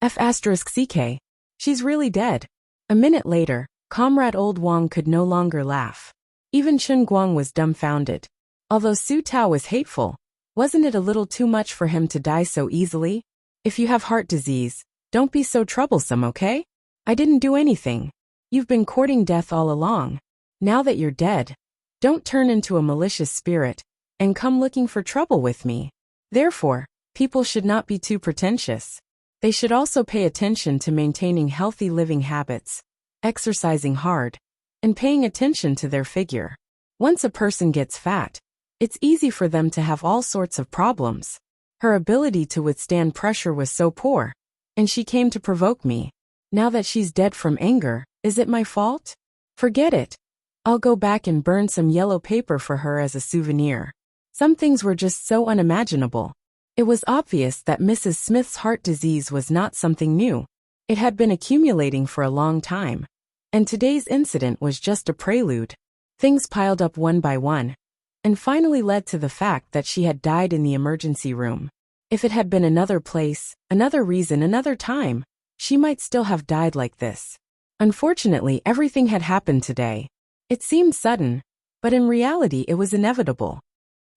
F***ck. She's really dead. A minute later, Comrade Old Wang could no longer laugh. Even Chun Guang was dumbfounded. Although Su Tao was hateful, wasn't it a little too much for him to die so easily? If you have heart disease, don't be so troublesome, okay? I didn't do anything. You've been courting death all along. Now that you're dead, don't turn into a malicious spirit and come looking for trouble with me. Therefore, people should not be too pretentious. They should also pay attention to maintaining healthy living habits, exercising hard, and paying attention to their figure. Once a person gets fat, it's easy for them to have all sorts of problems. Her ability to withstand pressure was so poor, and she came to provoke me. Now that she's dead from anger, is it my fault? Forget it. I'll go back and burn some yellow paper for her as a souvenir. Some things were just so unimaginable. It was obvious that Mrs. Smith's heart disease was not something new. It had been accumulating for a long time. And today's incident was just a prelude. Things piled up one by one, and finally led to the fact that she had died in the emergency room. If it had been another place, another reason, another time, she might still have died like this. Unfortunately, everything had happened today. It seemed sudden, but in reality it was inevitable.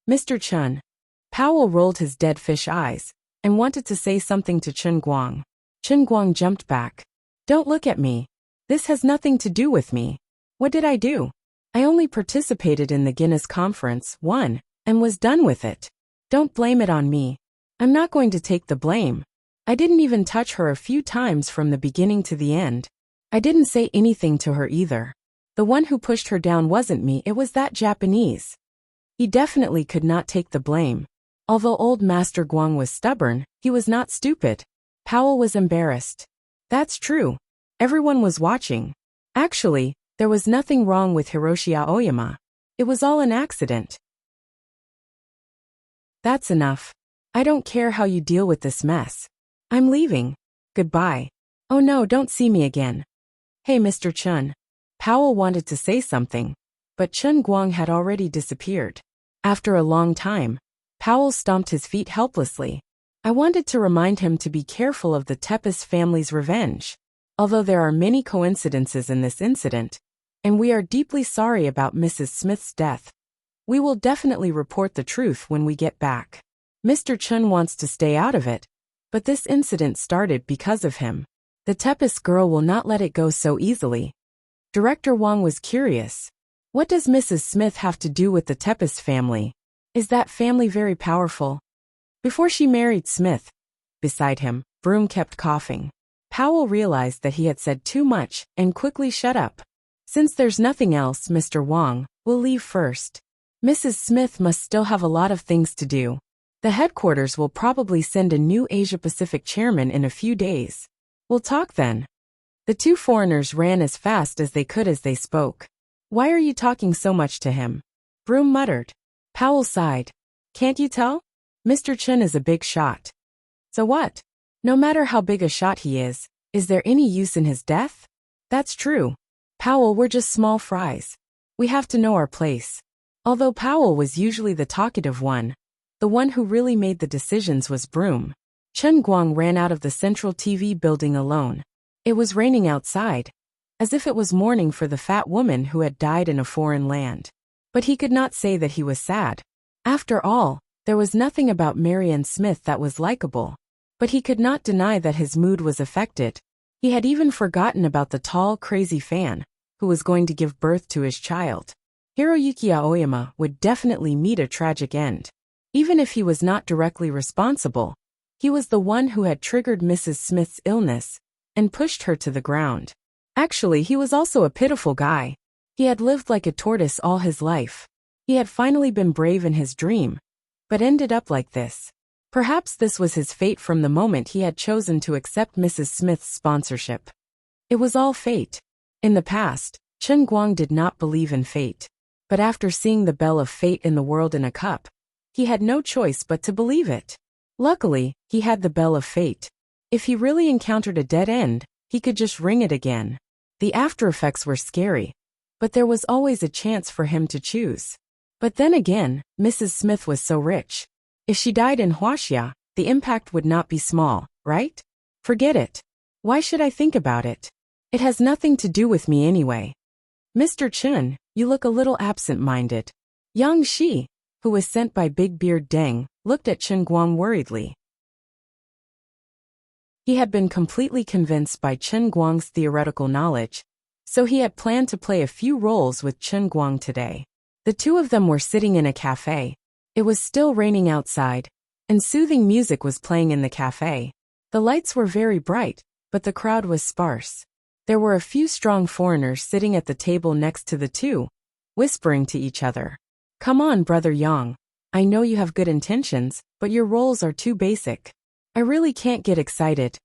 Mr. Chun. Powell rolled his dead fish eyes and wanted to say something to Chun Guang. Chun Guang jumped back. Don't look at me. This has nothing to do with me. What did I do? I only participated in the Guinness conference, won, and was done with it. Don't blame it on me. I'm not going to take the blame. I didn't even touch her a few times from the beginning to the end. I didn't say anything to her either. The one who pushed her down wasn't me, it was that Japanese. He definitely could not take the blame. Although old Master Guang was stubborn, he was not stupid. Powell was embarrassed. That's true. Everyone was watching. Actually, there was nothing wrong with Hiroshi Aoyama. It was all an accident. That's enough. I don't care how you deal with this mess. I'm leaving. Goodbye. Oh no, don't see me again. Hey, Mr. Chun. Powell wanted to say something, but Chun Guang had already disappeared. After a long time, Powell stomped his feet helplessly. I wanted to remind him to be careful of the Tepes family's revenge. Although there are many coincidences in this incident, and we are deeply sorry about Mrs. Smith's death, we will definitely report the truth when we get back. Mr. Chun wants to stay out of it, but this incident started because of him. The Tepes girl will not let it go so easily. Director Wang was curious. What does Mrs. Smith have to do with the Tepes family? Is that family very powerful? Before she married Smith, beside him, Broom kept coughing. Powell realized that he had said too much and quickly shut up. Since there's nothing else, Mr. Wang, we'll leave first. Mrs. Smith must still have a lot of things to do. The headquarters will probably send a new Asia-Pacific chairman in a few days. We'll talk then. The two foreigners ran as fast as they could as they spoke. Why are you talking so much to him? Broom muttered. Powell sighed. Can't you tell? Mr. Chen is a big shot. So what? No matter how big a shot he is there any use in his death? That's true. Powell, we're just small fries. We have to know our place. Although Powell was usually the talkative one, the one who really made the decisions was Broom. Chen Guang ran out of the central TV building alone. It was raining outside, as if it was mourning for the fat woman who had died in a foreign land. But he could not say that he was sad. After all, there was nothing about Marianne Smith that was likable. But he could not deny that his mood was affected. He had even forgotten about the tall, crazy fan, who was going to give birth to his child. Hiroyuki Aoyama would definitely meet a tragic end. Even if he was not directly responsible, he was the one who had triggered Mrs. Smith's illness and pushed her to the ground. Actually, he was also a pitiful guy. He had lived like a tortoise all his life. He had finally been brave in his dream, but ended up like this. Perhaps this was his fate from the moment he had chosen to accept Mrs. Smith's sponsorship. It was all fate. In the past, Chen Guang did not believe in fate. But after seeing the bell of fate in the world in a cup, he had no choice but to believe it. Luckily, he had the bell of fate. If he really encountered a dead end, he could just ring it again. The after effects were scary, but there was always a chance for him to choose. But then again, Mrs. Smith was so rich. If she died in Huaxia, the impact would not be small, right? Forget it. Why should I think about it? It has nothing to do with me anyway. Mr. Chen, you look a little absent-minded. Yang Shi, who was sent by Big Beard Deng, looked at Chen Guang worriedly. He had been completely convinced by Chen Guang's theoretical knowledge, so he had planned to play a few roles with Chen Guang today. The two of them were sitting in a cafe. It was still raining outside, and soothing music was playing in the cafe. The lights were very bright, but the crowd was sparse. There were a few strong foreigners sitting at the table next to the two, whispering to each other. Come on, Brother Yang. I know you have good intentions, but your roles are too basic. I really can't get excited.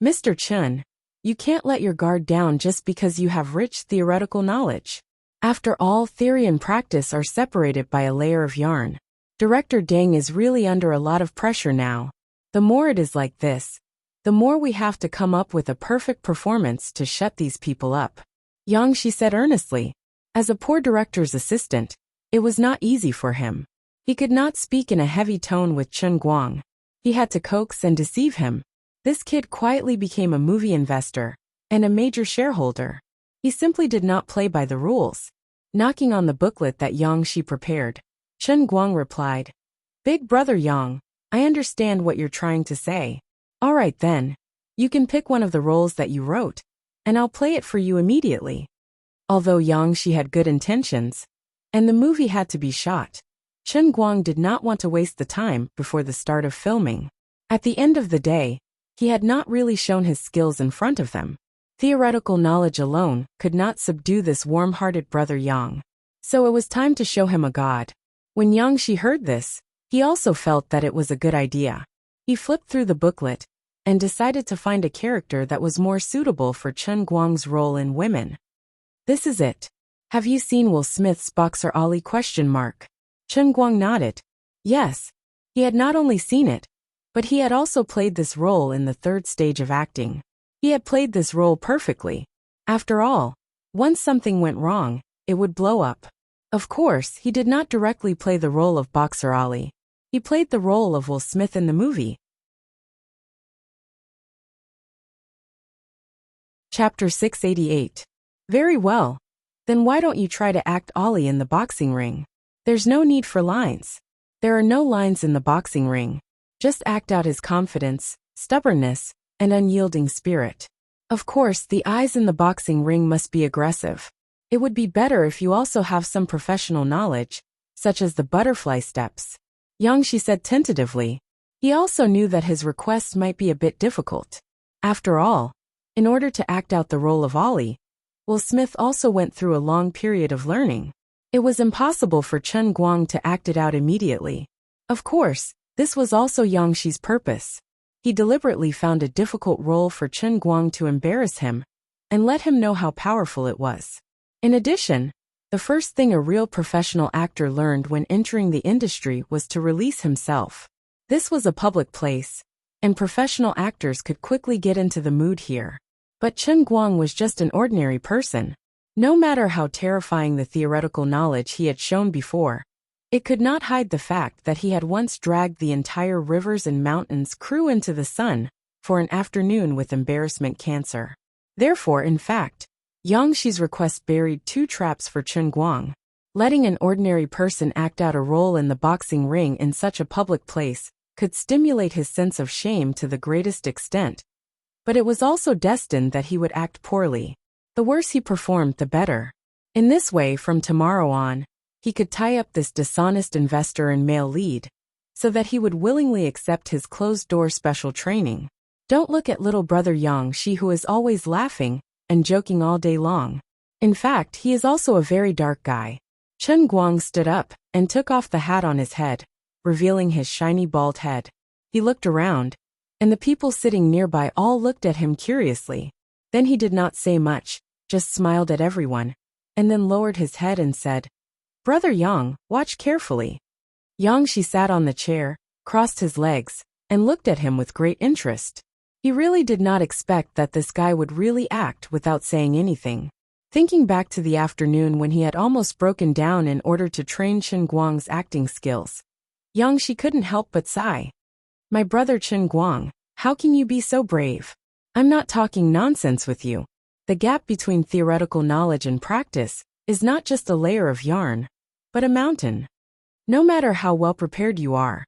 Mr. Chen, you can't let your guard down just because you have rich theoretical knowledge. After all, theory and practice are separated by a layer of yarn. Director Deng is really under a lot of pressure now. The more it is like this, the more we have to come up with a perfect performance to shut these people up. Yang Shi said earnestly. As a poor director's assistant, it was not easy for him. He could not speak in a heavy tone with Chen Guang. He had to coax and deceive him. This kid quietly became a movie investor and a major shareholder. He simply did not play by the rules. Knocking on the booklet that Yang Shi prepared, Chen Guang replied, Big Brother Yang, I understand what you're trying to say. All right then. You can pick one of the roles that you wrote, and I'll play it for you immediately. Although Yang Shi had good intentions, and the movie had to be shot, Chen Guang did not want to waste the time before the start of filming. At the end of the day, he had not really shown his skills in front of them. Theoretical knowledge alone could not subdue this warm-hearted Brother Yang. So it was time to show him a god. When Yang Shi heard this, he also felt that it was a good idea. He flipped through the booklet and decided to find a character that was more suitable for Chen Guang's role in Women. This is it. Have you seen Will Smith's Boxer Ali? Chen Guang nodded. Yes. He had not only seen it, but he had also played this role in the third stage of acting. He had played this role perfectly. After all, once something went wrong, it would blow up. Of course, he did not directly play the role of Boxer Ali. He played the role of Will Smith in the movie. Chapter 688. Very well. Then why don't you try to act Ali in the boxing ring? There's no need for lines. There are no lines in the boxing ring. Just act out his confidence, stubbornness, and unyielding spirit. Of course, the eyes in the boxing ring must be aggressive. It would be better if you also have some professional knowledge, such as the butterfly steps. Yang Shi said tentatively. He also knew that his request might be a bit difficult. After all, in order to act out the role of Ali, Will Smith also went through a long period of learning. It was impossible for Chen Guang to act it out immediately. Of course, this was also Yang Shi's purpose. He deliberately found a difficult role for Chen Guang to embarrass him and let him know how powerful it was. In addition, the first thing a real professional actor learned when entering the industry was to release himself. This was a public place, and professional actors could quickly get into the mood here. But Chen Guang was just an ordinary person. No matter how terrifying the theoretical knowledge he had shown before, it could not hide the fact that he had once dragged the entire rivers and mountains crew into the sun for an afternoon with embarrassment cancer. Therefore, in fact, Yang Shi's request buried two traps for Chen Guang. Letting an ordinary person act out a role in the boxing ring in such a public place could stimulate his sense of shame to the greatest extent. But it was also destined that he would act poorly. The worse he performed, the better. In this way, from tomorrow on, he could tie up this dishonest investor and male lead, so that he would willingly accept his closed-door special training. Don't look at little brother Yang Shi, who is always laughing and joking all day long. In fact, he is also a very dark guy. Chen Guang stood up and took off the hat on his head, revealing his shiny bald head. He looked around, and the people sitting nearby all looked at him curiously. Then he did not say much, just smiled at everyone, and then lowered his head and said, "Brother Yang, watch carefully." Yang Shi sat on the chair, crossed his legs, and looked at him with great interest. He really did not expect that this guy would really act without saying anything. Thinking back to the afternoon when he had almost broken down in order to train Chen Guang's acting skills, Yang Shi couldn't help but sigh. "My brother Chen Guang, how can you be so brave? I'm not talking nonsense with you. The gap between theoretical knowledge and practice is not just a layer of yarn, but a mountain. No matter how well prepared you are,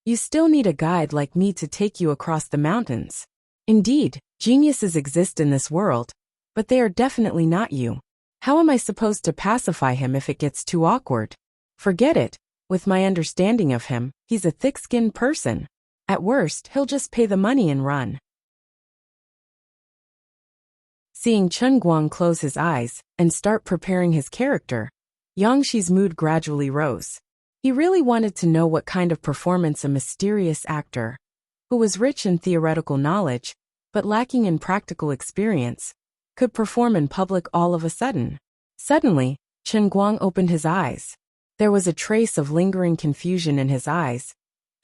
you still need a guide like me to take you across the mountains. Indeed, geniuses exist in this world, but they are definitely not you. How am I supposed to pacify him if it gets too awkward? Forget it. With my understanding of him, he's a thick-skinned person. At worst, he'll just pay the money and run." Seeing Chen Guang close his eyes and start preparing his character, Yang Shi's mood gradually rose. He really wanted to know what kind of performance a mysterious actor, who was rich in theoretical knowledge, but lacking in practical experience, could perform in public all of a sudden. Suddenly, Chen Guang opened his eyes. There was a trace of lingering confusion in his eyes,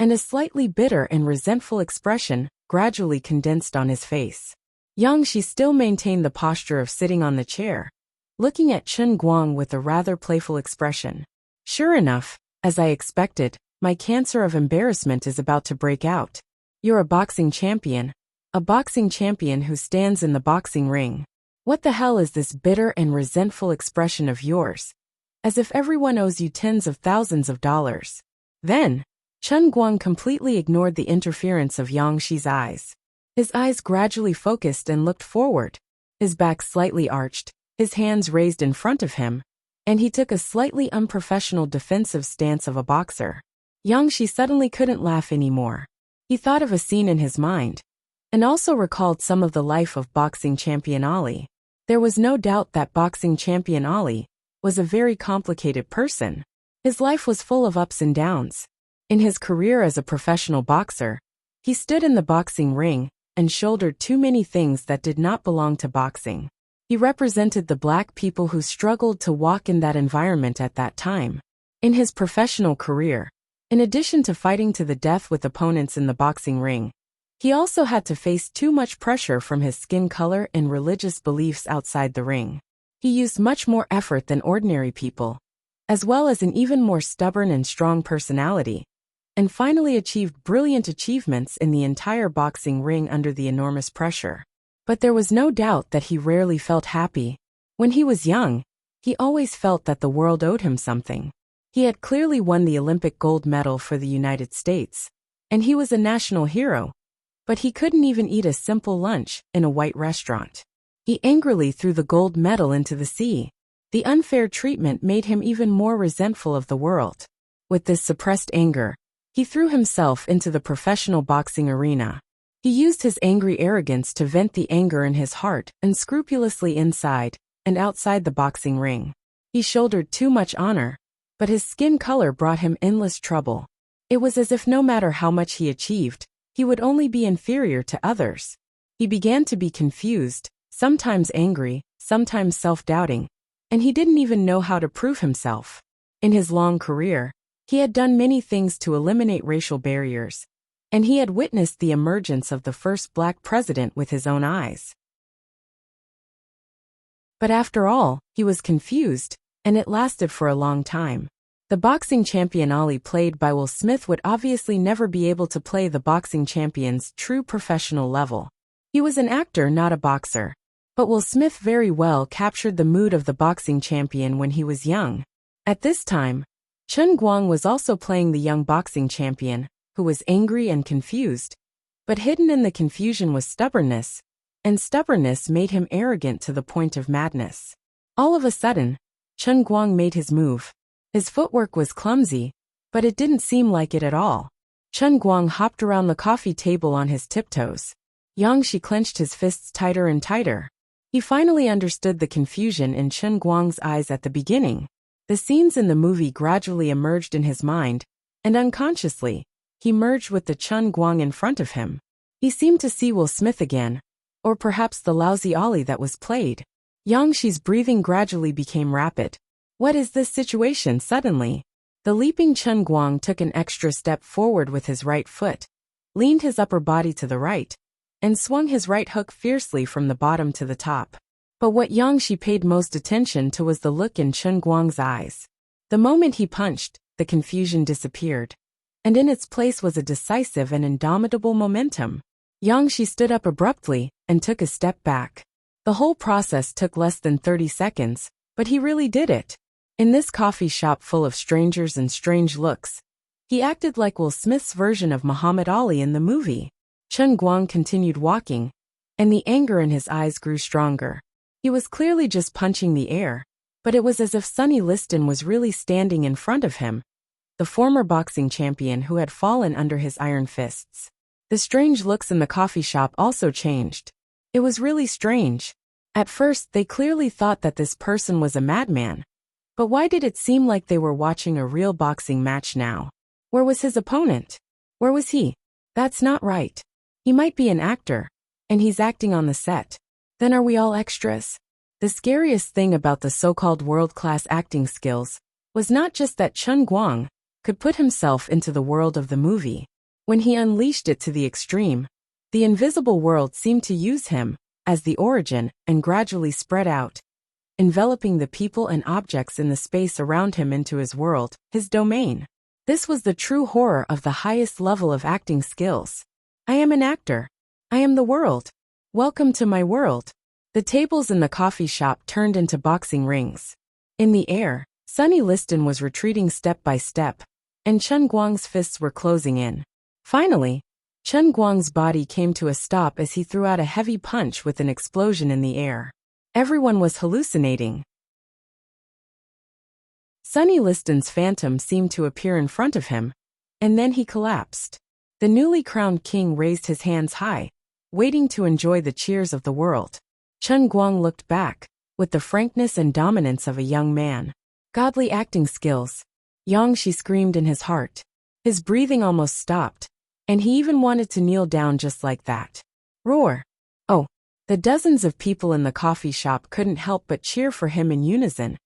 and a slightly bitter and resentful expression gradually condensed on his face. Yang Shi still maintained the posture of sitting on the chair, looking at Chen Guang with a rather playful expression. "Sure enough, as I expected, my cancer of embarrassment is about to break out. You're a boxing champion who stands in the boxing ring. What the hell is this bitter and resentful expression of yours? As if everyone owes you tens of thousands of dollars." Then, Chen Guang completely ignored the interference of Yang Shi's eyes. His eyes gradually focused and looked forward, his back slightly arched, his hands raised in front of him, and he took a slightly unprofessional defensive stance of a boxer. Yang Shi suddenly couldn't laugh anymore. He thought of a scene in his mind, and also recalled some of the life of boxing champion Ali. There was no doubt that boxing champion Ali was a very complicated person. His life was full of ups and downs. In his career as a professional boxer, he stood in the boxing ring and shouldered too many things that did not belong to boxing. He represented the black people who struggled to walk in that environment at that time. In his professional career, in addition to fighting to the death with opponents in the boxing ring, he also had to face too much pressure from his skin color and religious beliefs outside the ring. He used much more effort than ordinary people, as well as an even more stubborn and strong personality, and finally achieved brilliant achievements in the entire boxing ring under the enormous pressure. But there was no doubt that he rarely felt happy. When he was young, he always felt that the world owed him something. He had clearly won the Olympic gold medal for the United States, and he was a national hero, but he couldn't even eat a simple lunch in a white restaurant. He angrily threw the gold medal into the sea. The unfair treatment made him even more resentful of the world. With this suppressed anger, he threw himself into the professional boxing arena. He used his angry arrogance to vent the anger in his heart unscrupulously inside and outside the boxing ring. He shouldered too much honor, but his skin color brought him endless trouble. It was as if no matter how much he achieved, he would only be inferior to others. He began to be confused, sometimes angry, sometimes self-doubting, and he didn't even know how to prove himself. In his long career, he had done many things to eliminate racial barriers, and he had witnessed the emergence of the first black president with his own eyes. But after all, he was confused, and it lasted for a long time. The boxing champion Ali, played by Will Smith, would obviously never be able to play the boxing champion's true professional level. He was an actor, not a boxer. But Will Smith very well captured the mood of the boxing champion when he was young. At this time, Chen Guang was also playing the young boxing champion, who was angry and confused. But hidden in the confusion was stubbornness, and stubbornness made him arrogant to the point of madness. All of a sudden, Chen Guang made his move. His footwork was clumsy, but it didn't seem like it at all. Chen Guang hopped around the coffee table on his tiptoes. Shi clenched his fists tighter and tighter. He finally understood the confusion in Chen Guang's eyes at the beginning. The scenes in the movie gradually emerged in his mind, and unconsciously, he merged with the Chen Guang in front of him. He seemed to see Will Smith again, or perhaps the lousy Ali that was played. Shi's breathing gradually became rapid. What is this situation suddenly? The leaping Chen Guang took an extra step forward with his right foot, leaned his upper body to the right, and swung his right hook fiercely from the bottom to the top. But what Shi paid most attention to was the look in Chen Guang's eyes. The moment he punched, the confusion disappeared, and in its place was a decisive and indomitable momentum. Shi stood up abruptly and took a step back. The whole process took less than 30 seconds, but he really did it. In this coffee shop full of strangers and strange looks, he acted like Will Smith's version of Muhammad Ali in the movie. Chen Guang continued walking, and the anger in his eyes grew stronger. He was clearly just punching the air, but it was as if Sonny Liston was really standing in front of him, the former boxing champion who had fallen under his iron fists. The strange looks in the coffee shop also changed. It was really strange. At first, they clearly thought that this person was a madman. But why did it seem like they were watching a real boxing match now? Where was his opponent? Where was he? That's not right. He might be an actor, and he's acting on the set. Then are we all extras? The scariest thing about the so-called world-class acting skills was not just that Chen Guang could put himself into the world of the movie. When he unleashed it to the extreme, the invisible world seemed to use him as the origin and gradually spread out, enveloping the people and objects in the space around him into his world, his domain. This was the true horror of the highest level of acting skills. I am an actor. I am the world. Welcome to my world. The tables in the coffee shop turned into boxing rings. In the air, Sonny Liston was retreating step by step, and Chen Guang's fists were closing in. Finally, Chen Guang's body came to a stop as he threw out a heavy punch with an explosion in the air. Everyone was hallucinating. Sonny Liston's phantom seemed to appear in front of him, and then he collapsed. The newly crowned king raised his hands high, waiting to enjoy the cheers of the world. Chen Guang looked back, with the frankness and dominance of a young man. Godly acting skills. Shi screamed in his heart. His breathing almost stopped, and he even wanted to kneel down just like that. Roar! Oh, the dozens of people in the coffee shop couldn't help but cheer for him in unison,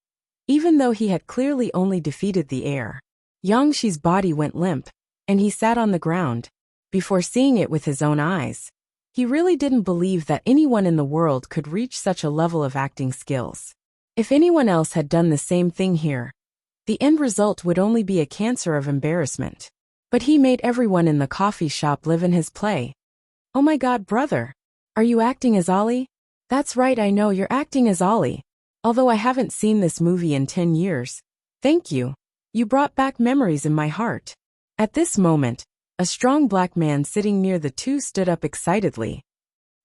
even though he had clearly only defeated the air. Shi's body went limp, and he sat on the ground. Before seeing it with his own eyes, he really didn't believe that anyone in the world could reach such a level of acting skills. If anyone else had done the same thing here, the end result would only be a cancer of embarrassment. But he made everyone in the coffee shop live in his play. Oh my God, brother! Are you acting as Ali? That's right, I know you're acting as Ali. Although I haven't seen this movie in 10 years. Thank you. You brought back memories in my heart. At this moment, a strong black man sitting near the two stood up excitedly.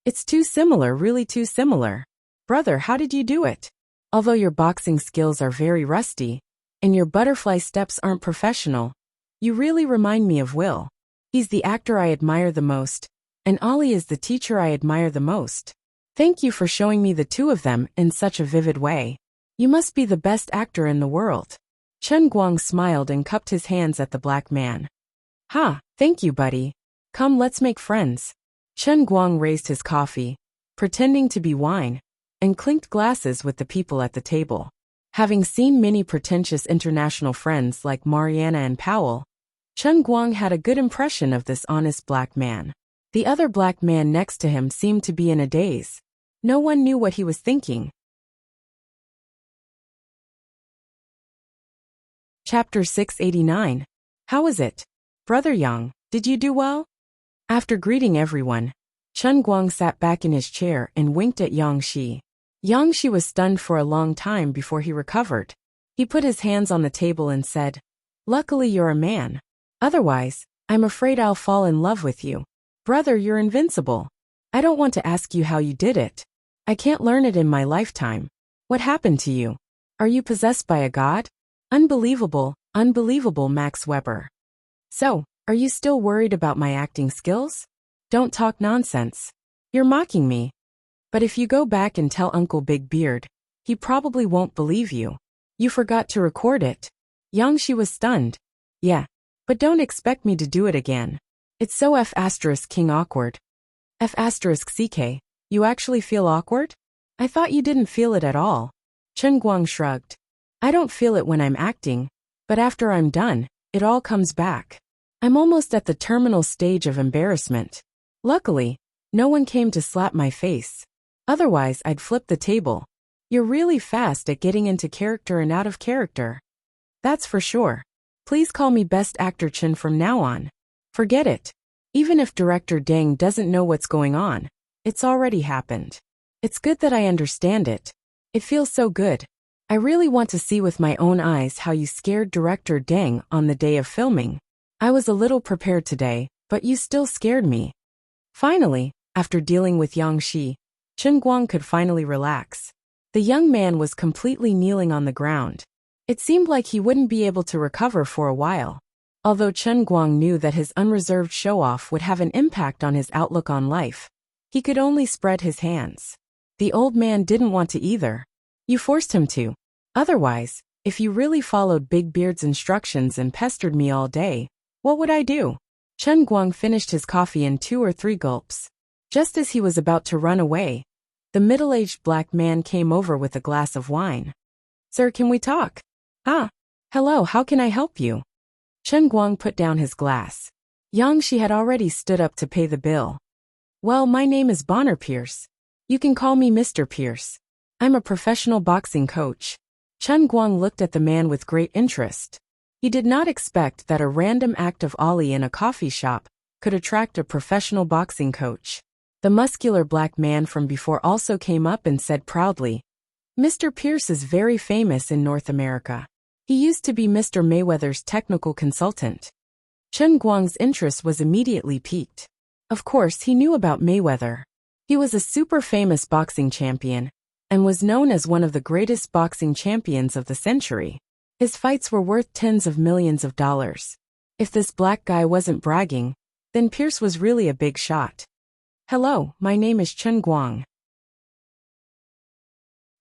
It's too similar, really too similar. Brother, how did you do it? Although your boxing skills are very rusty, and your butterfly steps aren't professional, you really remind me of Will. He's the actor I admire the most, and Ali is the teacher I admire the most. Thank you for showing me the two of them in such a vivid way. You must be the best actor in the world. Chen Guang smiled and cupped his hands at the black man. Ha, thank you, buddy. Come, let's make friends. Chen Guang raised his coffee, pretending to be wine, and clinked glasses with the people at the table. Having seen many pretentious international friends like Mariana and Powell, Chen Guang had a good impression of this honest black man. The other black man next to him seemed to be in a daze. No one knew what he was thinking. Chapter 689. How is it? Brother Yang, did you do well? After greeting everyone, Chen Guang sat back in his chair and winked at Yang Shi. Yang Shi was stunned for a long time before he recovered. He put his hands on the table and said, "Luckily you're a man. Otherwise, I'm afraid I'll fall in love with you. Brother, you're invincible. I don't want to ask you how you did it. I can't learn it in my lifetime. What happened to you? Are you possessed by a god? Unbelievable, unbelievable, Max Weber. So, are you still worried about my acting skills? Don't talk nonsense. You're mocking me. But if you go back and tell Uncle Big Beard, he probably won't believe you. You forgot to record it." Yang Shi was stunned. "Yeah, but don't expect me to do it again. It's so F***king awkward." F***ck, you actually feel awkward? I thought you didn't feel it at all. Chen Guang shrugged. I don't feel it when I'm acting, but after I'm done, it all comes back. I'm almost at the terminal stage of embarrassment. Luckily, no one came to slap my face. Otherwise, I'd flip the table. You're really fast at getting into character and out of character. That's for sure. Please call me Best Actor Chen from now on. Forget it. Even if Director Deng doesn't know what's going on, it's already happened. It's good that I understand it. It feels so good. I really want to see with my own eyes how you scared Director Deng on the day of filming. I was a little prepared today, but you still scared me. Finally, after dealing with Yang Shi, Chen Guang could finally relax. The young man was completely kneeling on the ground. It seemed like he wouldn't be able to recover for a while. Although Chen Guang knew that his unreserved show-off would have an impact on his outlook on life, he could only spread his hands. The old man didn't want to either. You forced him to. Otherwise, if you really followed Big Beard's instructions and pestered me all day, what would I do? Chen Guang finished his coffee in 2 or 3 gulps. Just as he was about to run away, the middle-aged black man came over with a glass of wine. Sir, can we talk? Ah, hello, how can I help you? Chen Guang put down his glass. Yang Shi had already stood up to pay the bill. Well, my name is Bonner Pierce. You can call me Mr. Pierce. I'm a professional boxing coach. Chen Guang looked at the man with great interest. He did not expect that a random act of Ollie in a coffee shop could attract a professional boxing coach. The muscular black man from before also came up and said proudly, Mr. Pierce is very famous in North America. He used to be Mr. Mayweather's technical consultant. Chen Guang's interest was immediately piqued. Of course, he knew about Mayweather. He was a super famous boxing champion and was known as one of the greatest boxing champions of the century. His fights were worth tens of millions of dollars. If this black guy wasn't bragging, then Pierce was really a big shot. Hello, my name is Chen Guang.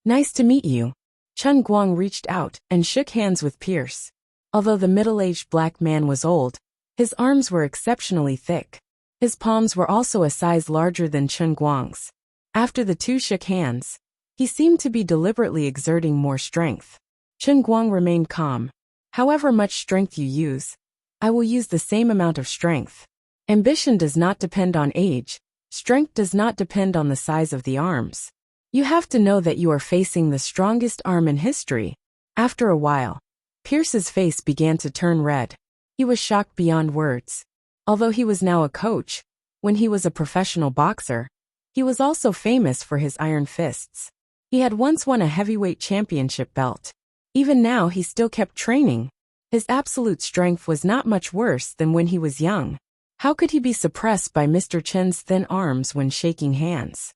Nice to meet you. Chen Guang reached out and shook hands with Pierce. Although the middle-aged black man was old, his arms were exceptionally thick. His palms were also a size larger than Chen Guang's. After the two shook hands, he seemed to be deliberately exerting more strength. Chen Guang remained calm. However much strength you use, I will use the same amount of strength. Ambition does not depend on age. Strength does not depend on the size of the arms. You have to know that you are facing the strongest arm in history. After a while, Pierce's face began to turn red. He was shocked beyond words. Although he was now a coach, when he was a professional boxer, he was also famous for his iron fists. He had once won a heavyweight championship belt. Even now he still kept training. His absolute strength was not much worse than when he was young. How could he be suppressed by Mr. Chen's thin arms when shaking hands?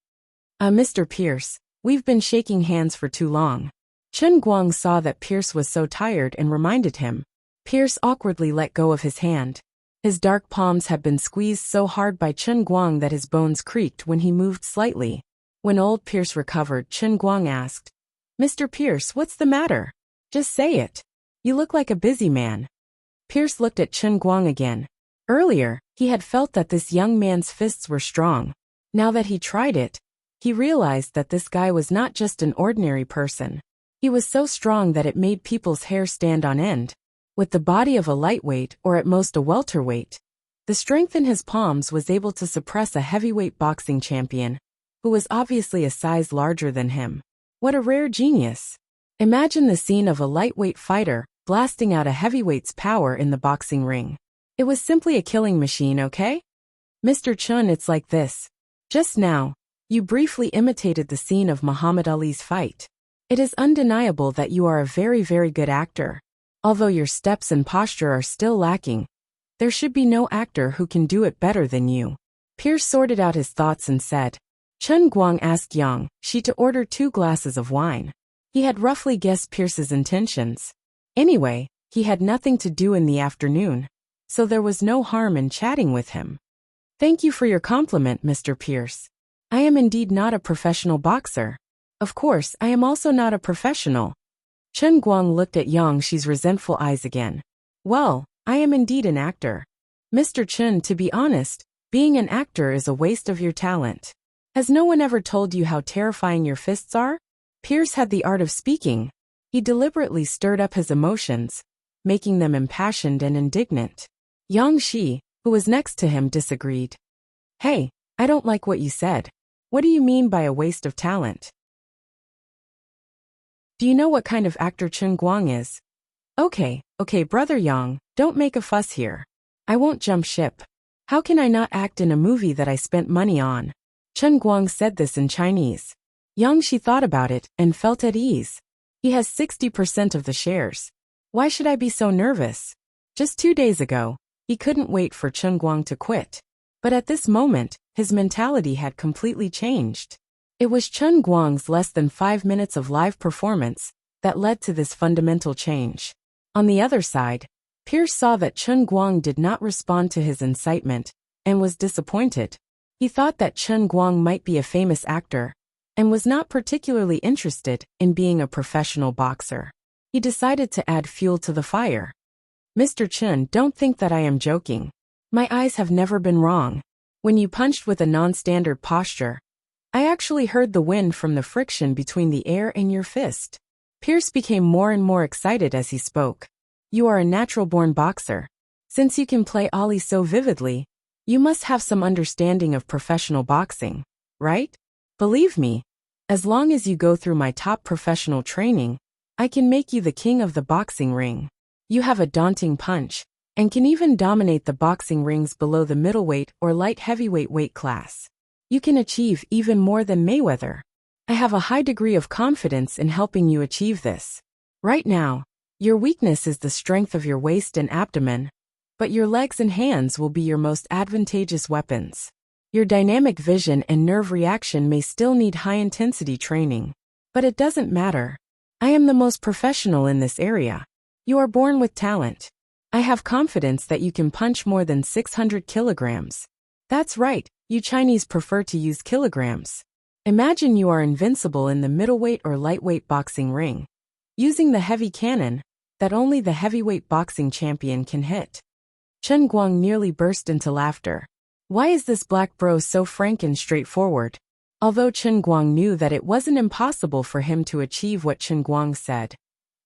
Mr. Pierce, we've been shaking hands for too long. Chen Guang saw that Pierce was so tired and reminded him. Pierce awkwardly let go of his hand. His dark palms had been squeezed so hard by Chen Guang that his bones creaked when he moved slightly. When old Pierce recovered, Chen Guang asked, Mr. Pierce, what's the matter? Just say it. You look like a busy man. Pierce looked at Chen Guang again. Earlier, he had felt that this young man's fists were strong. Now that he tried it, he realized that this guy was not just an ordinary person. He was so strong that it made people's hair stand on end. With the body of a lightweight or at most a welterweight, the strength in his palms was able to suppress a heavyweight boxing champion, who was obviously a size larger than him. What a rare genius. Imagine the scene of a lightweight fighter blasting out a heavyweight's power in the boxing ring. It was simply a killing machine, okay? Mr. Chun, it's like this. Just now, you briefly imitated the scene of Muhammad Ali's fight. It is undeniable that you are a very, very good actor. Although your steps and posture are still lacking, there should be no actor who can do it better than you. Pierce sorted out his thoughts and said. Chen Guang asked Yang Shi to order 2 glasses of wine. He had roughly guessed Pierce's intentions. Anyway, he had nothing to do in the afternoon, so there was no harm in chatting with him. Thank you for your compliment, Mr. Pierce. I am indeed not a professional boxer. Of course, I am also not a professional. Chen Guang looked at Yang Shi's resentful eyes again. Well, I am indeed an actor. Mr. Chen, to be honest, being an actor is a waste of your talent. Has no one ever told you how terrifying your fists are? Pierce had the art of speaking. He deliberately stirred up his emotions, making them impassioned and indignant. Yang Shi, who was next to him, disagreed. Hey, I don't like what you said. What do you mean by a waste of talent? Do you know what kind of actor Chen Guang is? Okay, brother Yang, don't make a fuss here. I won't jump ship. How can I not act in a movie that I spent money on? Chen Guang said this in Chinese. Yang Shi thought about it and felt at ease. He has 60% of the shares. Why should I be so nervous? Just 2 days ago, he couldn't wait for Chen Guang to quit. But at this moment, his mentality had completely changed. It was Chen Guang's less than 5 minutes of live performance that led to this fundamental change. On the other side, Pierce saw that Chen Guang did not respond to his incitement and was disappointed. He thought that Chen Guang might be a famous actor and was not particularly interested in being a professional boxer. He decided to add fuel to the fire. Mr. Chen, don't think that I am joking. My eyes have never been wrong. When you punched with a non-standard posture, I actually heard the wind from the friction between the air and your fist. Pierce became more and more excited as he spoke. You are a natural-born boxer. Since you can play Ali so vividly, you must have some understanding of professional boxing, right? Believe me, as long as you go through my top professional training, I can make you the king of the boxing ring. You have a daunting punch, and can even dominate the boxing rings below the middleweight or light heavyweight weight class. You can achieve even more than Mayweather. I have a high degree of confidence in helping you achieve this. Right now, your weakness is the strength of your waist and abdomen, but your legs and hands will be your most advantageous weapons. Your dynamic vision and nerve reaction may still need high-intensity training, but it doesn't matter. I am the most professional in this area. You are born with talent. I have confidence that you can punch more than 600 kilograms. That's right, you Chinese prefer to use kilograms. Imagine you are invincible in the middleweight or lightweight boxing ring, using the heavy cannon that only the heavyweight boxing champion can hit. Chen Guang nearly burst into laughter. Why is this black bro so frank and straightforward? Although Chen Guang knew that it wasn't impossible for him to achieve what Chen Guang said,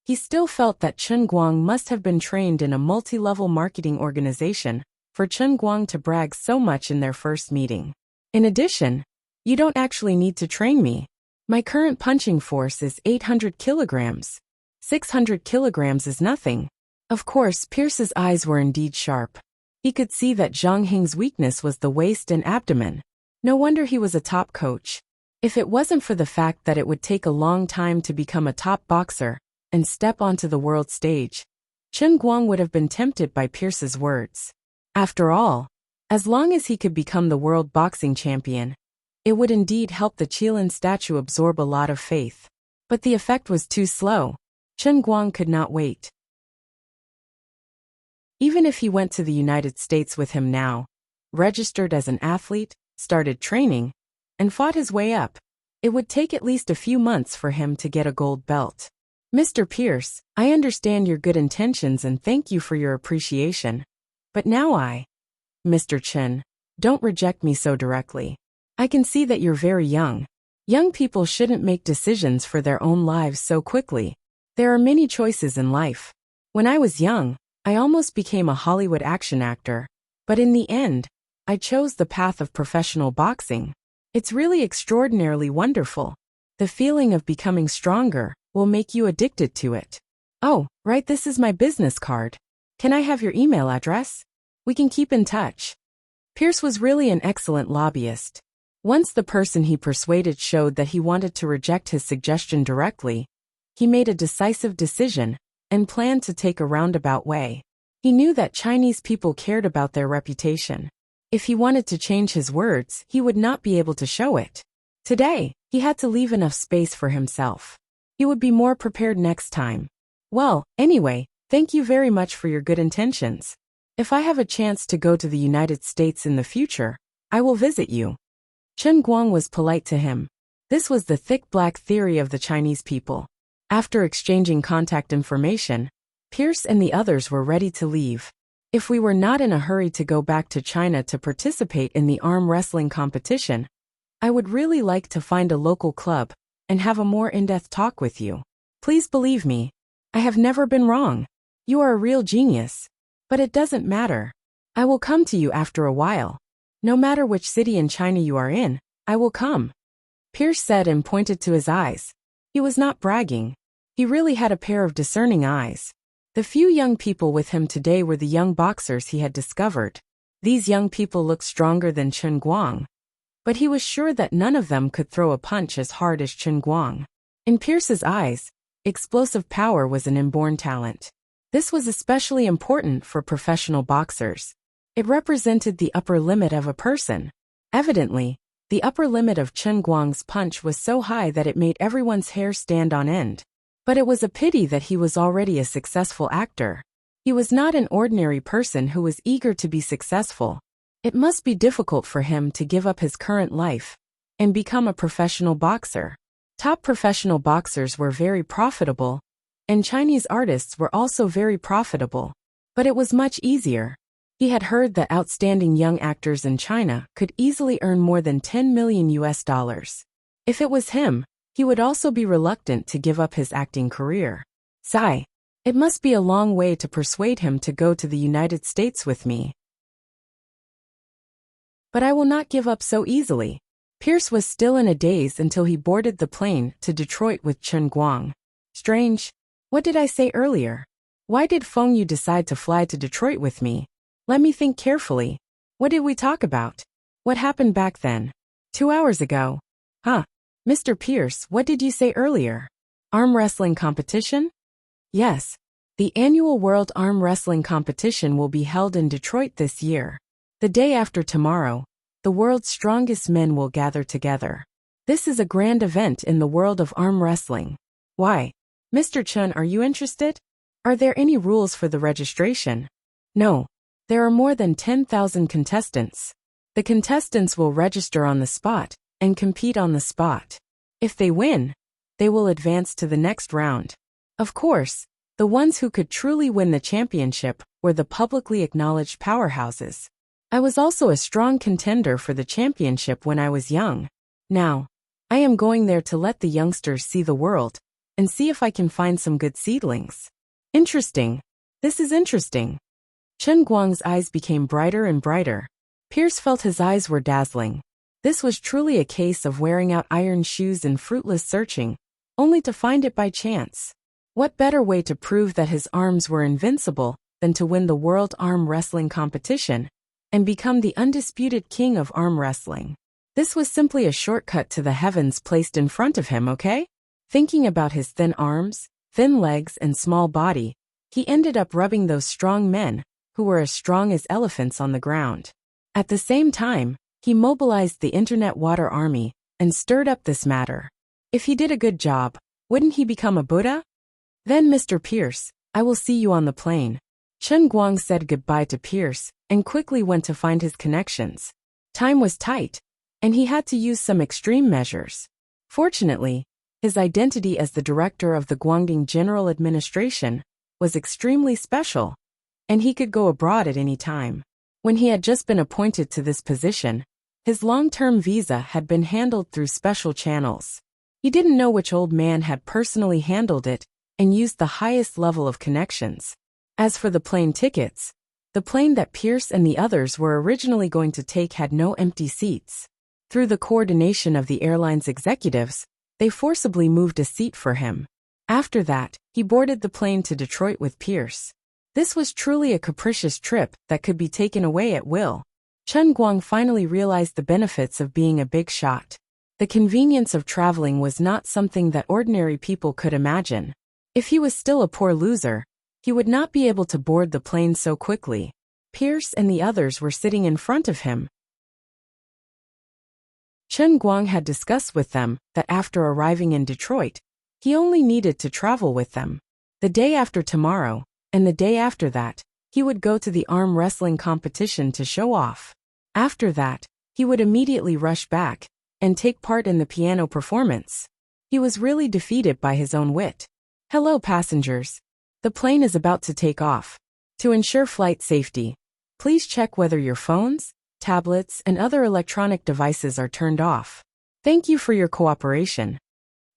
he still felt that Chen Guang must have been trained in a multi-level marketing organization for Chen Guang to brag so much in their first meeting. In addition, you don't actually need to train me. My current punching force is 800 kilograms. 600 kilograms is nothing. Of course, Pierce's eyes were indeed sharp. He could see that Zhang Hing's weakness was the waist and abdomen. No wonder he was a top coach. If it wasn't for the fact that it would take a long time to become a top boxer and step onto the world stage, Chen Guang would have been tempted by Pierce's words. After all, as long as he could become the world boxing champion, it would indeed help the Qilin statue absorb a lot of faith. But the effect was too slow. Chen Guang could not wait. Even if he went to the United States with him now, registered as an athlete, started training, and fought his way up, it would take at least a few months for him to get a gold belt. Mr. Pierce, I understand your good intentions and thank you for your appreciation. But now Mr. Chen, don't reject me so directly. I can see that you're very young. Young people shouldn't make decisions for their own lives so quickly. There are many choices in life. When I was young, I almost became a Hollywood action actor, but in the end, I chose the path of professional boxing. It's really extraordinarily wonderful. The feeling of becoming stronger will make you addicted to it. Oh, right, this is my business card. Can I have your email address? We can keep in touch. Pierce was really an excellent lobbyist. Once the person he persuaded showed that he wanted to reject his suggestion directly, he made a decisive decision and planned to take a roundabout way. He knew that Chinese people cared about their reputation. If he wanted to change his words, he would not be able to show it. Today, he had to leave enough space for himself. He would be more prepared next time. Well, anyway, thank you very much for your good intentions. If I have a chance to go to the United States in the future, I will visit you. Chen Guang was polite to him. This was the thick black theory of the Chinese people. After exchanging contact information, Pierce and the others were ready to leave. If we were not in a hurry to go back to China to participate in the arm wrestling competition, I would really like to find a local club and have a more in-depth talk with you. Please believe me, I have never been wrong. You are a real genius. But it doesn't matter. I will come to you after a while. No matter which city in China you are in, I will come. Pierce said and pointed to his eyes. He was not bragging. He really had a pair of discerning eyes. The few young people with him today were the young boxers he had discovered. These young people looked stronger than Chen Guang, but he was sure that none of them could throw a punch as hard as Chen Guang. In Pierce's eyes, explosive power was an inborn talent. This was especially important for professional boxers. It represented the upper limit of a person. Evidently, the upper limit of Chen Guang's punch was so high that it made everyone's hair stand on end. But it was a pity that he was already a successful actor. He was not an ordinary person who was eager to be successful. It must be difficult for him to give up his current life and become a professional boxer. Top professional boxers were very profitable, and Chinese artists were also very profitable. But it was much easier. He had heard that outstanding young actors in China could easily earn more than 10 million US dollars. If it was him, he would also be reluctant to give up his acting career. Sigh. It must be a long way to persuade him to go to the United States with me. But I will not give up so easily. Pierce was still in a daze until he boarded the plane to Detroit with Chen Guang. Strange. What did I say earlier? Why did Feng Yu decide to fly to Detroit with me? Let me think carefully. What did we talk about? What happened back then? 2 hours ago. Huh. Mr. Pierce, what did you say earlier? Arm wrestling competition? Yes. The annual World Arm Wrestling Competition will be held in Detroit this year. The day after tomorrow, the world's strongest men will gather together. This is a grand event in the world of arm wrestling. Why? Mr. Chen, are you interested? Are there any rules for the registration? No. There are more than 10,000 contestants. The contestants will register on the spot and compete on the spot. If they win, they will advance to the next round. Of course, the ones who could truly win the championship were the publicly acknowledged powerhouses. I was also a strong contender for the championship when I was young. Now, I am going there to let the youngsters see the world and see if I can find some good seedlings. Interesting. This is interesting. Chen Guang's eyes became brighter and brighter. Pierce felt his eyes were dazzling. This was truly a case of wearing out iron shoes and fruitless searching, only to find it by chance. What better way to prove that his arms were invincible than to win the World Arm Wrestling Competition and become the undisputed king of arm wrestling? This was simply a shortcut to the heavens placed in front of him, okay? Thinking about his thin arms, thin legs, and small body, he ended up rubbing those strong men who were as strong as elephants on the ground. At the same time, he mobilized the Internet Water Army and stirred up this matter. If he did a good job, wouldn't he become a Buddha? Then, Mr. Pierce, I will see you on the plane. Chen Guang said goodbye to Pierce and quickly went to find his connections. Time was tight, and he had to use some extreme measures. Fortunately, his identity as the director of the Guangdong General Administration was extremely special, and he could go abroad at any time. When he had just been appointed to this position, his long-term visa had been handled through special channels. He didn't know which old man had personally handled it and used the highest level of connections. As for the plane tickets, the plane that Pierce and the others were originally going to take had no empty seats. Through the coordination of the airline's executives, they forcibly moved a seat for him. After that, he boarded the plane to Detroit with Pierce. This was truly a capricious trip that could be taken away at will. Chen Guang finally realized the benefits of being a big shot. The convenience of traveling was not something that ordinary people could imagine. If he was still a poor loser, he would not be able to board the plane so quickly. Pierce and the others were sitting in front of him. Chen Guang had discussed with them that after arriving in Detroit, he only needed to travel with them. The day after tomorrow, and the day after that, he would go to the arm wrestling competition to show off. After that, he would immediately rush back and take part in the piano performance. He was really defeated by his own wit. Hello, passengers. The plane is about to take off. To ensure flight safety, please check whether your phones, tablets, and other electronic devices are turned off. Thank you for your cooperation.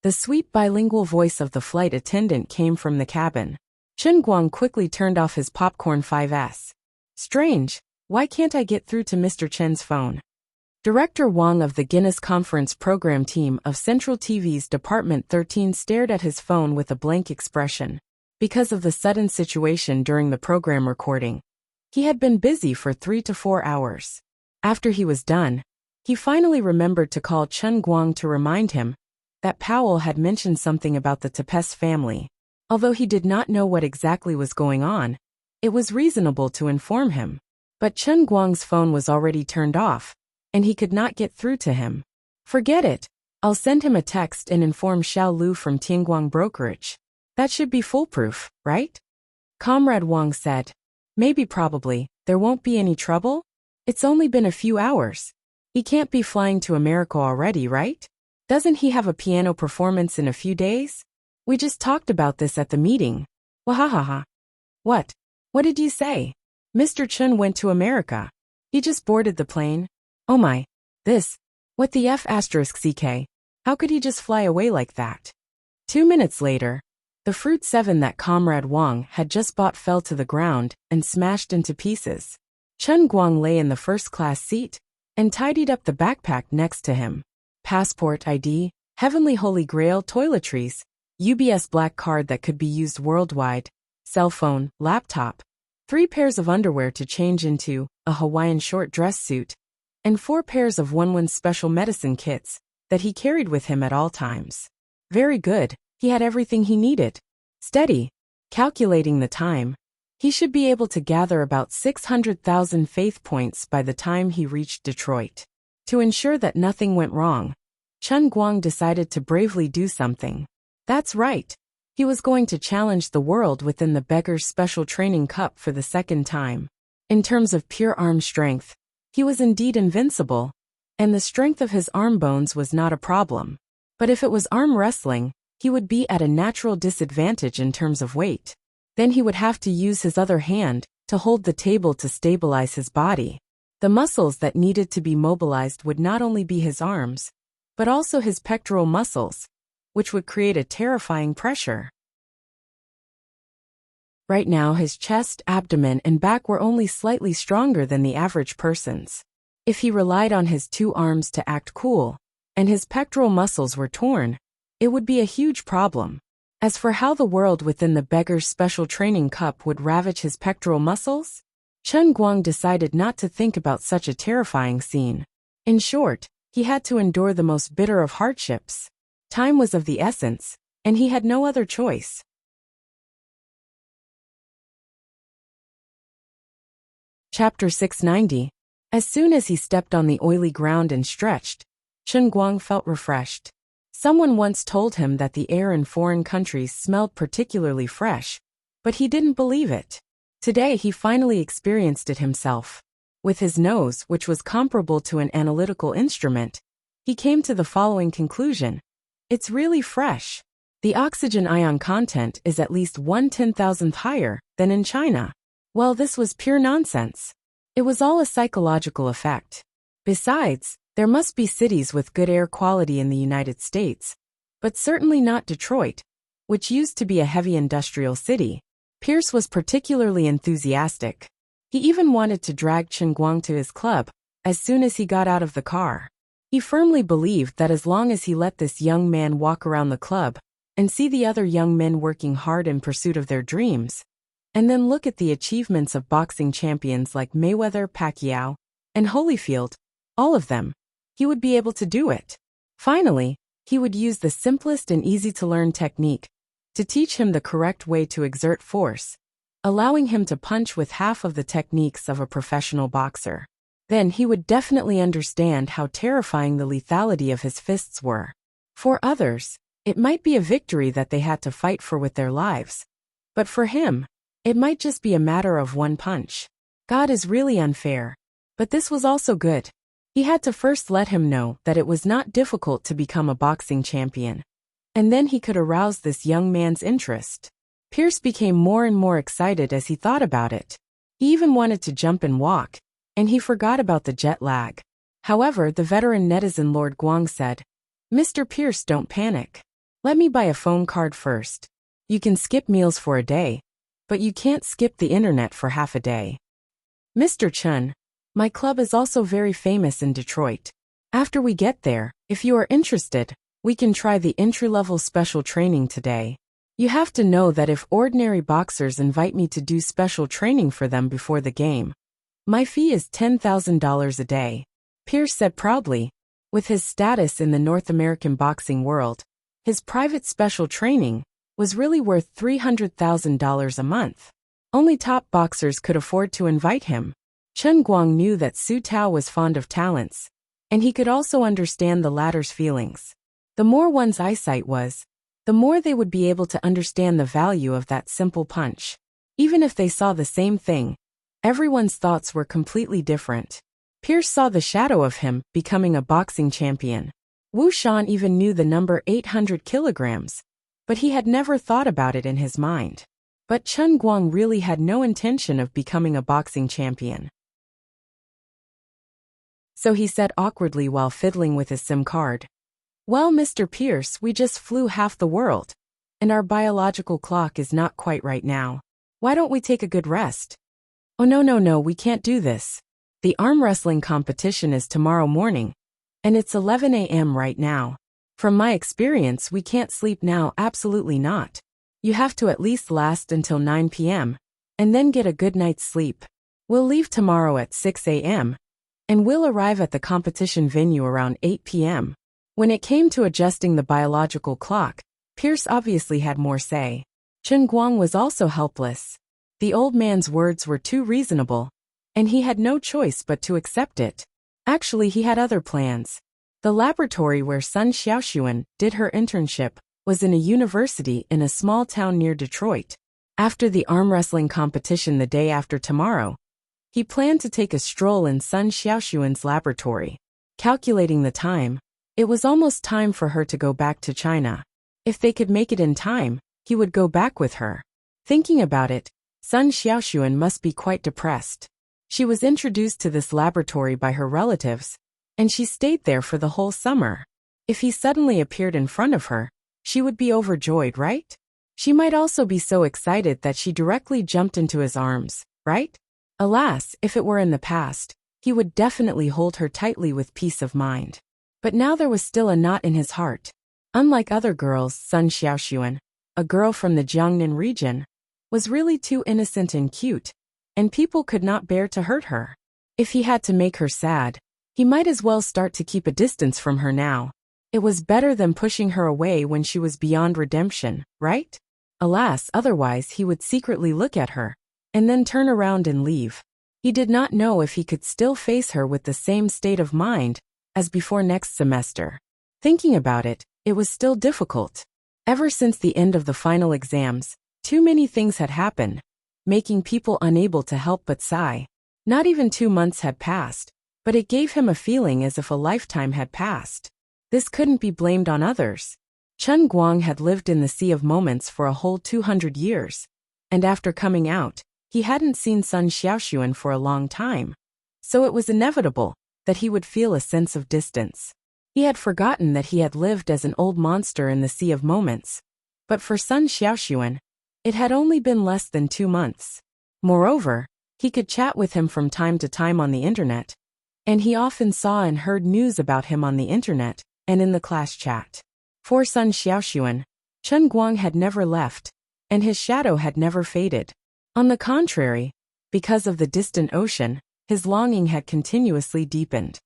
The sweet bilingual voice of the flight attendant came from the cabin. Chen Guang quickly turned off his popcorn 5S. Strange, why can't I get through to Mr. Chen's phone? Director Wang of the Guinness Conference program team of Central TV's Department 13 stared at his phone with a blank expression. Because of the sudden situation during the program recording, he had been busy for 3 to 4 hours. After he was done, he finally remembered to call Chen Guang to remind him that Powell had mentioned something about the Tepes family. Although he did not know what exactly was going on, it was reasonable to inform him. But Chen Guang's phone was already turned off, and he could not get through to him. Forget it. I'll send him a text and inform Xiao Lu from Tianguang Brokerage. That should be foolproof, right? Comrade Wang said. Maybe probably, there won't be any trouble? It's only been a few hours. He can't be flying to America already, right? Doesn't he have a piano performance in a few days? We just talked about this at the meeting. Wahahaha. What? What did you say? Mr. Chen went to America. He just boarded the plane. Oh my. What the F***ck? How could he just fly away like that? 2 minutes later, the Fruit 7 that Comrade Wang had just bought fell to the ground and smashed into pieces. Chen Guang lay in the first-class seat and tidied up the backpack next to him. Passport ID, Heavenly Holy Grail toiletries, UBS black card that could be used worldwide, cell phone, laptop, 3 pairs of underwear to change into, a Hawaiian short dress suit, and 4 pairs of One special medicine kits that he carried with him at all times. Very good, he had everything he needed. Steady. Calculating the time, he should be able to gather about 600,000 faith points by the time he reached Detroit. To ensure that nothing went wrong, Chen Guang decided to bravely do something. That's right. He was going to challenge the world within the Beggar's Special Training Cup for the second time. In terms of pure arm strength, he was indeed invincible, and the strength of his arm bones was not a problem. But if it was arm wrestling, he would be at a natural disadvantage in terms of weight. Then he would have to use his other hand to hold the table to stabilize his body. The muscles that needed to be mobilized would not only be his arms, but also his pectoral muscles, which would create a terrifying pressure. Right now his chest, abdomen, and back were only slightly stronger than the average person's. If he relied on his 2 arms to act cool, and his pectoral muscles were torn, it would be a huge problem. As for how the world within the Beggar's Special Training Cup would ravage his pectoral muscles, Chen Guang decided not to think about such a terrifying scene. In short, he had to endure the most bitter of hardships. Time was of the essence, and he had no other choice. Chapter 690. As soon as he stepped on the oily ground and stretched, Chen Guang felt refreshed. Someone once told him that the air in foreign countries smelled particularly fresh, but he didn't believe it. Today he finally experienced it himself. With his nose, which was comparable to an analytical instrument, he came to the following conclusion. It's really fresh. The oxygen ion content is at least 1/10,000th higher than in China. Well, this was pure nonsense. It was all a psychological effect. Besides, there must be cities with good air quality in the United States, but certainly not Detroit, which used to be a heavy industrial city. Pierce was particularly enthusiastic. He even wanted to drag Chen Guang to his club as soon as he got out of the car. He firmly believed that as long as he let this young man walk around the club, and see the other young men working hard in pursuit of their dreams, and then look at the achievements of boxing champions like Mayweather, Pacquiao, and Holyfield, all of them, he would be able to do it. Finally, he would use the simplest and easy-to-learn technique to teach him the correct way to exert force, allowing him to punch with half of the techniques of a professional boxer. Then he would definitely understand how terrifying the lethality of his fists were. For others, it might be a victory that they had to fight for with their lives. But for him, it might just be a matter of one punch. God is really unfair. But this was also good. He had to first let him know that it was not difficult to become a boxing champion. And then he could arouse this young man's interest. Pierce became more and more excited as he thought about it. He even wanted to jump and walk, and he forgot about the jet lag. However, the veteran netizen Lord Guang said, "Mr. Pierce, don't panic. Let me buy a phone card first. You can skip meals for a day, but you can't skip the internet for half a day." "Mr. Chun, my club is also very famous in Detroit. After we get there, if you are interested, we can try the entry-level special training today. You have to know that if ordinary boxers invite me to do special training for them before the game, my fee is $10,000 a day," Pierce said proudly. With his status in the North American boxing world, his private special training was really worth $300,000 a month. Only top boxers could afford to invite him. Chen Guang knew that Su Tao was fond of talents, and he could also understand the latter's feelings. The more one's eyesight was, the more they would be able to understand the value of that simple punch. Even if they saw the same thing, everyone's thoughts were completely different. Pierce saw the shadow of him becoming a boxing champion. Wu Shan even knew the number 800 kilograms, but he had never thought about it in his mind. But Chen Guang really had no intention of becoming a boxing champion. So he said awkwardly while fiddling with his SIM card, "Well, Mr. Pierce, we just flew half the world, and our biological clock is not quite right now. Why don't we take a good rest?" "Oh no, we can't do this. The arm wrestling competition is tomorrow morning, and it's 11 a.m. right now. From my experience, we can't sleep now, absolutely not. You have to at least last until 9 p.m., and then get a good night's sleep. We'll leave tomorrow at 6 a.m., and we'll arrive at the competition venue around 8 p.m. When it came to adjusting the biological clock, Pierce obviously had more say. Chen Guang was also helpless. The old man's words were too reasonable, and he had no choice but to accept it. Actually, he had other plans. The laboratory where Sun Xiaoxuan did her internship was in a university in a small town near Detroit. After the arm wrestling competition the day after tomorrow, he planned to take a stroll in Sun Xiaoxuan's laboratory. Calculating the time, it was almost time for her to go back to China. If they could make it in time, he would go back with her. Thinking about it, Sun Xiaoxuan must be quite depressed. She was introduced to this laboratory by her relatives, and she stayed there for the whole summer. If he suddenly appeared in front of her, she would be overjoyed, right? She might also be so excited that she directly jumped into his arms, right? Alas, if it were in the past, he would definitely hold her tightly with peace of mind. But now there was still a knot in his heart. Unlike other girls, Sun Xiaoxuan, a girl from the Jiangnan region, was really too innocent and cute, and people could not bear to hurt her. If he had to make her sad, he might as well start to keep a distance from her now. It was better than pushing her away when she was beyond redemption, right? Alas, otherwise he would secretly look at her, and then turn around and leave. He did not know if he could still face her with the same state of mind as before next semester. Thinking about it, it was still difficult. Ever since the end of the final exams, too many things had happened, making people unable to help but sigh. Not even 2 months had passed, but it gave him a feeling as if a lifetime had passed. This couldn't be blamed on others. Chen Guang had lived in the Sea of Moments for a whole 200 years, and after coming out, he hadn't seen Sun Xiaoxuan for a long time. So it was inevitable that he would feel a sense of distance. He had forgotten that he had lived as an old monster in the Sea of Moments. But for Sun Xiaoxuan, it had only been less than 2 months. Moreover, he could chat with him from time to time on the internet, and he often saw and heard news about him on the internet and in the class chat. For Sun Xiaoxuan, Chen Guang had never left, and his shadow had never faded. On the contrary, because of the distant ocean, his longing had continuously deepened.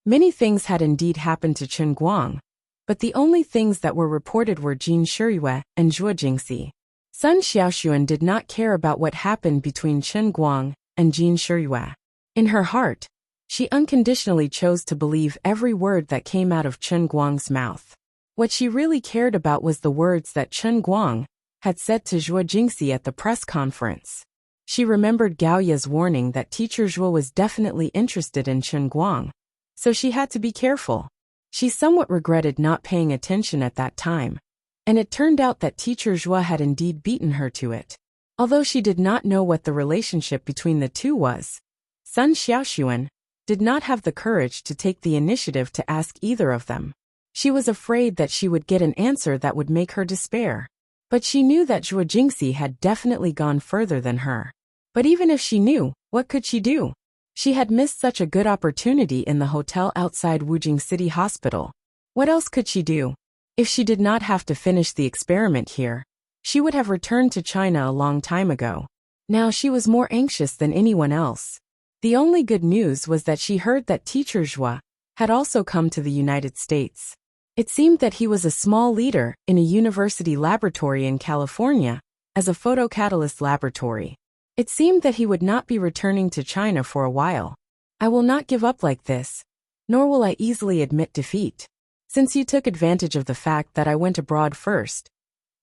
Many things had indeed happened to Chen Guang, but the only things that were reported were Jin Shiyue and Zhuo Jingxi. Sun Xiaoxuan did not care about what happened between Chen Guang and Jin Shiyue. In her heart, she unconditionally chose to believe every word that came out of Chen Guang's mouth. What she really cared about was the words that Chen Guang had said to Zhuo Jingxi at the press conference. She remembered Gao Ye's warning that teacher Zhuo was definitely interested in Chen Guang, so she had to be careful. She somewhat regretted not paying attention at that time, and it turned out that teacher Zhuo had indeed beaten her to it. Although she did not know what the relationship between the two was, Sun Xiaoxuan did not have the courage to take the initiative to ask either of them. She was afraid that she would get an answer that would make her despair. But she knew that Zhuo Jingxi had definitely gone further than her. But even if she knew, what could she do? She had missed such a good opportunity in the hotel outside Wujing City Hospital. What else could she do? If she did not have to finish the experiment here, she would have returned to China a long time ago. Now she was more anxious than anyone else. The only good news was that she heard that teacher Zhuo had also come to the United States. It seemed that he was a small leader in a university laboratory in California as a photocatalyst laboratory. It seemed that he would not be returning to China for a while. I will not give up like this, nor will I easily admit defeat. Since you took advantage of the fact that I went abroad first,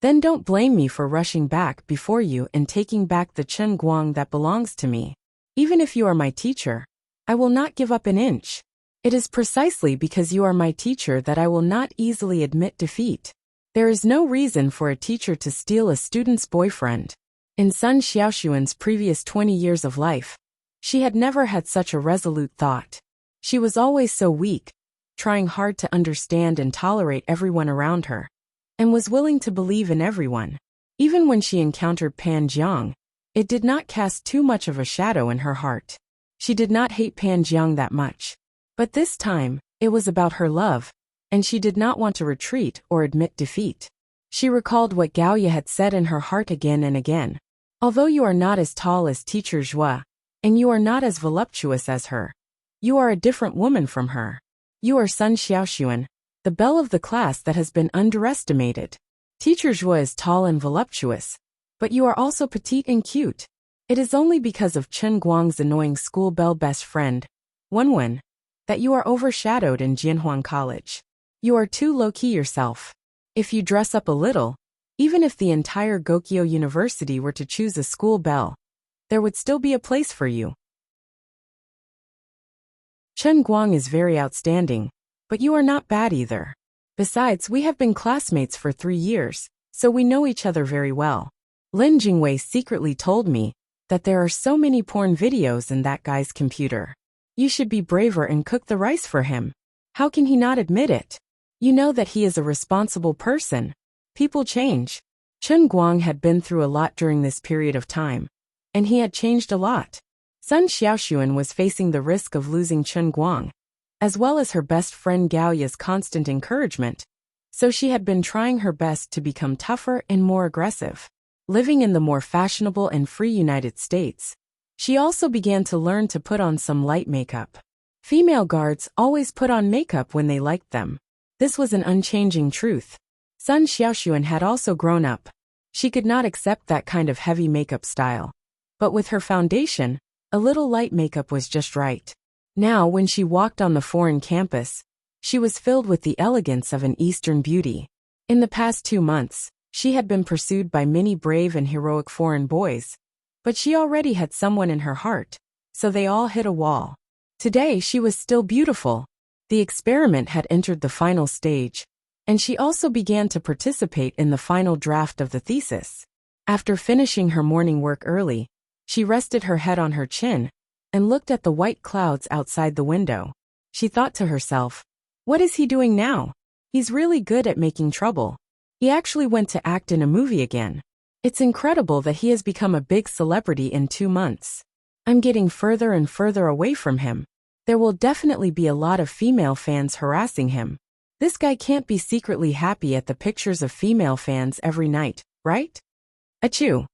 then don't blame me for rushing back before you and taking back the Chen Guang that belongs to me. Even if you are my teacher, I will not give up an inch. It is precisely because you are my teacher that I will not easily admit defeat. There is no reason for a teacher to steal a student's boyfriend. In Sun Xiaoxuan's previous 20 years of life, she had never had such a resolute thought. She was always so weak, trying hard to understand and tolerate everyone around her, and was willing to believe in everyone. Even when she encountered Pan Jiang, it did not cast too much of a shadow in her heart. She did not hate Pan Jiang that much. But this time, it was about her love, and she did not want to retreat or admit defeat. She recalled what Gao Ye had said in her heart again and again. Although you are not as tall as teacher Zhuo, and you are not as voluptuous as her, you are a different woman from her. You are Sun Xiaoxuan, the belle of the class that has been underestimated. Teacher Zhuo is tall and voluptuous, but you are also petite and cute. It is only because of Chen Guang's annoying school belle best friend, Wenwen, that you are overshadowed in Jianhuang College. You are too low-key yourself. If you dress up a little, even if the entire Gokyo University were to choose a school belle, there would still be a place for you. Chen Guang is very outstanding, but you are not bad either. Besides, we have been classmates for 3 years, so we know each other very well. Lin Jingwei secretly told me that there are so many porn videos in that guy's computer. You should be braver and cook the rice for him. How can he not admit it? You know that he is a responsible person. People change. Chen Guang had been through a lot during this period of time, and he had changed a lot. Sun Xiaoxuan was facing the risk of losing Chen Guang, as well as her best friend Gao Ye's constant encouragement, so she had been trying her best to become tougher and more aggressive. Living in the more fashionable and free United States, she also began to learn to put on some light makeup. Female guards always put on makeup when they liked them. This was an unchanging truth. Sun Xiaoxuan had also grown up. She could not accept that kind of heavy makeup style. But with her foundation, a little light makeup was just right. Now, when she walked on the foreign campus, she was filled with the elegance of an Eastern beauty. In the past 2 months, she had been pursued by many brave and heroic foreign boys, but she already had someone in her heart, so they all hit a wall. Today she was still beautiful. The experiment had entered the final stage, and she also began to participate in the final draft of the thesis. After finishing her morning work early, she rested her head on her chin and looked at the white clouds outside the window. She thought to herself, what is he doing now? He's really good at making trouble. He actually went to act in a movie again. It's incredible that he has become a big celebrity in 2 months. I'm getting further and further away from him. There will definitely be a lot of female fans harassing him. This guy can't be secretly happy at the pictures of female fans every night, right? Achoo.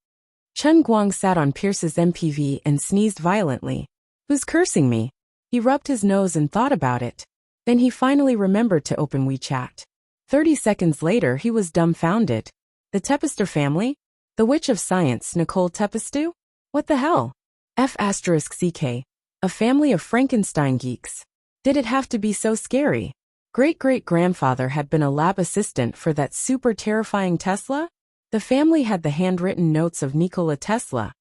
Chen Guang sat on Pierce's MPV and sneezed violently. Who's cursing me? He rubbed his nose and thought about it. Then he finally remembered to open WeChat. 30 seconds later he was dumbfounded. The Tepester family? The Witch of Science, Nicole Tepestu? What the hell? F***CK. A family of Frankenstein geeks. Did it have to be so scary? Great-great-grandfather had been a lab assistant for that super terrifying Tesla? The family had the handwritten notes of Nikola Tesla,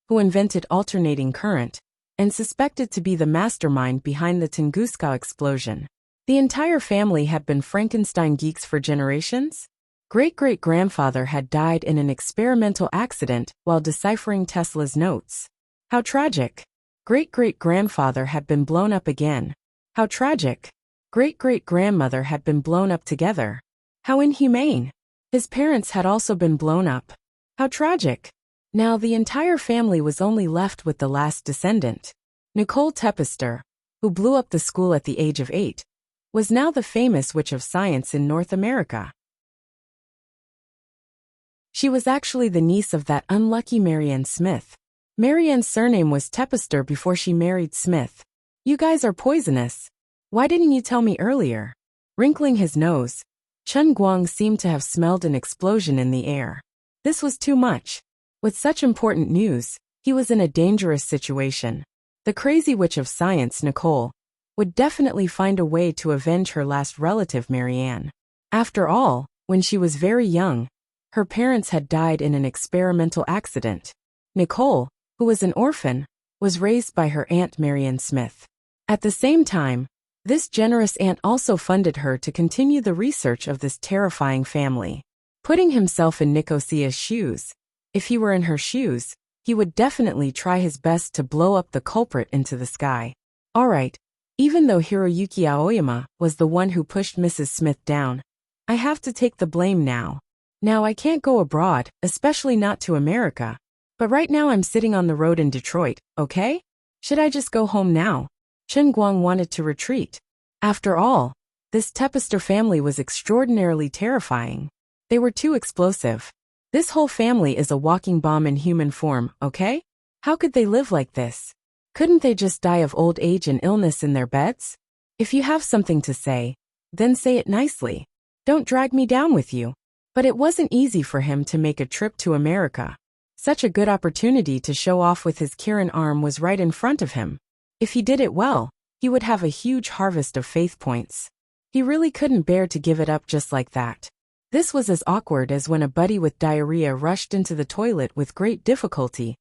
who invented alternating current, and suspected to be the mastermind behind the Tunguska explosion. The entire family had been Frankenstein geeks for generations? Great-great-grandfather had died in an experimental accident while deciphering Tesla's notes. How tragic. Great-great-grandfather had been blown up again. How tragic. Great-great-grandmother had been blown up together. How inhumane. His parents had also been blown up. How tragic. Now the entire family was only left with the last descendant. Nicole Tepester, who blew up the school at the age of 8, was now the famous Witch of Science in North America. She was actually the niece of that unlucky Marianne Smith. Marianne's surname was Tepester before she married Smith. You guys are poisonous. Why didn't you tell me earlier? Wrinkling his nose, Chen Guang seemed to have smelled an explosion in the air. This was too much. With such important news, he was in a dangerous situation. The crazy Witch of Science, Nicole, would definitely find a way to avenge her last relative, Marianne. After all, when she was very young, her parents had died in an experimental accident. Nicole, who was an orphan, was raised by her aunt Marianne Smith. At the same time, this generous aunt also funded her to continue the research of this terrifying family. Putting himself in Nicosia's shoes, if he were in her shoes, he would definitely try his best to blow up the culprit into the sky. Alright, even though Hiroyuki Aoyama was the one who pushed Mrs. Smith down, I have to take the blame now. Now I can't go abroad, especially not to America. But right now I'm sitting on the road in Detroit, okay? Should I just go home now? Chen Guang wanted to retreat. After all, this Tepester family was extraordinarily terrifying. They were too explosive. This whole family is a walking bomb in human form, okay? How could they live like this? Couldn't they just die of old age and illness in their beds? If you have something to say, then say it nicely. Don't drag me down with you. But it wasn't easy for him to make a trip to America. Such a good opportunity to show off with his Kirin arm was right in front of him. If he did it well, he would have a huge harvest of faith points. He really couldn't bear to give it up just like that. This was as awkward as when a buddy with diarrhea rushed into the toilet with great difficulty,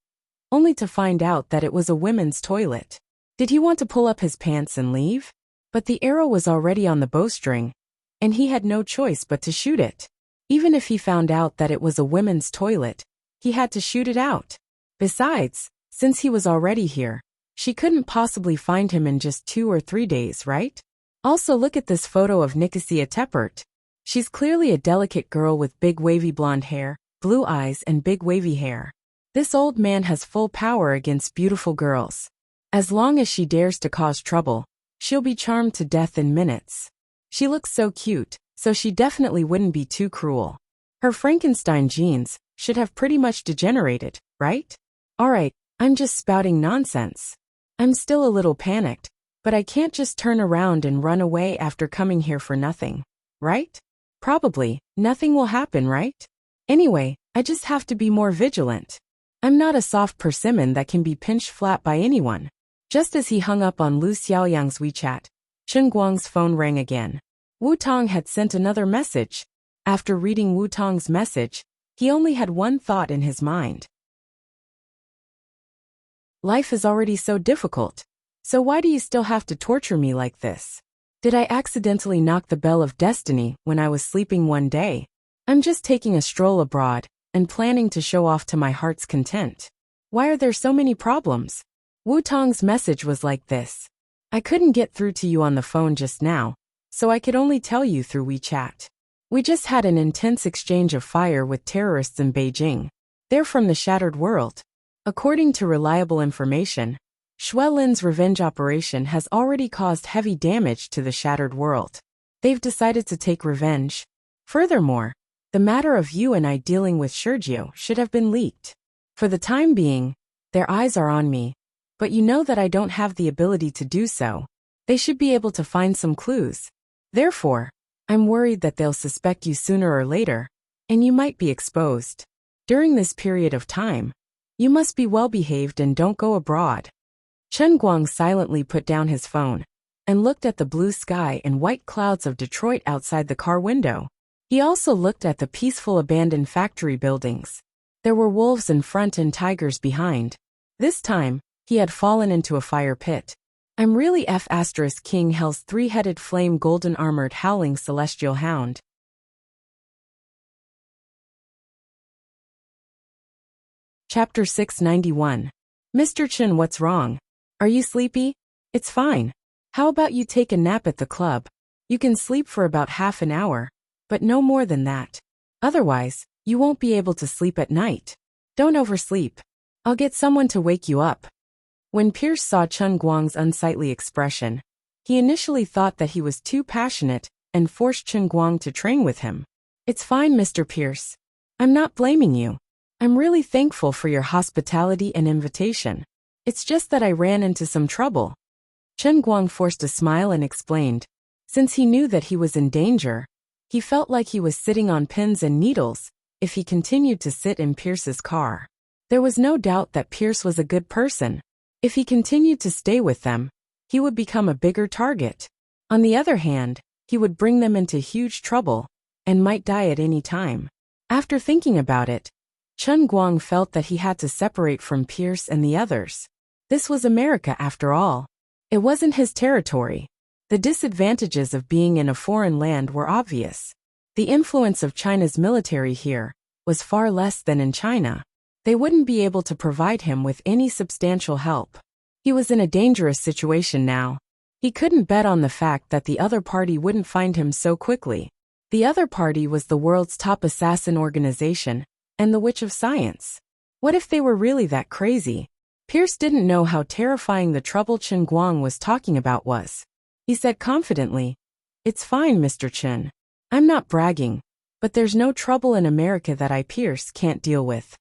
only to find out that it was a women's toilet. Did he want to pull up his pants and leave? But the arrow was already on the bowstring, and he had no choice but to shoot it. Even if he found out that it was a women's toilet, he had to shoot it out. Besides, since he was already here, she couldn't possibly find him in just 2 or 3 days, right? Also look at this photo of Nicosia Teppert. She's clearly a delicate girl with big wavy blonde hair, blue eyes and big wavy hair. This old man has full power against beautiful girls. As long as she dares to cause trouble, she'll be charmed to death in minutes. She looks so cute, so she definitely wouldn't be too cruel. Her Frankenstein genes should have pretty much degenerated, right? Alright, I'm just spouting nonsense. I'm still a little panicked, but I can't just turn around and run away after coming here for nothing, right? Probably, nothing will happen, right? Anyway, I just have to be more vigilant. I'm not a soft persimmon that can be pinched flat by anyone. Just as he hung up on Lu Xiaoyang's WeChat, Chen Guang's phone rang again. Wu Tong had sent another message. After reading Wu Tong's message, he only had one thought in his mind. Life is already so difficult. So why do you still have to torture me like this? Did I accidentally knock the bell of destiny when I was sleeping one day? I'm just taking a stroll abroad and planning to show off to my heart's content. Why are there so many problems? Wu Tong's message was like this. I couldn't get through to you on the phone just now, so I could only tell you through WeChat. We just had an intense exchange of fire with terrorists in Beijing. They're from the Shattered World. According to reliable information, Xue Lin's revenge operation has already caused heavy damage to the Shattered World. They've decided to take revenge. Furthermore, the matter of you and I dealing with Sergio should have been leaked. For the time being, their eyes are on me, but you know that I don't have the ability to do so. They should be able to find some clues. Therefore, I'm worried that they'll suspect you sooner or later, and you might be exposed. During this period of time, you must be well behaved and don't go abroad. Chen Guang silently put down his phone and looked at the blue sky and white clouds of Detroit outside the car window. He also looked at the peaceful abandoned factory buildings. There were wolves in front and tigers behind. This time, he had fallen into a fire pit. I'm really King Hell's three-headed flame golden armored howling celestial hound. Chapter 691. Mr. Chen, what's wrong? Are you sleepy? It's fine. How about you take a nap at the club? You can sleep for about half an hour, but no more than that. Otherwise, you won't be able to sleep at night. Don't oversleep. I'll get someone to wake you up. When Pierce saw Chen Guang's unsightly expression, he initially thought that he was too passionate and forced Chen Guang to train with him. It's fine, Mr. Pierce. I'm not blaming you. I'm really thankful for your hospitality and invitation. It's just that I ran into some trouble. Chen Guang forced a smile and explained. Since he knew that he was in danger, he felt like he was sitting on pins and needles if he continued to sit in Pierce's car. There was no doubt that Pierce was a good person. If he continued to stay with them, he would become a bigger target. On the other hand, he would bring them into huge trouble and might die at any time. After thinking about it, Chen Guang felt that he had to separate from Pierce and the others. This was America after all. It wasn't his territory. The disadvantages of being in a foreign land were obvious. The influence of China's military here was far less than in China. They wouldn't be able to provide him with any substantial help. He was in a dangerous situation now. He couldn't bet on the fact that the other party wouldn't find him so quickly. The other party was the world's top assassin organization and the Witch of Science. What if they were really that crazy? Pierce didn't know how terrifying the trouble Chen Guang was talking about was. He said confidently, "It's fine, Mr. Chen. I'm not bragging, but there's no trouble in America that I, Pierce, can't deal with."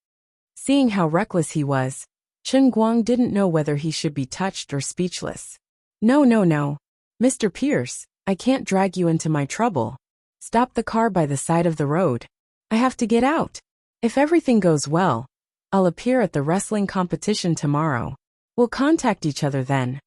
Seeing how reckless he was, Chen Guang didn't know whether he should be touched or speechless. No, Mr. Pierce, I can't drag you into my trouble. Stop the car by the side of the road. I have to get out. If everything goes well, I'll appear at the wrestling competition tomorrow. We'll contact each other then.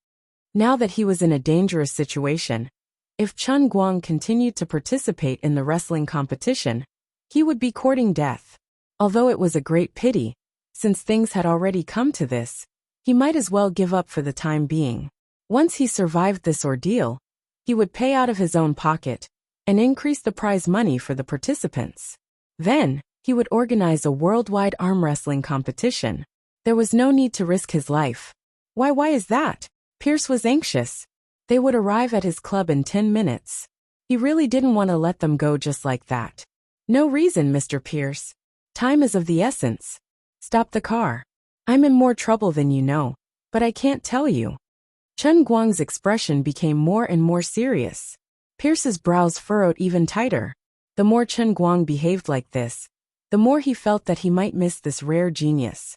Now that he was in a dangerous situation, if Chen Guang continued to participate in the wrestling competition, he would be courting death. Although it was a great pity, since things had already come to this, he might as well give up for the time being. Once he survived this ordeal, he would pay out of his own pocket and increase the prize money for the participants. Then, he would organize a worldwide arm wrestling competition. There was no need to risk his life. Why is that? Pierce was anxious. They would arrive at his club in 10 minutes. He really didn't want to let them go just like that. No reason, Mr. Pierce. Time is of the essence. Stop the car. I'm in more trouble than you know, but I can't tell you. Chen Guang's expression became more and more serious. Pierce's brows furrowed even tighter. The more Chen Guang behaved like this, the more he felt that he might miss this rare genius.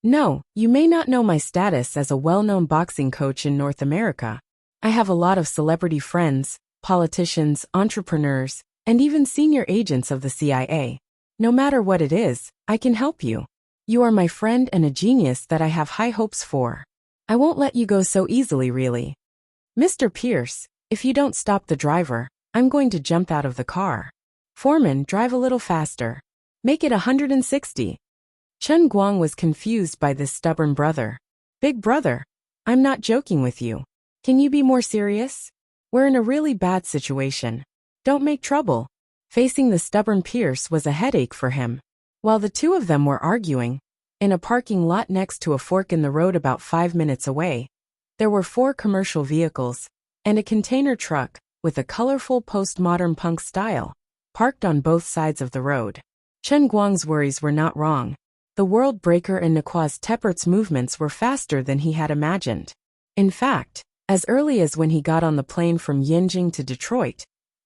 No, you may not know my status as a well-known boxing coach in North America. I have a lot of celebrity friends, politicians, entrepreneurs, and even senior agents of the CIA. No matter what it is, I can help you. You are my friend and a genius that I have high hopes for. I won't let you go so easily, really. Mr. Pierce, if you don't stop the driver, I'm going to jump out of the car. Foreman, drive a little faster. Make it 160. Chen Guang was confused by this stubborn brother. Big brother, I'm not joking with you. Can you be more serious? We're in a really bad situation. Don't make trouble. Facing the stubborn Pierce was a headache for him. While the two of them were arguing, in a parking lot next to a fork in the road about 5 minutes away, there were 4 commercial vehicles and a container truck with a colorful postmodern punk style, parked on both sides of the road. Chen Guang's worries were not wrong. The world breaker and Nicoise Teppert's movements were faster than he had imagined. In fact, As early as when he got on the plane from Yenjing to Detroit,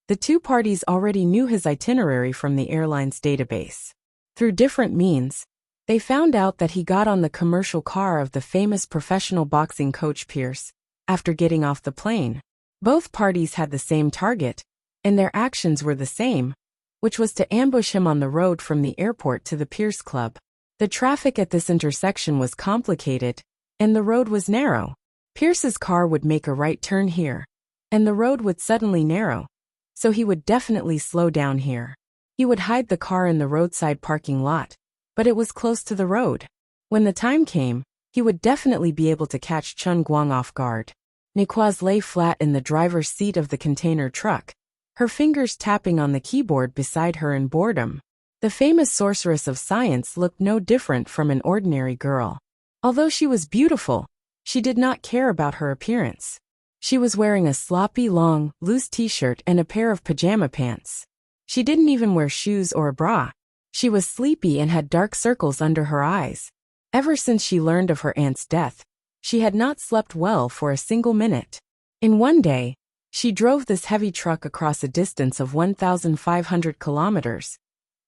the two parties already knew his itinerary from the airline's database. Through different means, they found out that he got on the commercial car of the famous professional boxing coach Pierce after getting off the plane. Both parties had the same target, and their actions were the same, which was to ambush him on the road from the airport to the Pierce Club. The traffic at this intersection was complicated, and the road was narrow. Pierce's car would make a right turn here, and the road would suddenly narrow, so he would definitely slow down here. He would hide the car in the roadside parking lot, but it was close to the road. When the time came, he would definitely be able to catch Chun Guang off guard. Nicoise lay flat in the driver's seat of the container truck, her fingers tapping on the keyboard beside her in boredom. The famous sorceress of science looked no different from an ordinary girl. Although she was beautiful, she did not care about her appearance. She was wearing a sloppy, long, loose t-shirt and a pair of pajama pants. She didn't even wear shoes or a bra. She was sleepy and had dark circles under her eyes. Ever since she learned of her aunt's death, she had not slept well for a single minute. In one day, she drove this heavy truck across a distance of 1,500 kilometers,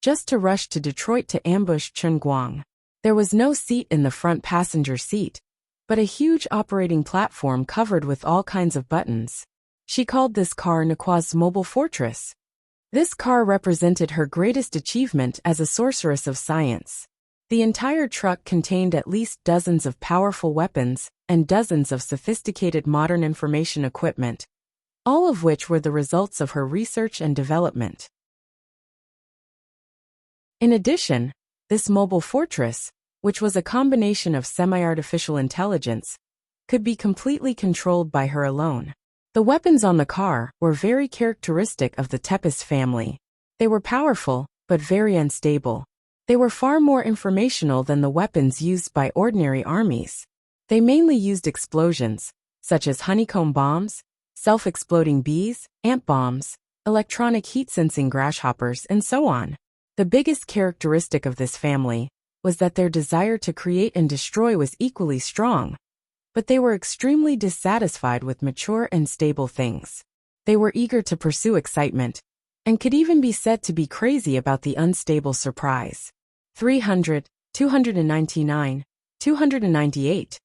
just to rush to Detroit to ambush Chun Guang. There was no seat in the front passenger seat, but a huge operating platform covered with all kinds of buttons. She called this car Nicoise's mobile fortress. This car represented her greatest achievement as a sorceress of science. The entire truck contained at least dozens of powerful weapons and dozens of sophisticated modern information equipment, all of which were the results of her research and development. In addition, this mobile fortress, which was a combination of semi-artificial intelligence, could be completely controlled by her alone. The weapons on the car were very characteristic of the Tepes family. They were powerful, but very unstable. They were far more informational than the weapons used by ordinary armies. They mainly used explosions, such as honeycomb bombs, self-exploding bees, ant bombs, electronic heat-sensing grasshoppers, and so on. The biggest characteristic of this family was that their desire to create and destroy was equally strong, but they were extremely dissatisfied with mature and stable things. They were eager to pursue excitement, and could even be said to be crazy about the unstable surprise. 300, 299, 298.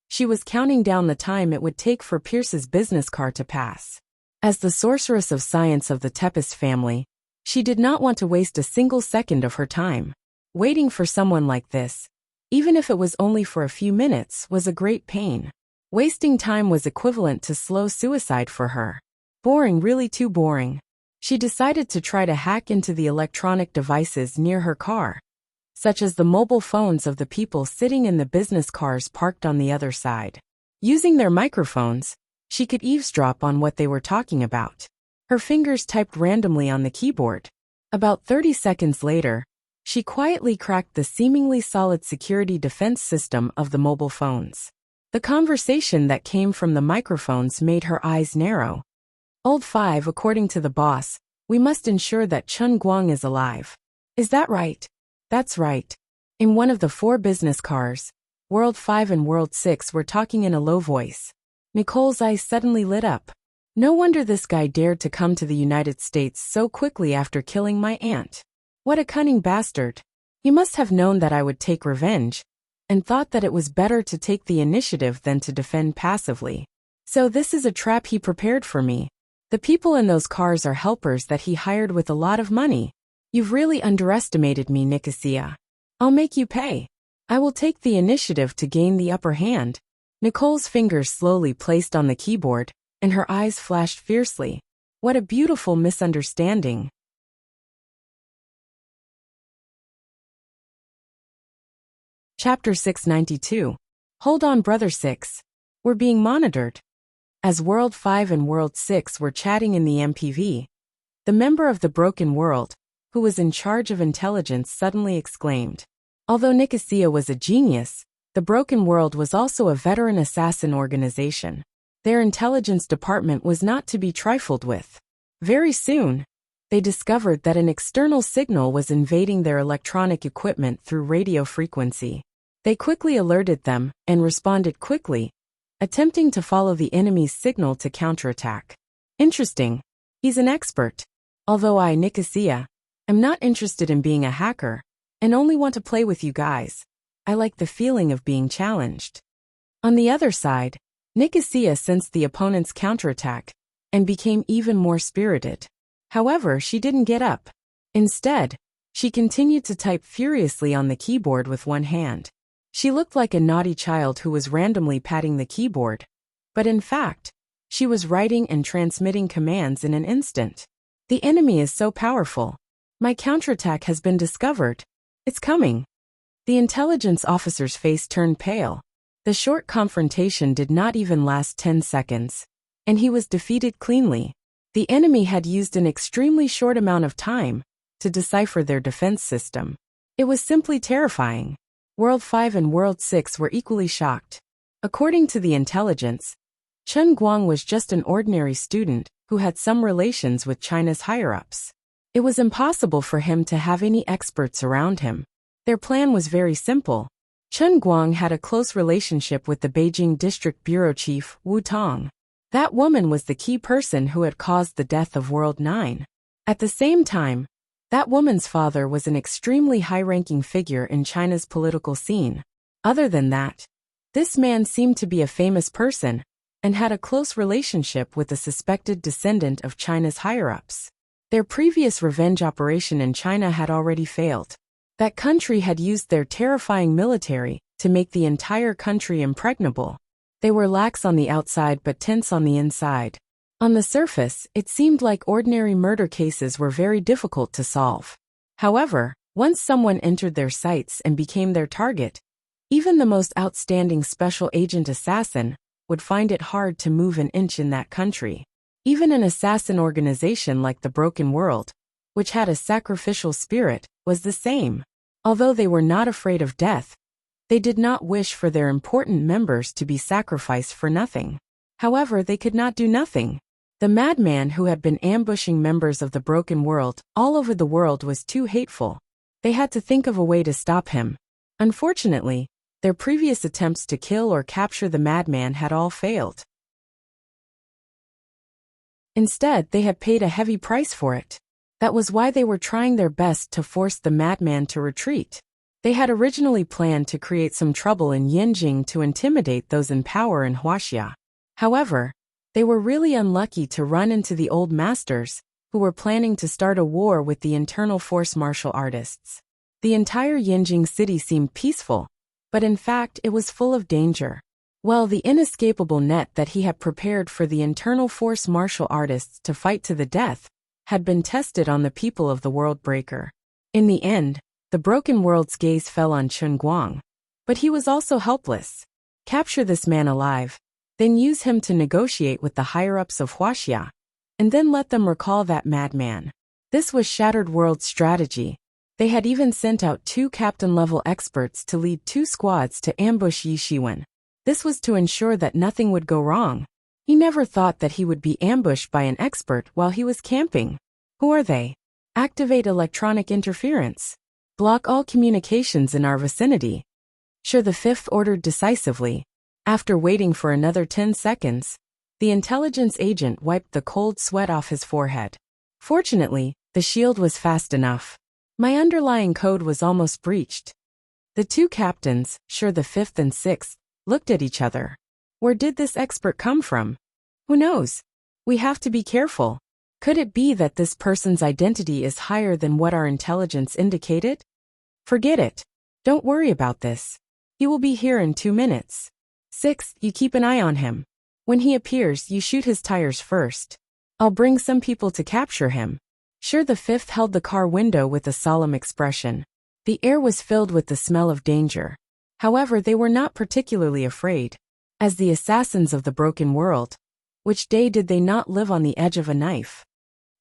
She was counting down the time it would take for Pierce's business car to pass. As the sorceress of science of the Tepes family, she did not want to waste a single second of her time. Waiting for someone like this, even if it was only for a few minutes, was a great pain. Wasting time was equivalent to slow suicide for her. Boring, really too boring. She decided to try to hack into the electronic devices near her car, such as the mobile phones of the people sitting in the business cars parked on the other side. Using their microphones, she could eavesdrop on what they were talking about. Her fingers typed randomly on the keyboard. About 30 seconds later, she quietly cracked the seemingly solid security defense system of the mobile phones. The conversation that came from the microphones made her eyes narrow. Old 5, according to the boss, we must ensure that Chun Guang is alive. Is that right? That's right. In one of the 4 business cars, World 5 and World 6 were talking in a low voice. Nicole's eyes suddenly lit up. No wonder this guy dared to come to the United States so quickly after killing my aunt. What a cunning bastard. He must have known that I would take revenge, and thought that it was better to take the initiative than to defend passively. So this is a trap he prepared for me. The people in those cars are helpers that he hired with a lot of money. You've really underestimated me, Nicosia. I'll make you pay. I will take the initiative to gain the upper hand. Nicole's fingers slowly placed on the keyboard, and her eyes flashed fiercely. What a beautiful misunderstanding. Chapter 692. Hold on, Brother 6. We're being monitored. As World 5 and World 6 were chatting in the MPV, the member of the Broken World, who was in charge of intelligence, suddenly exclaimed. Although Nicosia was a genius, the Broken World was also a veteran assassin organization. Their intelligence department was not to be trifled with. Very soon, they discovered that an external signal was invading their electronic equipment through radio frequency. They quickly alerted them and responded quickly, attempting to follow the enemy's signal to counterattack. Interesting. He's an expert. Although I, Nicosia, am not interested in being a hacker, and only want to play with you guys. I like the feeling of being challenged. On the other side, Nicosia sensed the opponent's counterattack and became even more spirited. However, she didn't get up. Instead, she continued to type furiously on the keyboard with one hand. She looked like a naughty child who was randomly patting the keyboard, but in fact, she was writing and transmitting commands in an instant. The enemy is so powerful. My counterattack has been discovered. It's coming. The intelligence officer's face turned pale. The short confrontation did not even last 10 seconds, and he was defeated cleanly. The enemy had used an extremely short amount of time to decipher their defense system. It was simply terrifying. World 5 and World 6 were equally shocked. According to the intelligence, Chen Guang was just an ordinary student who had some relations with China's higher-ups. It was impossible for him to have any experts around him. Their plan was very simple. Chen Guang had a close relationship with the Beijing District Bureau Chief, Wu Tong. That woman was the key person who had caused the death of World 9. At the same time, that woman's father was an extremely high-ranking figure in China's political scene. Other than that, this man seemed to be a famous person and had a close relationship with a suspected descendant of China's higher-ups. Their previous revenge operation in China had already failed. That country had used their terrifying military to make the entire country impregnable. They were lax on the outside but tense on the inside. On the surface, it seemed like ordinary murder cases were very difficult to solve. However, once someone entered their sights and became their target, even the most outstanding special agent assassin would find it hard to move an inch in that country. Even an assassin organization like the Broken World, which had a sacrificial spirit, was the same. Although they were not afraid of death, they did not wish for their important members to be sacrificed for nothing. However, they could not do nothing. The madman who had been ambushing members of the Broken World all over the world was too hateful. They had to think of a way to stop him. Unfortunately, their previous attempts to kill or capture the madman had all failed. Instead, they had paid a heavy price for it. That was why they were trying their best to force the madman to retreat. They had originally planned to create some trouble in Yanjing to intimidate those in power in Huaxia. However, they were really unlucky to run into the old masters, who were planning to start a war with the internal force martial artists. The entire Yanjing city seemed peaceful, but in fact it was full of danger. Well, the inescapable net that he had prepared for the internal force martial artists to fight to the death had been tested on the people of the World Breaker. In the end, the Broken World's gaze fell on Chen Guang, but he was also helpless. Capture this man alive, then use him to negotiate with the higher-ups of Huaxia, and then let them recall that madman. This was Shattered World's strategy. They had even sent out 2 captain-level experts to lead 2 squads to ambush Yi Shiwen. This was to ensure that nothing would go wrong. He never thought that he would be ambushed by an expert while he was camping. Who are they? Activate electronic interference. Block all communications in our vicinity. Sure, the 5th ordered decisively. After waiting for another 10 seconds, the intelligence agent wiped the cold sweat off his forehead. Fortunately, the shield was fast enough. My underlying code was almost breached. The 2 captains, sure the 5th and 6th, looked at each other. Where did this expert come from? Who knows? We have to be careful. Could it be that this person's identity is higher than what our intelligence indicated? Forget it. Don't worry about this. He will be here in 2 minutes. 6th, you keep an eye on him. When he appears, you shoot his tires first. I'll bring some people to capture him. Sure, the 5th held the car window with a solemn expression. The air was filled with the smell of danger. However, they were not particularly afraid. As the assassins of the Broken World, which day did they not live on the edge of a knife?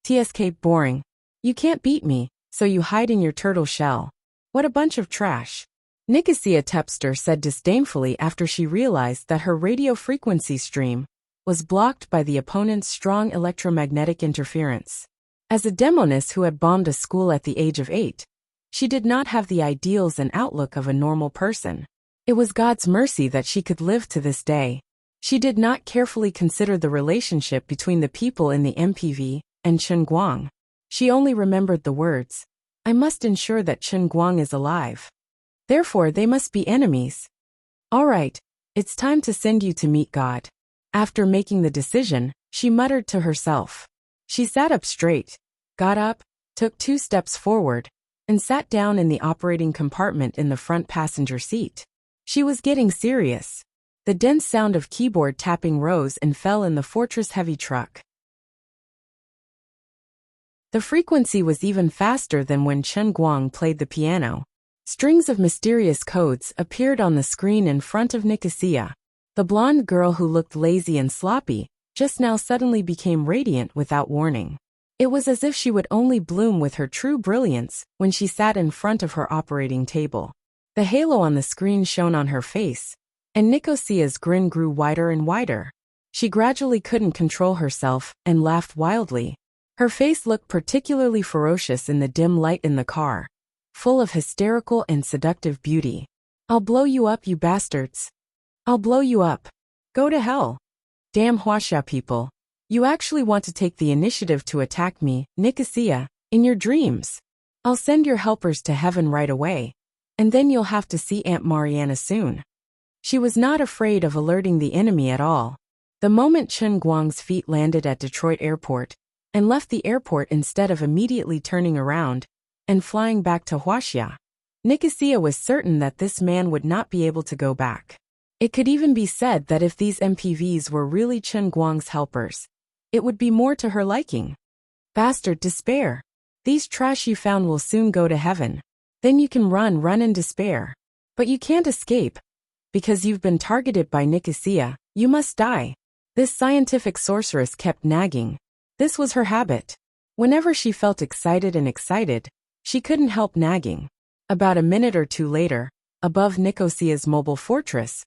TSK boring. You can't beat me, so you hide in your turtle shell. What a bunch of trash. Nicosia Tepster said disdainfully after she realized that her radio frequency stream was blocked by the opponent's strong electromagnetic interference. As a demoness who had bombed a school at the age of 8, she did not have the ideals and outlook of a normal person. It was God's mercy that she could live to this day. She did not carefully consider the relationship between the people in the MPV and Chen Guang. She only remembered the words, "I must ensure that Chen Guang is alive. Therefore they must be enemies. All right, it's time to send you to meet God." After making the decision, she muttered to herself. She sat up straight, got up, took 2 steps forward, and sat down in the operating compartment in the front passenger seat. She was getting serious. The dense sound of keyboard tapping rose and fell in the Fortress heavy truck. The frequency was even faster than when Chen Guang played the piano. Strings of mysterious codes appeared on the screen in front of Nicosia. The blonde girl who looked lazy and sloppy just now suddenly became radiant without warning. It was as if she would only bloom with her true brilliance when she sat in front of her operating table. The halo on the screen shone on her face, and Nicosia's grin grew wider and wider. She gradually couldn't control herself and laughed wildly. Her face looked particularly ferocious in the dim light in the car, full of hysterical and seductive beauty. "I'll blow you up, you bastards. I'll blow you up. Go to hell. Damn Huaxia people. You actually want to take the initiative to attack me, Nicosia, in your dreams. I'll send your helpers to heaven right away, and then you'll have to see Aunt Mariana soon." She was not afraid of alerting the enemy at all. The moment Chen Guang's feet landed at Detroit Airport and left the airport instead of immediately turning around and flying back to Huaxia, Nicosia was certain that this man would not be able to go back. It could even be said that if these MPVs were really Chen Guang's helpers, it would be more to her liking. Bastard despair. These trash you found will soon go to heaven. Then you can run in despair. But you can't escape. Because you've been targeted by Nicosia, you must die. This scientific sorceress kept nagging. This was her habit. Whenever she felt excited, she couldn't help nagging. About a minute or two later, above Nicosia's mobile fortress,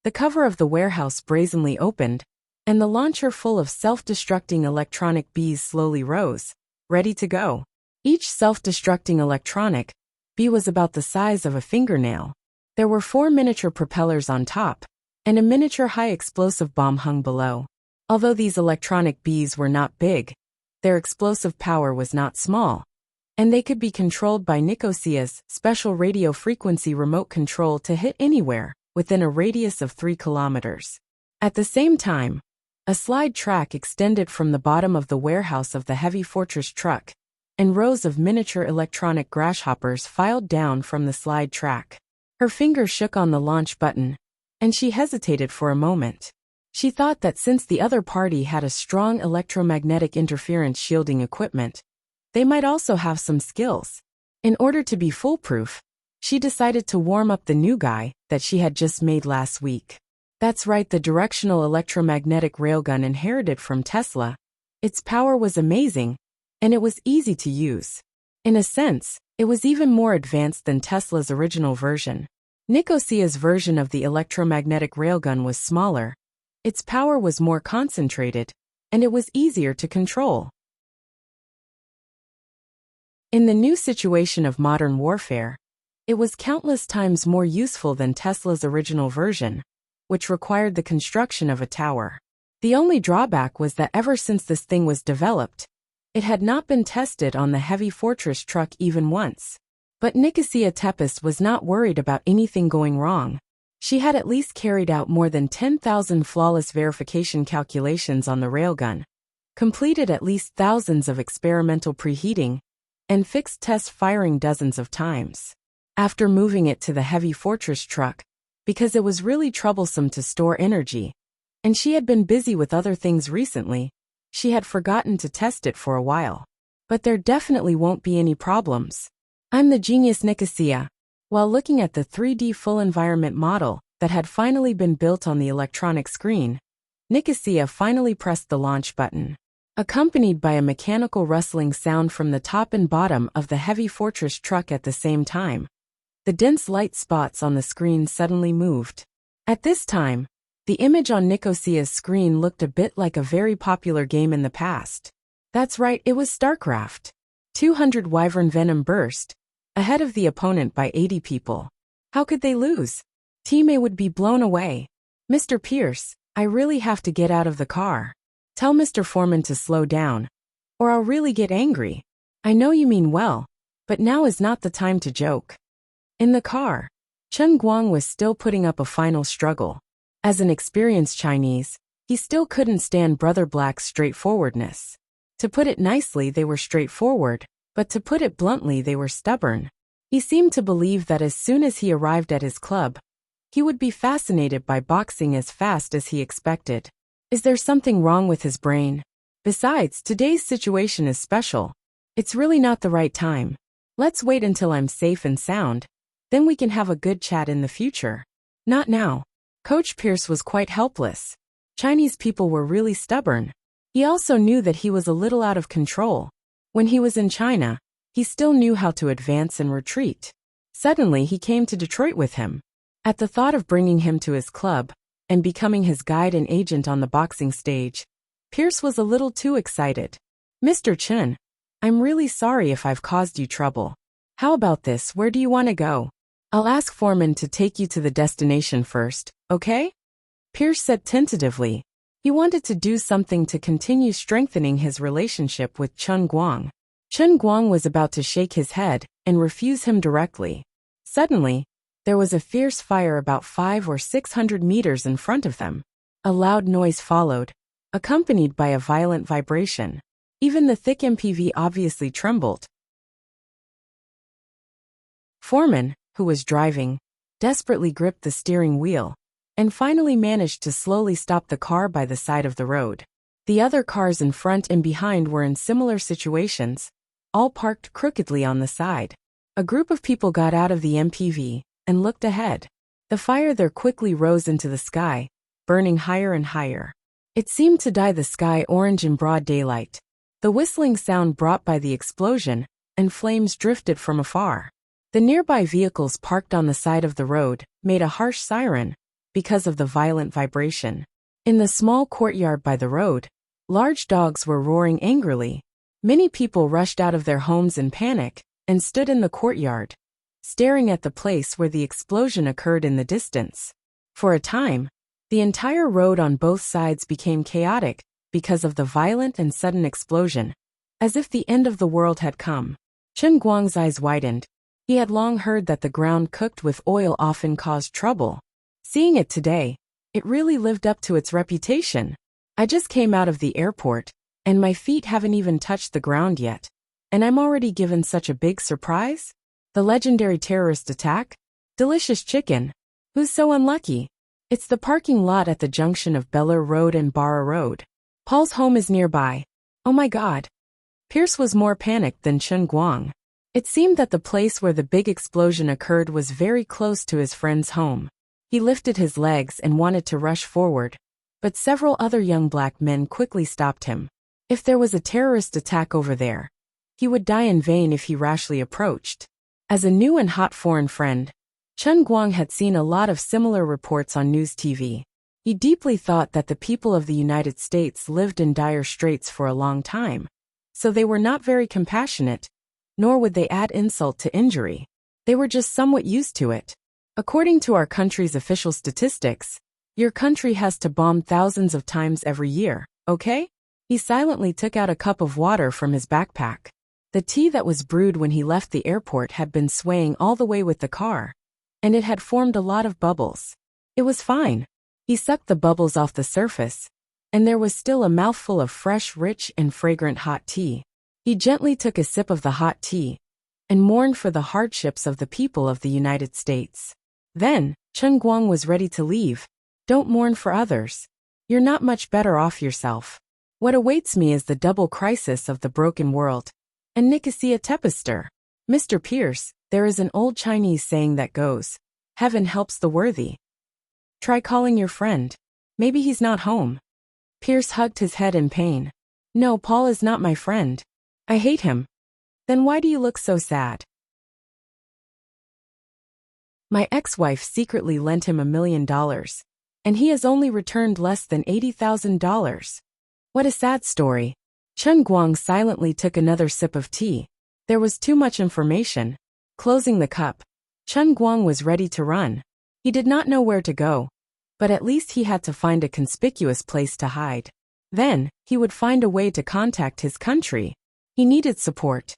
the cover of the warehouse brazenly opened, and the launcher full of self-destructing electronic bees slowly rose, ready to go. Each self-destructing electronic bee was about the size of a fingernail. There were 4 miniature propellers on top, and a miniature high-explosive bomb hung below. Although these electronic bees were not big, their explosive power was not small, and they could be controlled by Nicosia's special radio frequency remote control to hit anywhere within a radius of 3 kilometers. At the same time, a slide track extended from the bottom of the warehouse of the heavy fortress truck, and rows of miniature electronic grasshoppers filed down from the slide track. Her finger shook on the launch button, and she hesitated for a moment. She thought that since the other party had a strong electromagnetic interference shielding equipment, they might also have some skills. In order to be foolproof, she decided to warm up the new guy that she had just made last week. That's right, the directional electromagnetic railgun inherited from Tesla. Its power was amazing, and it was easy to use. In a sense, it was even more advanced than Tesla's original version. Nicosia's version of the electromagnetic railgun was smaller, its power was more concentrated, and it was easier to control. In the new situation of modern warfare, it was countless times more useful than Tesla's original version, which required the construction of a tower. The only drawback was that ever since this thing was developed, it had not been tested on the heavy fortress truck even once. But Nicosia Tepes was not worried about anything going wrong. She had at least carried out more than 10,000 flawless verification calculations on the railgun, completed at least thousands of experimental preheating, and fixed test firing dozens of times. After moving it to the heavy fortress truck, because it was really troublesome to store energy, and she had been busy with other things recently, she had forgotten to test it for a while. But there definitely won't be any problems. I'm the genius Nicosia. While looking at the 3D full environment model that had finally been built on the electronic screen, Nicosia finally pressed the launch button. Accompanied by a mechanical rustling sound from the top and bottom of the heavy fortress truck at the same time, the dense light spots on the screen suddenly moved. At this time, the image on Nicosia's screen looked a bit like a very popular game in the past. That's right, it was StarCraft. 200 Wyvern Venom burst, ahead of the opponent by 80 people. How could they lose? Team A would be blown away. Mr. Pierce, I really have to get out of the car. Tell Mr. Foreman to slow down, or I'll really get angry. I know you mean well, but now is not the time to joke. In the car, Chen Guang was still putting up a final struggle. As an experienced Chinese, he still couldn't stand Brother Black's straightforwardness. To put it nicely, they were straightforward, but to put it bluntly, they were stubborn. He seemed to believe that as soon as he arrived at his club, he would be fascinated by boxing as fast as he expected. Is there something wrong with his brain? Besides, today's situation is special. It's really not the right time. Let's wait until I'm safe and sound. Then we can have a good chat in the future. Not now. Coach Pierce was quite helpless. Chinese people were really stubborn. He also knew that he was a little out of control. When he was in China, he still knew how to advance and retreat. Suddenly, he came to Detroit with him. At the thought of bringing him to his club and becoming his guide and agent on the boxing stage, Pierce was a little too excited. Mr. Chen, I'm really sorry if I've caused you trouble. How about this? Where do you want to go? I'll ask Foreman to take you to the destination first, okay? Pierce said tentatively. He wanted to do something to continue strengthening his relationship with Chen Guang. Chen Guang was about to shake his head and refuse him directly. Suddenly, there was a fierce fire about 500 or 600 meters in front of them. A loud noise followed, accompanied by a violent vibration. Even the thick MPV obviously trembled. Foreman, who was driving, desperately gripped the steering wheel and finally managed to slowly stop the car by the side of the road. The other cars in front and behind were in similar situations, all parked crookedly on the side. A group of people got out of the MPV and looked ahead. The fire there quickly rose into the sky, burning higher and higher. It seemed to dye the sky orange in broad daylight. The whistling sound brought by the explosion and flames drifted from afar. The nearby vehicles parked on the side of the road made a harsh siren because of the violent vibration. In the small courtyard by the road, large dogs were roaring angrily. Many people rushed out of their homes in panic and stood in the courtyard, staring at the place where the explosion occurred in the distance. For a time, the entire road on both sides became chaotic because of the violent and sudden explosion, as if the end of the world had come. Chen Guang's eyes widened. He had long heard that the ground cooked with oil often caused trouble. Seeing it today, it really lived up to its reputation. I just came out of the airport, and my feet haven't even touched the ground yet. And I'm already given such a big surprise? The legendary terrorist attack? Delicious chicken. Who's so unlucky? It's the parking lot at the junction of Bel Air Road and Barra Road. Paul's home is nearby. Oh my God. Pierce was more panicked than Chen Guang. It seemed that the place where the big explosion occurred was very close to his friend's home. He lifted his legs and wanted to rush forward, but several other young black men quickly stopped him. If there was a terrorist attack over there, he would die in vain if he rashly approached. As a new and hot foreign friend, Chen Guang had seen a lot of similar reports on news TV. He deeply thought that the people of the United States lived in dire straits for a long time, so they were not very compassionate, nor would they add insult to injury. They were just somewhat used to it. According to our country's official statistics, your country has to bomb thousands of times every year, okay? He silently took out a cup of water from his backpack. The tea that was brewed when he left the airport had been swaying all the way with the car, and it had formed a lot of bubbles. It was fine. He sucked the bubbles off the surface, and there was still a mouthful of fresh, rich, and fragrant hot tea. He gently took a sip of the hot tea and mourned for the hardships of the people of the United States. Then, Chen Guang was ready to leave. Don't mourn for others. You're not much better off yourself. What awaits me is the double crisis of the broken world. And Nicosia Tepester. Mr. Pierce, there is an old Chinese saying that goes, heaven helps the worthy. Try calling your friend. Maybe he's not home. Pierce hugged his head in pain. No, Paul is not my friend. I hate him. Then why do you look so sad? My ex-wife secretly lent him $1 million, and he has only returned less than $80,000. What a sad story. Chen Guang silently took another sip of tea. There was too much information. Closing the cup, Chen Guang was ready to run. He did not know where to go, but at least he had to find a conspicuous place to hide. Then, he would find a way to contact his country. He needed support.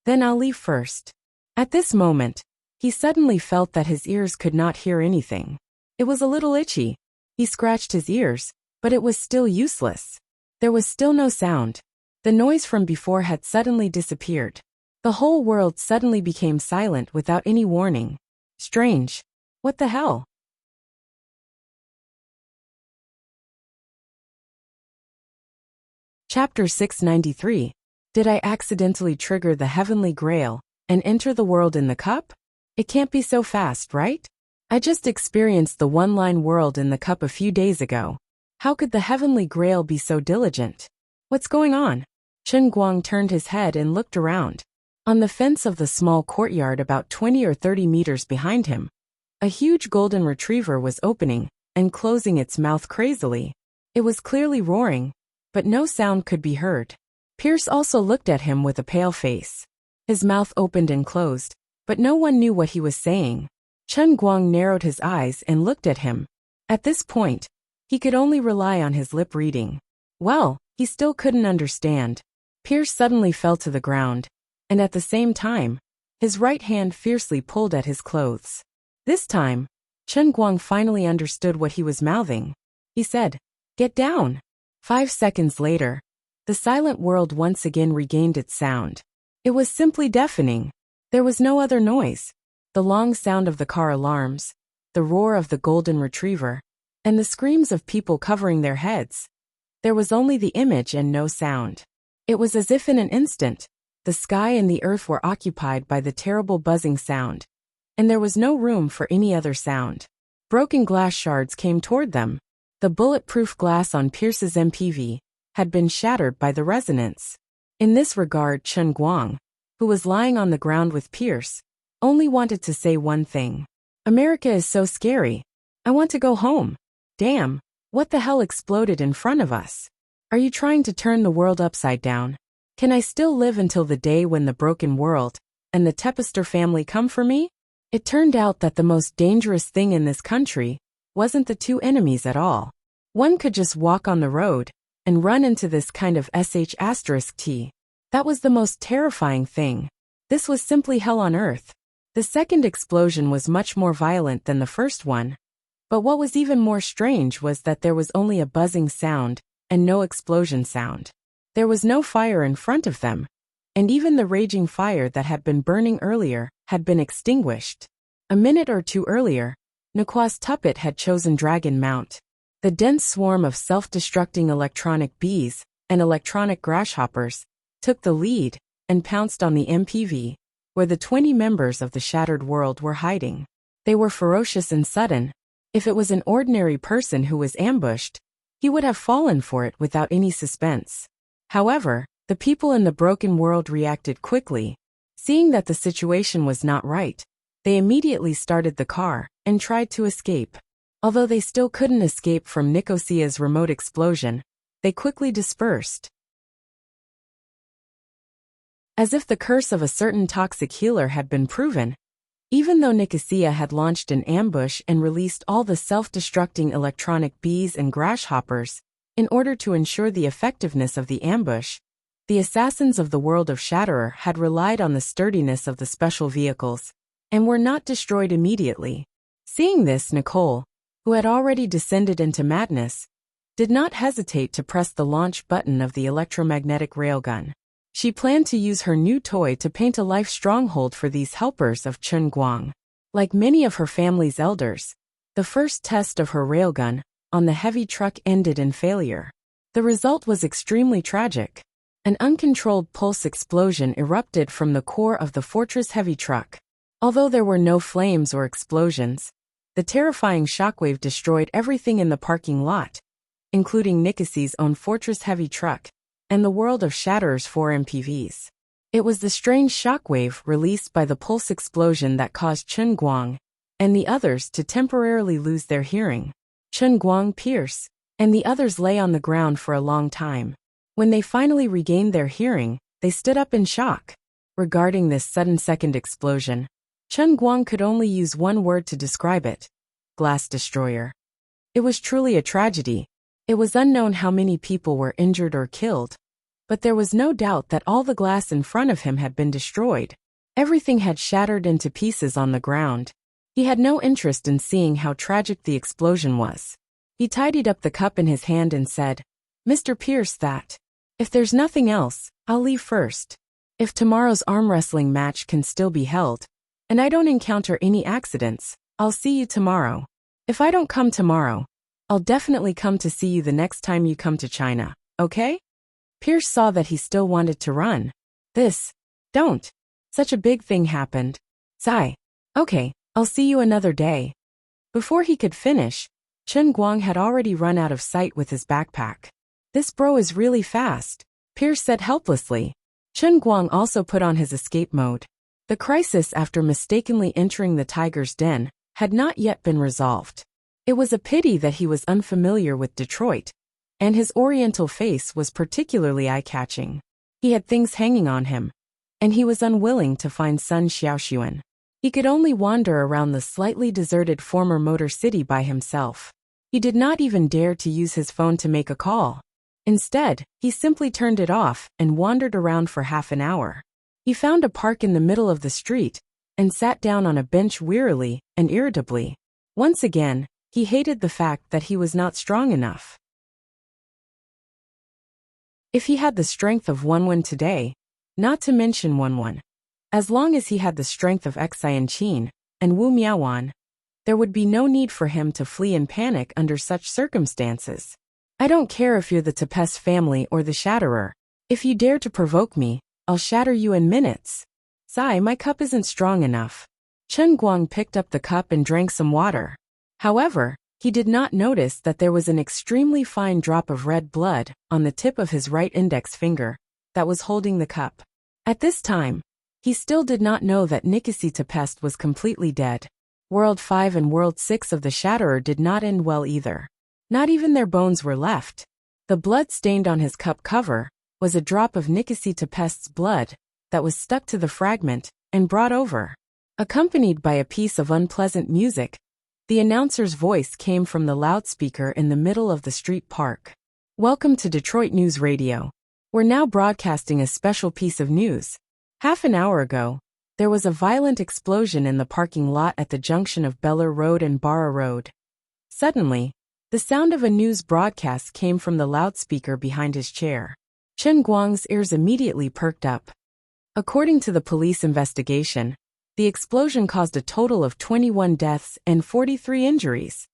Then I'll leave first. At this moment, he suddenly felt that his ears could not hear anything. It was a little itchy. He scratched his ears, but it was still useless. There was still no sound. The noise from before had suddenly disappeared. The whole world suddenly became silent without any warning. Strange. What the hell? Chapter 693. Did I accidentally trigger the heavenly grail and enter the world in the cup? It can't be so fast, right? I just experienced the one-line world in the cup a few days ago. How could the heavenly grail be so diligent? What's going on? Chen Guang turned his head and looked around. On the fence of the small courtyard about 20 or 30 meters behind him, a huge golden retriever was opening and closing its mouth crazily. It was clearly roaring, but no sound could be heard. Pierce also looked at him with a pale face. His mouth opened and closed, but no one knew what he was saying. Chen Guang narrowed his eyes and looked at him. At this point, he could only rely on his lip reading. Well, he still couldn't understand. Pierce suddenly fell to the ground, and at the same time, his right hand fiercely pulled at his clothes. This time, Chen Guang finally understood what he was mouthing. He said, "Get down." 5 seconds later, the silent world once again regained its sound. It was simply deafening. There was no other noise. The long sound of the car alarms, the roar of the golden retriever, and the screams of people covering their heads. There was only the image and no sound. It was as if in an instant, the sky and the earth were occupied by the terrible buzzing sound, and there was no room for any other sound. Broken glass shards came toward them. The bulletproof glass on Pierce's MPV had been shattered by the resonance. In this regard, Chen Guang, who was lying on the ground with Pierce, only wanted to say one thing. America is so scary. I want to go home. Damn, what the hell exploded in front of us? Are you trying to turn the world upside down? Can I still live until the day when the broken world and the Tepester family come for me? It turned out that the most dangerous thing in this country wasn't the two enemies at all. One could just walk on the road and run into this kind of sh*t. That was the most terrifying thing. This was simply hell on earth. The second explosion was much more violent than the first one. But what was even more strange was that there was only a buzzing sound and no explosion sound. There was no fire in front of them, and even the raging fire that had been burning earlier had been extinguished. A minute or two earlier, Nekwa's tuppet had chosen Dragon Mount. The dense swarm of self-destructing electronic bees and electronic grasshoppers took the lead and pounced on the MPV, where the 20 members of the shattered world were hiding. They were ferocious and sudden. If it was an ordinary person who was ambushed, he would have fallen for it without any suspense. However, the people in the broken world reacted quickly. Seeing that the situation was not right, they immediately started the car and tried to escape. Although they still couldn't escape from Nicosia's remote explosion, they quickly dispersed. As if the curse of a certain toxic healer had been proven, even though Nicosia had launched an ambush and released all the self-destructing electronic bees and grasshoppers, in order to ensure the effectiveness of the ambush, the assassins of the world of Shatterer had relied on the sturdiness of the special vehicles, and were not destroyed immediately. Seeing this, Nicole, who had already descended into madness, did not hesitate to press the launch button of the electromagnetic railgun. She planned to use her new toy to paint a life stronghold for these helpers of Chen Guang. Like many of her family's elders, the first test of her railgun on the heavy truck ended in failure. The result was extremely tragic. An uncontrolled pulse explosion erupted from the core of the Fortress heavy truck. Although there were no flames or explosions, the terrifying shockwave destroyed everything in the parking lot, including Nicosia's own Fortress heavy truck and the world of Shatterer's 4 MPVs. It was the strange shockwave released by the pulse explosion that caused Chen Guang and the others to temporarily lose their hearing. Chen Guang, Pierce, and the others lay on the ground for a long time. When they finally regained their hearing, they stood up in shock. Regarding this sudden second explosion, Chen Guang could only use one word to describe it: glass destroyer. It was truly a tragedy. It was unknown how many people were injured or killed, but there was no doubt that all the glass in front of him had been destroyed. Everything had shattered into pieces on the ground. He had no interest in seeing how tragic the explosion was. He tidied up the cup in his hand and said, "Mr. Pierce, if there's nothing else, I'll leave first. If tomorrow's arm wrestling match can still be held, and I don't encounter any accidents, I'll see you tomorrow. If I don't come tomorrow, I'll definitely come to see you the next time you come to China, okay?" Pierce saw that he still wanted to run. Don't. Such a big thing happened. Sigh. Okay, I'll see you another day. Before he could finish, Chen Guang had already run out of sight with his backpack. This bro is really fast, Pierce said helplessly. Chen Guang also put on his escape mode. The crisis after mistakenly entering the tiger's den had not yet been resolved. It was a pity that he was unfamiliar with Detroit, and his oriental face was particularly eye-catching. He had things hanging on him, and he was unwilling to find Sun Xiaoxuan. He could only wander around the slightly deserted former Motor City by himself. He did not even dare to use his phone to make a call. Instead, he simply turned it off and wandered around for half an hour. He found a park in the middle of the street and sat down on a bench wearily and irritably. Once again, he hated the fact that he was not strong enough. If he had the strength of Wenwen today, not to mention Wenwen, as long as he had the strength of Xian Qin and Wu Miaowan, there would be no need for him to flee in panic under such circumstances. I don't care if you're the Tepes family or the Shatterer. If you dare to provoke me, I'll shatter you in minutes. Sigh, my cup isn't strong enough. Chen Guang picked up the cup and drank some water. However, he did not notice that there was an extremely fine drop of red blood on the tip of his right index finger that was holding the cup. At this time, he still did not know that Nikisi Tepest was completely dead. World 5 and World 6 of the Shatterer did not end well either. Not even their bones were left. The blood stained on his cup cover was a drop of Nikisi Tepest's blood that was stuck to the fragment and brought over. Accompanied by a piece of unpleasant music, the announcer's voice came from the loudspeaker in the middle of the street park. Welcome to Detroit News Radio. We're now broadcasting a special piece of news. Half an hour ago, there was a violent explosion in the parking lot at the junction of Beller Road and Barra Road. Suddenly, the sound of a news broadcast came from the loudspeaker behind his chair. Chen Guang's ears immediately perked up. According to the police investigation, the explosion caused a total of 21 deaths and 43 injuries.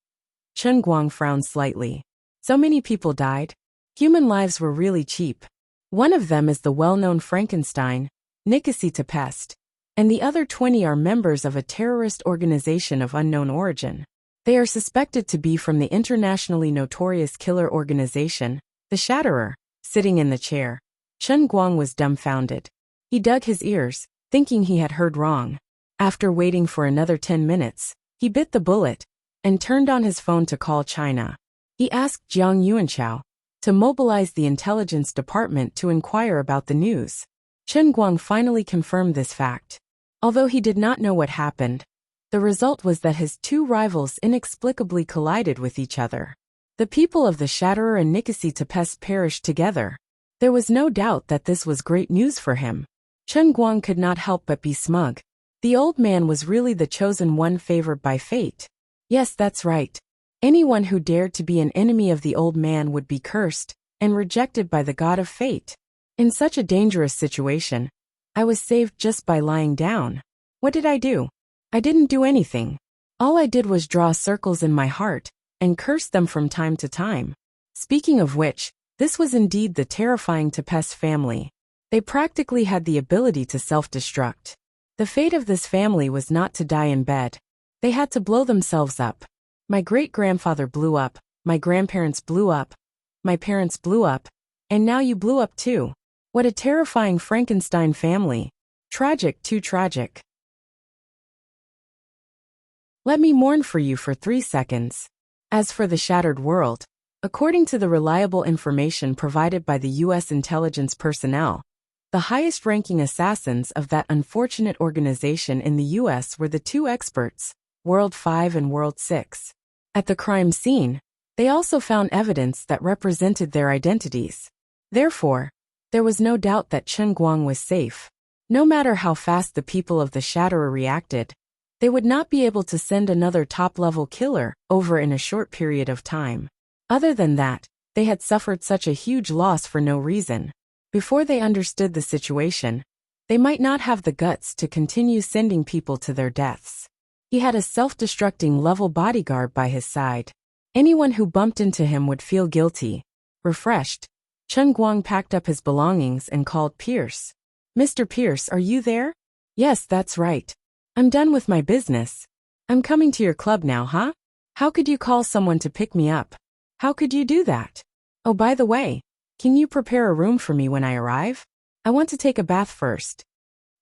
Chen Guang frowned slightly. So many people died? Human lives were really cheap. One of them is the well-known Frankenstein, Nikisi Tepest, and the other 20 are members of a terrorist organization of unknown origin. They are suspected to be from the internationally notorious killer organization, the Shatterer. Sitting in the chair, Chen Guang was dumbfounded. He dug his ears, thinking he had heard wrong. After waiting for another 10 minutes, he bit the bullet and turned on his phone to call China. He asked Jiang Yuanchao to mobilize the intelligence department to inquire about the news. Chen Guang finally confirmed this fact. Although he did not know what happened, the result was that his two rivals inexplicably collided with each other. The people of the Shatterer and Nikisi Tepest perished together. There was no doubt that this was great news for him. Chen Guang could not help but be smug. The old man was really the chosen one favored by fate. Yes, that's right. Anyone who dared to be an enemy of the old man would be cursed and rejected by the god of fate. In such a dangerous situation, I was saved just by lying down. What did I do? I didn't do anything. All I did was draw circles in my heart and curse them from time to time. Speaking of which, this was indeed the terrifying Tepes family. They practically had the ability to self-destruct. The fate of this family was not to die in bed. They had to blow themselves up. My great-grandfather blew up, my grandparents blew up, my parents blew up, and now you blew up too. What a terrifying Frankenstein family. Tragic, too tragic. Let me mourn for you for 3 seconds. As for the shattered world, according to the reliable information provided by the U.S. intelligence personnel, the highest-ranking assassins of that unfortunate organization in the U.S. were the two experts, World 5 and World 6. At the crime scene, They also found evidence that represented their identities. Therefore, there was no doubt that Chen Guang was safe. No matter how fast the people of the Shatterer reacted, they would not be able to send another top-level killer over in a short period of time. Other than that, they had suffered such a huge loss for no reason. Before they understood the situation, they might not have the guts to continue sending people to their deaths. He had a self-destructing level bodyguard by his side. Anyone who bumped into him would feel guilty. Refreshed, Chen Guang packed up his belongings and called Pierce. "Mr. Pierce, are you there?" "Yes, that's right. I'm done with my business. I'm coming to your club now, huh? How could you call someone to pick me up? How could you do that? Oh, by the way, can you prepare a room for me when I arrive? I want to take a bath first."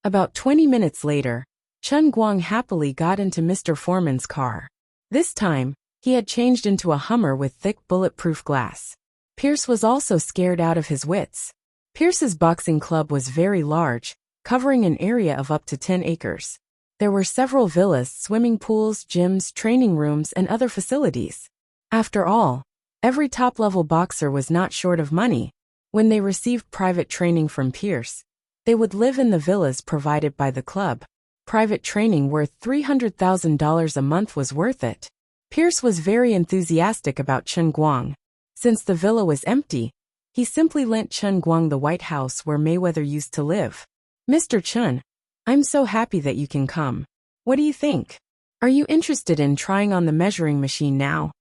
About 20 minutes later, Chen Guang happily got into Mr. Foreman's car. This time, he had changed into a Hummer with thick bulletproof glass. Pierce was also scared out of his wits. Pierce's boxing club was very large, covering an area of up to 10 acres. There were several villas, swimming pools, gyms, training rooms, and other facilities. After all, every top-level boxer was not short of money. When they received private training from Pierce, they would live in the villas provided by the club. Private training worth $300,000 a month was worth it. Pierce was very enthusiastic about Chen Guang. Since the villa was empty, he simply lent Chen Guang the White House where Mayweather used to live. "Mr. Chen, I'm so happy that you can come. What do you think? Are you interested in trying on the measuring machine now?"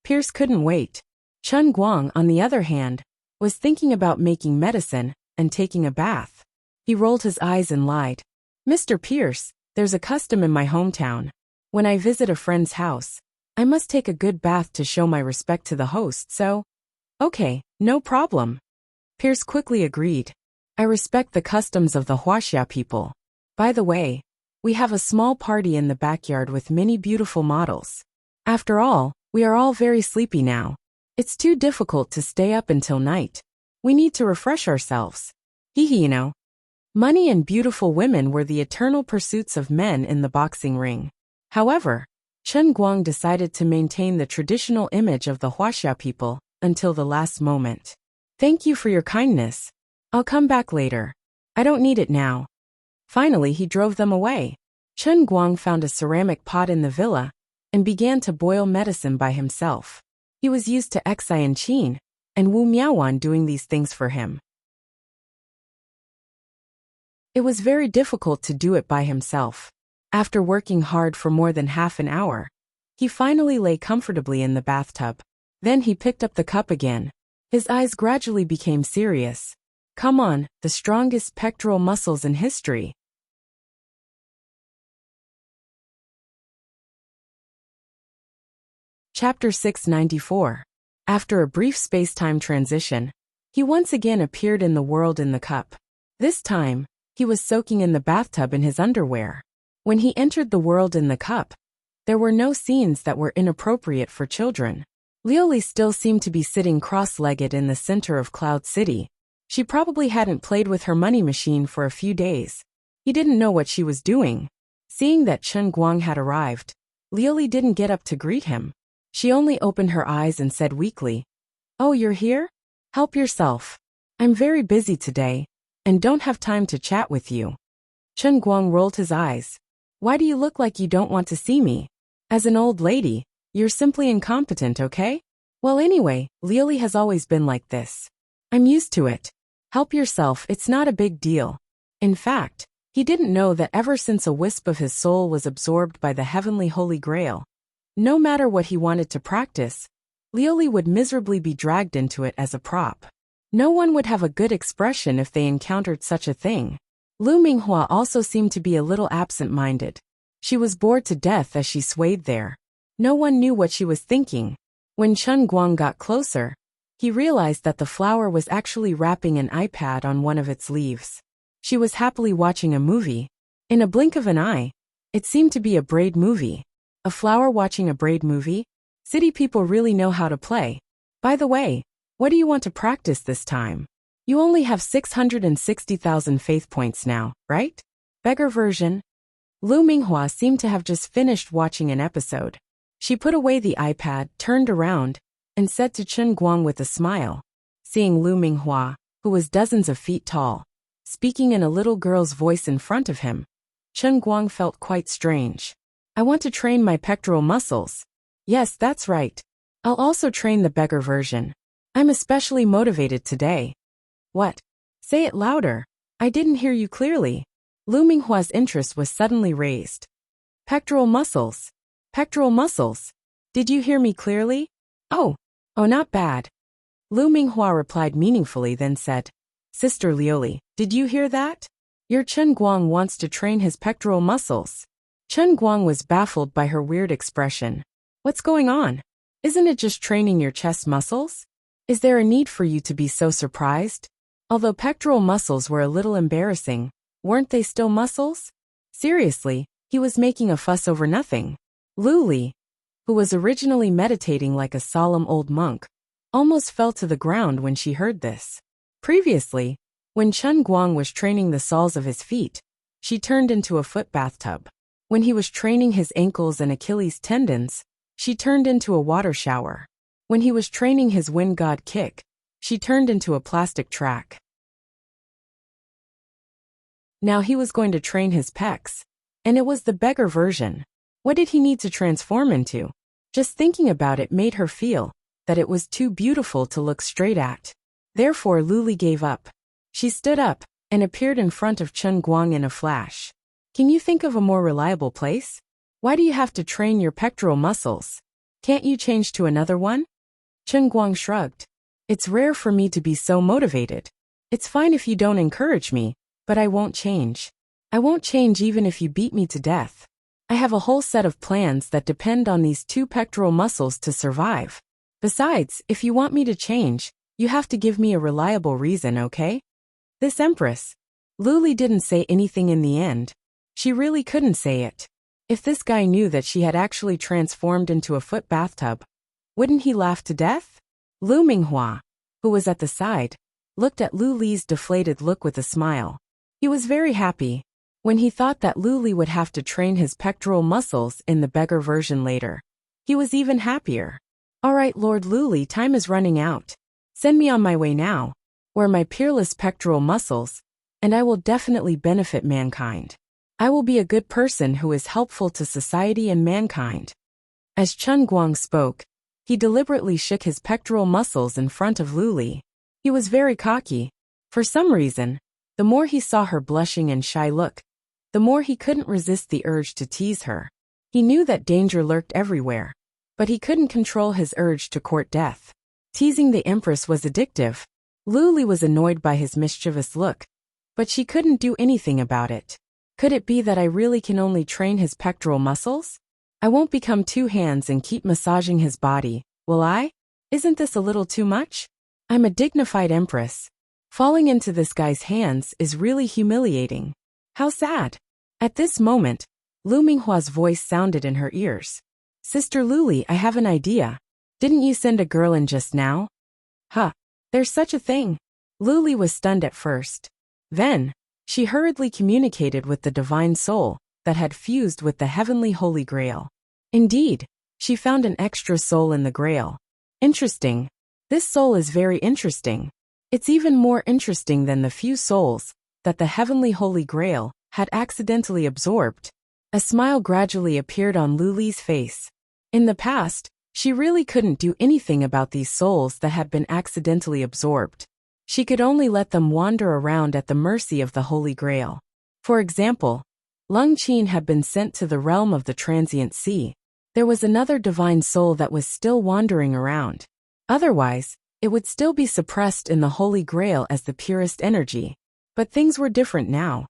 Pierce couldn't wait. Chen Guang, on the other hand, was thinking about making medicine and taking a bath. He rolled his eyes and lied. "Mr. Pierce, there's a custom in my hometown. When I visit a friend's house, I must take a good bath to show my respect to the host, so..." "Okay, no problem." Pierce quickly agreed. "I respect the customs of the Huaxia people. By the way, we have a small party in the backyard with many beautiful models. After all, we are all very sleepy now. It's too difficult to stay up until night. We need to refresh ourselves. Hee you know." Money and beautiful women were the eternal pursuits of men in the boxing ring. However, Chen Guang decided to maintain the traditional image of the Huaxia people until the last moment. "Thank you for your kindness. I'll come back later. I don't need it now." Finally, he drove them away. Chen Guang found a ceramic pot in the villa and began to boil medicine by himself. He was used to Xian Qin and Wu Miaowan doing these things for him. It was very difficult to do it by himself. After working hard for more than half an hour, he finally lay comfortably in the bathtub. Then he picked up the cup again. His eyes gradually became serious. "Come on, the strongest pectoral muscles in history." Chapter 694. After a brief space-time transition, he once again appeared in the world in the cup. This time, he was soaking in the bathtub in his underwear. When he entered the world in the cup, there were no scenes that were inappropriate for children. Lioli still seemed to be sitting cross-legged in the center of Cloud City. She probably hadn't played with her money machine for a few days. He didn't know what she was doing. Seeing that Chen Guang had arrived, Lioli didn't get up to greet him. She only opened her eyes and said weakly, "Oh, you're here? Help yourself. I'm very busy today, and don't have time to chat with you." Chen Guang rolled his eyes. "Why do you look like you don't want to see me? As an old lady, you're simply incompetent, okay? Well anyway, Lioli has always been like this. I'm used to it. Help yourself, it's not a big deal." In fact, he didn't know that ever since a wisp of his soul was absorbed by the heavenly Holy Grail, no matter what he wanted to practice, Lioli would miserably be dragged into it as a prop. No one would have a good expression if they encountered such a thing. Lu Minghua also seemed to be a little absent-minded. She was bored to death as she swayed there. No one knew what she was thinking. When Chen Guang got closer, he realized that the flower was actually wrapping an iPad on one of its leaves. She was happily watching a movie. In a blink of an eye, it seemed to be a braid movie. A flower watching a braid movie? City people really know how to play. By the way, what do you want to practice this time? You only have 660,000 faith points now, right? Beggar version. Lu Minghua seemed to have just finished watching an episode. She put away the iPad, turned around, and said to Chen Guang with a smile. Seeing Lu Minghua, who was dozens of feet tall, speaking in a little girl's voice in front of him, Chen Guang felt quite strange. I want to train my pectoral muscles. Yes, that's right. I'll also train the beggar version. I'm especially motivated today. What? Say it louder. I didn't hear you clearly. Lu Minghua's interest was suddenly raised. Pectoral muscles. Pectoral muscles. Did you hear me clearly? Oh, not bad. Lu Minghua replied meaningfully, then said, Sister Liuli, did you hear that? Your Chen Guang wants to train his pectoral muscles. Chen Guang was baffled by her weird expression. What's going on? Isn't it just training your chest muscles? Is there a need for you to be so surprised? Although pectoral muscles were a little embarrassing, weren't they still muscles? Seriously, he was making a fuss over nothing. Lu Li, who was originally meditating like a solemn old monk, almost fell to the ground when she heard this. Previously, when Chen Guang was training the soles of his feet, she turned into a foot bathtub. When he was training his ankles and Achilles tendons, she turned into a water shower. When he was training his wind god kick, she turned into a plastic track. Now he was going to train his pecs, and it was the beggar version. What did he need to transform into? Just thinking about it made her feel that it was too beautiful to look straight at. Therefore Lu Li gave up. She stood up and appeared in front of Chen Guang in a flash. Can you think of a more reliable place? Why do you have to train your pectoral muscles? Can't you change to another one? Chen Guang shrugged. It's rare for me to be so motivated. It's fine if you don't encourage me, but I won't change. I won't change even if you beat me to death. I have a whole set of plans that depend on these two pectoral muscles to survive. Besides, if you want me to change, you have to give me a reliable reason, okay? This Empress. Lu Li didn't say anything in the end. She really couldn't say it. If this guy knew that she had actually transformed into a foot bathtub, wouldn't he laugh to death? Lu Minghua, who was at the side, looked at Lu Li's deflated look with a smile. He was very happy when he thought that Lu Li would have to train his pectoral muscles in the beggar version later. He was even happier. All right, Lord Lu Li, time is running out. Send me on my way now, where my peerless pectoral muscles, and I will definitely benefit mankind. I will be a good person who is helpful to society and mankind. As Chen Guang spoke, he deliberately shook his pectoral muscles in front of Lu Li. He was very cocky. For some reason, the more he saw her blushing and shy look, the more he couldn't resist the urge to tease her. He knew that danger lurked everywhere, but he couldn't control his urge to court death. Teasing the Empress was addictive. Lu Li was annoyed by his mischievous look, but she couldn't do anything about it. Could it be that I really can only train his pectoral muscles? I won't become two hands and keep massaging his body, will I? Isn't this a little too much? I'm a dignified Empress. Falling into this guy's hands is really humiliating. How sad. At this moment, Lu Minghua's voice sounded in her ears. Sister Lu Li, I have an idea. Didn't you send a girl in just now? Huh, there's such a thing. Lu Li was stunned at first. Then, she hurriedly communicated with the divine soul that had fused with the heavenly Holy Grail. Indeed, she found an extra soul in the Grail. Interesting. This soul is very interesting. It's even more interesting than the few souls that the heavenly Holy Grail had accidentally absorbed. A smile gradually appeared on Lu Li's face. In the past, she really couldn't do anything about these souls that had been accidentally absorbed. She could only let them wander around at the mercy of the Holy Grail. For example, Lung Qin had been sent to the realm of the transient sea. There was another divine soul that was still wandering around. Otherwise, it would still be suppressed in the Holy Grail as the purest energy. But things were different now.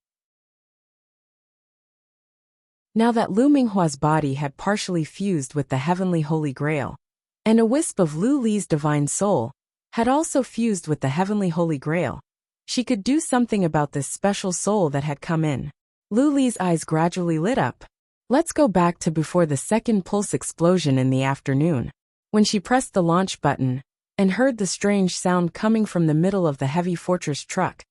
Now that Lu Minghua's body had partially fused with the heavenly Holy Grail, and a wisp of Lu Li's divine soul had also fused with the heavenly Holy Grail, she could do something about this special soul that had come in. Lu Li's eyes gradually lit up. Let's go back to before the second pulse explosion in the afternoon, when she pressed the launch button and heard the strange sound coming from the middle of the heavy fortress truck.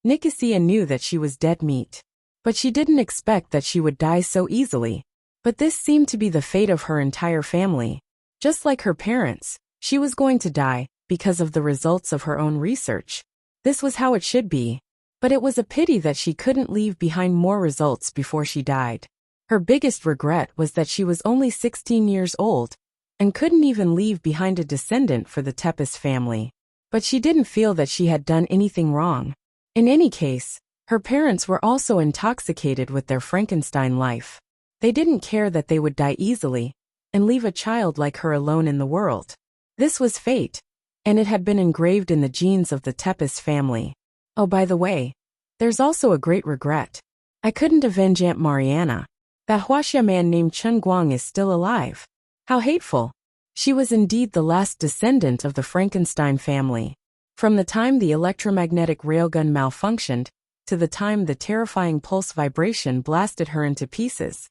Nicosia knew that she was dead meat, but she didn't expect that she would die so easily. But this seemed to be the fate of her entire family. Just like her parents, She was going to die because of the results of her own research. This was how it should be. But it was a pity that she couldn't leave behind more results before she died. Her biggest regret was that she was only 16 years old and couldn't even leave behind a descendant for the Tepes family. But she didn't feel that she had done anything wrong. In any case, her parents were also intoxicated with their Frankenstein life. They didn't care that they would die easily and leave a child like her alone in the world. This was fate, and it had been engraved in the genes of the Tepes family. Oh, by the way, there's also a great regret. I couldn't avenge Aunt Mariana. That Huaxia man named Chen Guang is still alive. How hateful. She was indeed the last descendant of the Frankenstein family. From the time the electromagnetic railgun malfunctioned to the time the terrifying pulse vibration blasted her into pieces,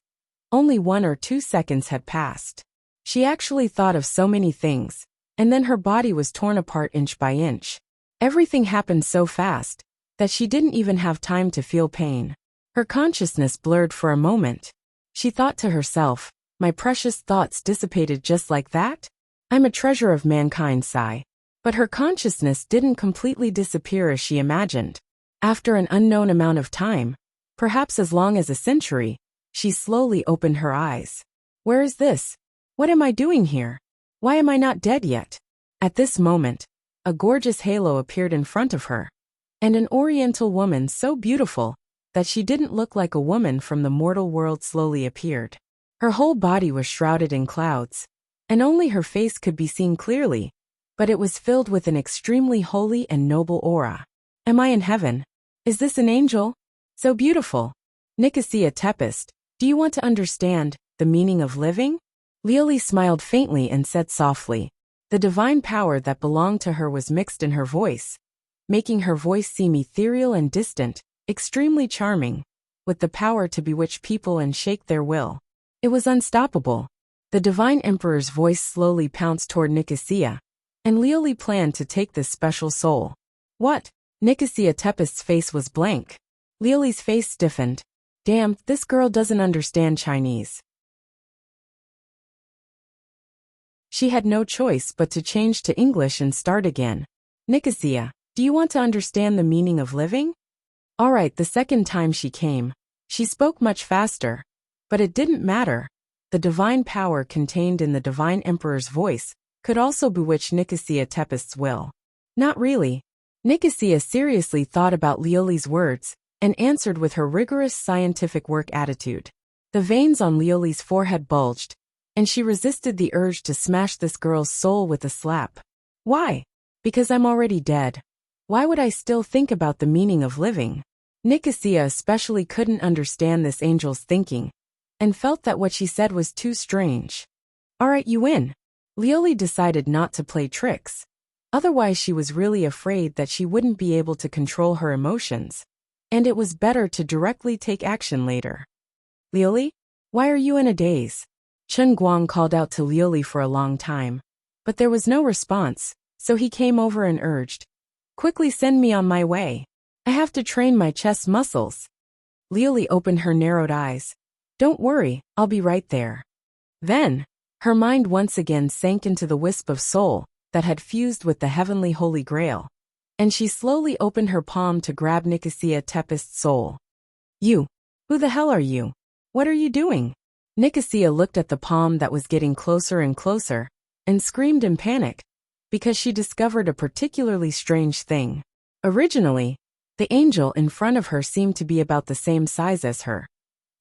only 1 or 2 seconds had passed. She actually thought of so many things, and then her body was torn apart inch by inch. Everything happened so fast that she didn't even have time to feel pain. Her consciousness blurred for a moment. She thought to herself, my precious thoughts dissipated just like that? I'm a treasure of mankind, sigh. But her consciousness didn't completely disappear as she imagined. After an unknown amount of time, perhaps as long as a century, she slowly opened her eyes. Where is this? What am I doing here? Why am I not dead yet? At this moment, a gorgeous halo appeared in front of her, and an oriental woman so beautiful that she didn't look like a woman from the mortal world slowly appeared. Her whole body was shrouded in clouds, and only her face could be seen clearly, but it was filled with an extremely holy and noble aura. Am I in heaven? Is this an angel? So beautiful. Nicosia Tepes, do you want to understand the meaning of living? Lioli smiled faintly and said softly. The divine power that belonged to her was mixed in her voice, making her voice seem ethereal and distant, extremely charming, with the power to bewitch people and shake their will. It was unstoppable. The divine emperor's voice slowly pounced toward Nicosia, and Lioli planned to take this special soul. What? Nicosia Tepes' face was blank. Lioli's face stiffened. Damn, this girl doesn't understand Chinese. She had no choice but to change to English and start again. Nicosia, do you want to understand the meaning of living? All right, the second time she came, she spoke much faster, but it didn't matter. The divine power contained in the divine emperor's voice could also bewitch Nicosia Tepes' will. Not really. Nicosia seriously thought about Lioli's words and answered with her rigorous scientific work attitude. The veins on Lioli's forehead bulged, and she resisted the urge to smash this girl's soul with a slap. Why? Because I'm already dead. Why would I still think about the meaning of living? Nicosia especially couldn't understand this angel's thinking, and felt that what she said was too strange. All right, you win. Lioli decided not to play tricks. Otherwise she was really afraid that she wouldn't be able to control her emotions, and it was better to directly take action later. Lioli, why are you in a daze? Chen Guang called out to Lioli for a long time, but there was no response, so he came over and urged, quickly send me on my way. I have to train my chest muscles. Lioli opened her narrowed eyes. Don't worry, I'll be right there. Then, her mind once again sank into the wisp of soul that had fused with the heavenly Holy Grail, and she slowly opened her palm to grab Nicosia Tepes' soul. You. Who the hell are you? What are you doing? Nicosia looked at the palm that was getting closer and closer, and screamed in panic, because she discovered a particularly strange thing. Originally, the angel in front of her seemed to be about the same size as her.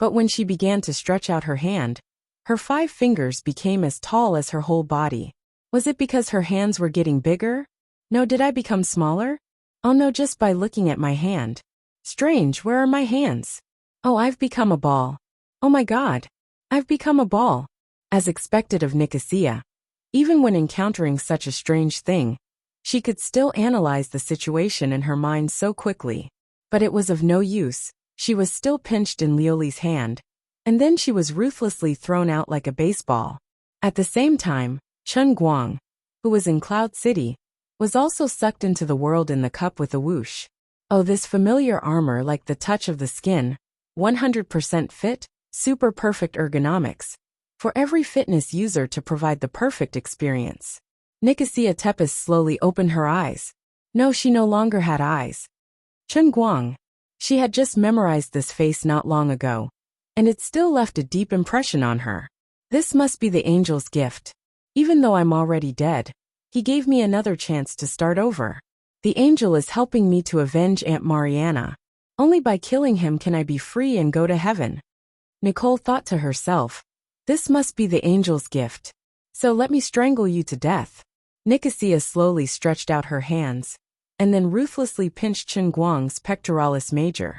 But when she began to stretch out her hand, her 5 fingers became as tall as her whole body. Was it because her hands were getting bigger? No, did I become smaller? Oh no, just by looking at my hand. Strange, where are my hands? Oh, I've become a ball. Oh my God. I've become a ball. As expected of Nicosia, even when encountering such a strange thing, she could still analyze the situation in her mind so quickly. But it was of no use. She was still pinched in Lioli's hand, and then she was ruthlessly thrown out like a baseball. At the same time, Chen Guang, who was in Cloud City, was also sucked into the world in the cup with a whoosh. Oh, this familiar armor like the touch of the skin, 100% fit, super perfect ergonomics, for every fitness user to provide the perfect experience. Nicosia Tepes slowly opened her eyes. No, she no longer had eyes. Chen Guang. She had just memorized this face not long ago, and it still left a deep impression on her. This must be the angel's gift. Even though I'm already dead, he gave me another chance to start over. The angel is helping me to avenge Aunt Mariana. Only by killing him can I be free and go to heaven. Nicole thought to herself, this must be the angel's gift. So let me strangle you to death. Nicosia slowly stretched out her hands, and then ruthlessly pinched Chen Guang's pectoralis major.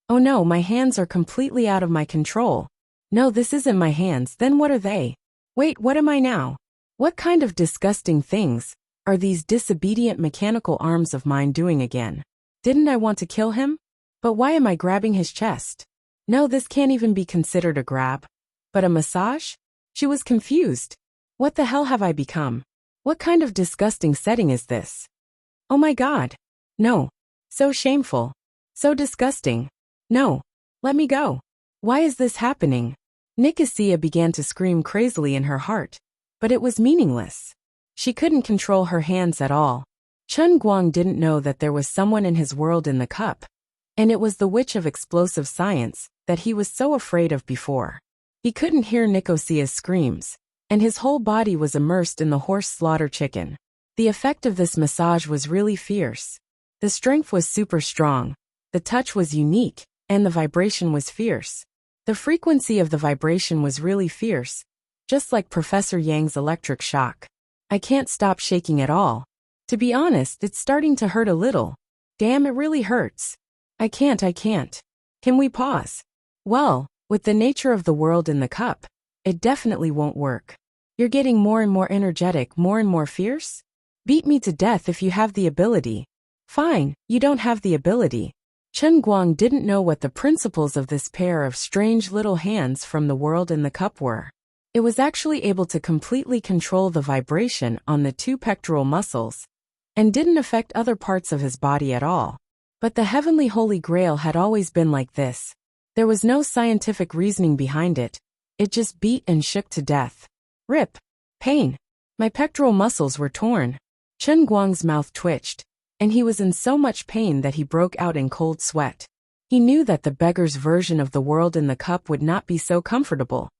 Oh no, my hands are completely out of my control. No, this isn't my hands, then what are they? Wait, what am I now? What kind of disgusting things are these disobedient mechanical arms of mine doing again? Didn't I want to kill him? But why am I grabbing his chest? No, this can't even be considered a grab. But a massage? She was confused. What the hell have I become? What kind of disgusting setting is this? Oh my God. No. So shameful. So disgusting. No. Let me go. Why is this happening? Nicosia began to scream crazily in her heart, but it was meaningless. She couldn't control her hands at all. Chen Guang didn't know that there was someone in his world in the cup, and it was the witch of explosive science that he was so afraid of before. He couldn't hear Nicosia's screams, and his whole body was immersed in the horse slaughter chicken. The effect of this massage was really fierce. The strength was super strong, the touch was unique, and the vibration was fierce. The frequency of the vibration was really fierce, just like Professor Yang's electric shock. I can't stop shaking at all. To be honest, it's starting to hurt a little. Damn, it really hurts. I can't. Can we pause? Well, with the nature of the world in the cup, it definitely won't work. You're getting more and more energetic, more and more fierce? Beat me to death if you have the ability. Fine, you don't have the ability. Chen Guang didn't know what the principles of this pair of strange little hands from the world in the cup were. It was actually able to completely control the vibration on the two pectoral muscles, and didn't affect other parts of his body at all. But the heavenly Holy Grail had always been like this. There was no scientific reasoning behind it. It just beat and shook to death. Rip. Pain. My pectoral muscles were torn. Chen Guang's mouth twitched, and he was in so much pain that he broke out in cold sweat. He knew that the beggar's version of the world in the cup would not be so comfortable.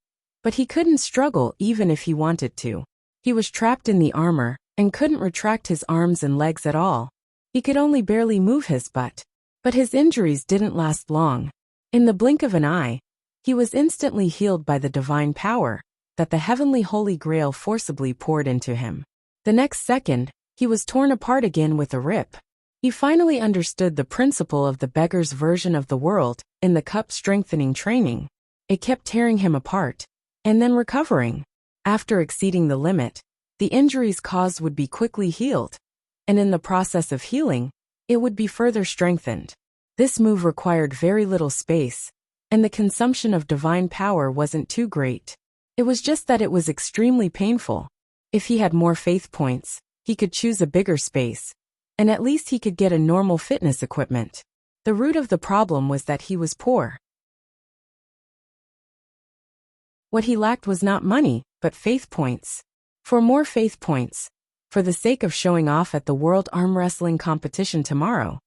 But he couldn't struggle even if he wanted to. He was trapped in the armor, and couldn't retract his arms and legs at all. He could only barely move his butt. But his injuries didn't last long. In the blink of an eye, he was instantly healed by the divine power that the heavenly Holy Grail forcibly poured into him. The next second, he was torn apart again with a rip. He finally understood the principle of the beggar's version of the world in the cup strengthening training. It kept tearing him apart, and then recovering. After exceeding the limit, the injuries caused would be quickly healed, and in the process of healing, it would be further strengthened. This move required very little space, and the consumption of divine power wasn't too great. It was just that it was extremely painful. If he had more faith points, he could choose a bigger space, and at least he could get a normal fitness equipment. The root of the problem was that he was poor. What he lacked was not money, but faith points. For more faith points, for the sake of showing off at the World Arm Wrestling competition tomorrow,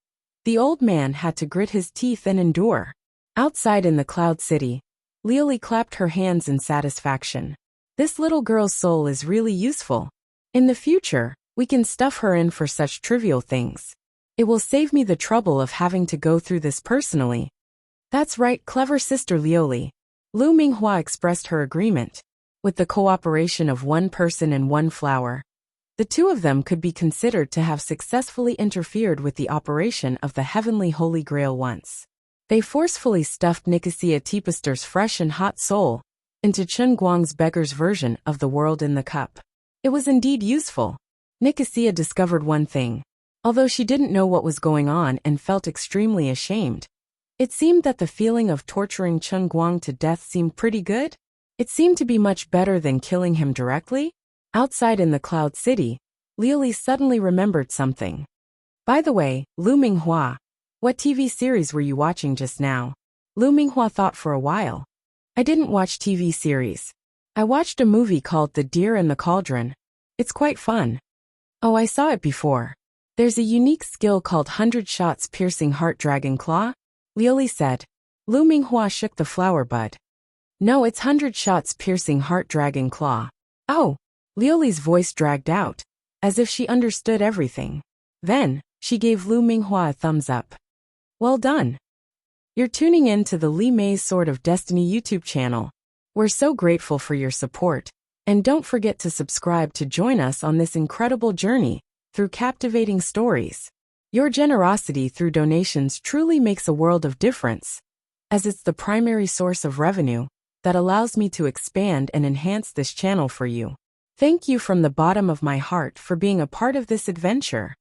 the old man had to grit his teeth and endure. Outside in the Cloud City, Leoli clapped her hands in satisfaction. This little girl's soul is really useful. In the future, we can stuff her in for such trivial things. It will save me the trouble of having to go through this personally. That's right, clever sister Leoli. Lu Minghua expressed her agreement. With the cooperation of one person and one flower, the two of them could be considered to have successfully interfered with the operation of the heavenly Holy Grail once. They forcefully stuffed Nicosia Tepester's fresh and hot soul into Chen Guang's beggar's version of the world in the cup. It was indeed useful. Nicosia discovered one thing. Although she didn't know what was going on and felt extremely ashamed, it seemed that the feeling of torturing Chen Guang to death seemed pretty good. It seemed to be much better than killing him directly. Outside in the Cloud City, Leoli suddenly remembered something. By the way, Lu Minghua, what TV series were you watching just now? Lu Minghua thought for a while. I didn't watch TV series. I watched a movie called The Deer in the Cauldron. It's quite fun. Oh, I saw it before. There's a unique skill called 100 shots piercing heart dragon claw, Lioli said. Lu Minghua shook the flower bud. No, it's 100 shots piercing heart dragon claw. Oh, Lioli's voice dragged out, as if she understood everything. Then, she gave Lu Minghua a thumbs up. Well done. You're tuning in to the Li Mei's Sword of Destiny YouTube channel. We're so grateful for your support, and don't forget to subscribe to join us on this incredible journey through captivating stories. Your generosity through donations truly makes a world of difference, as it's the primary source of revenue that allows me to expand and enhance this channel for you. Thank you from the bottom of my heart for being a part of this adventure.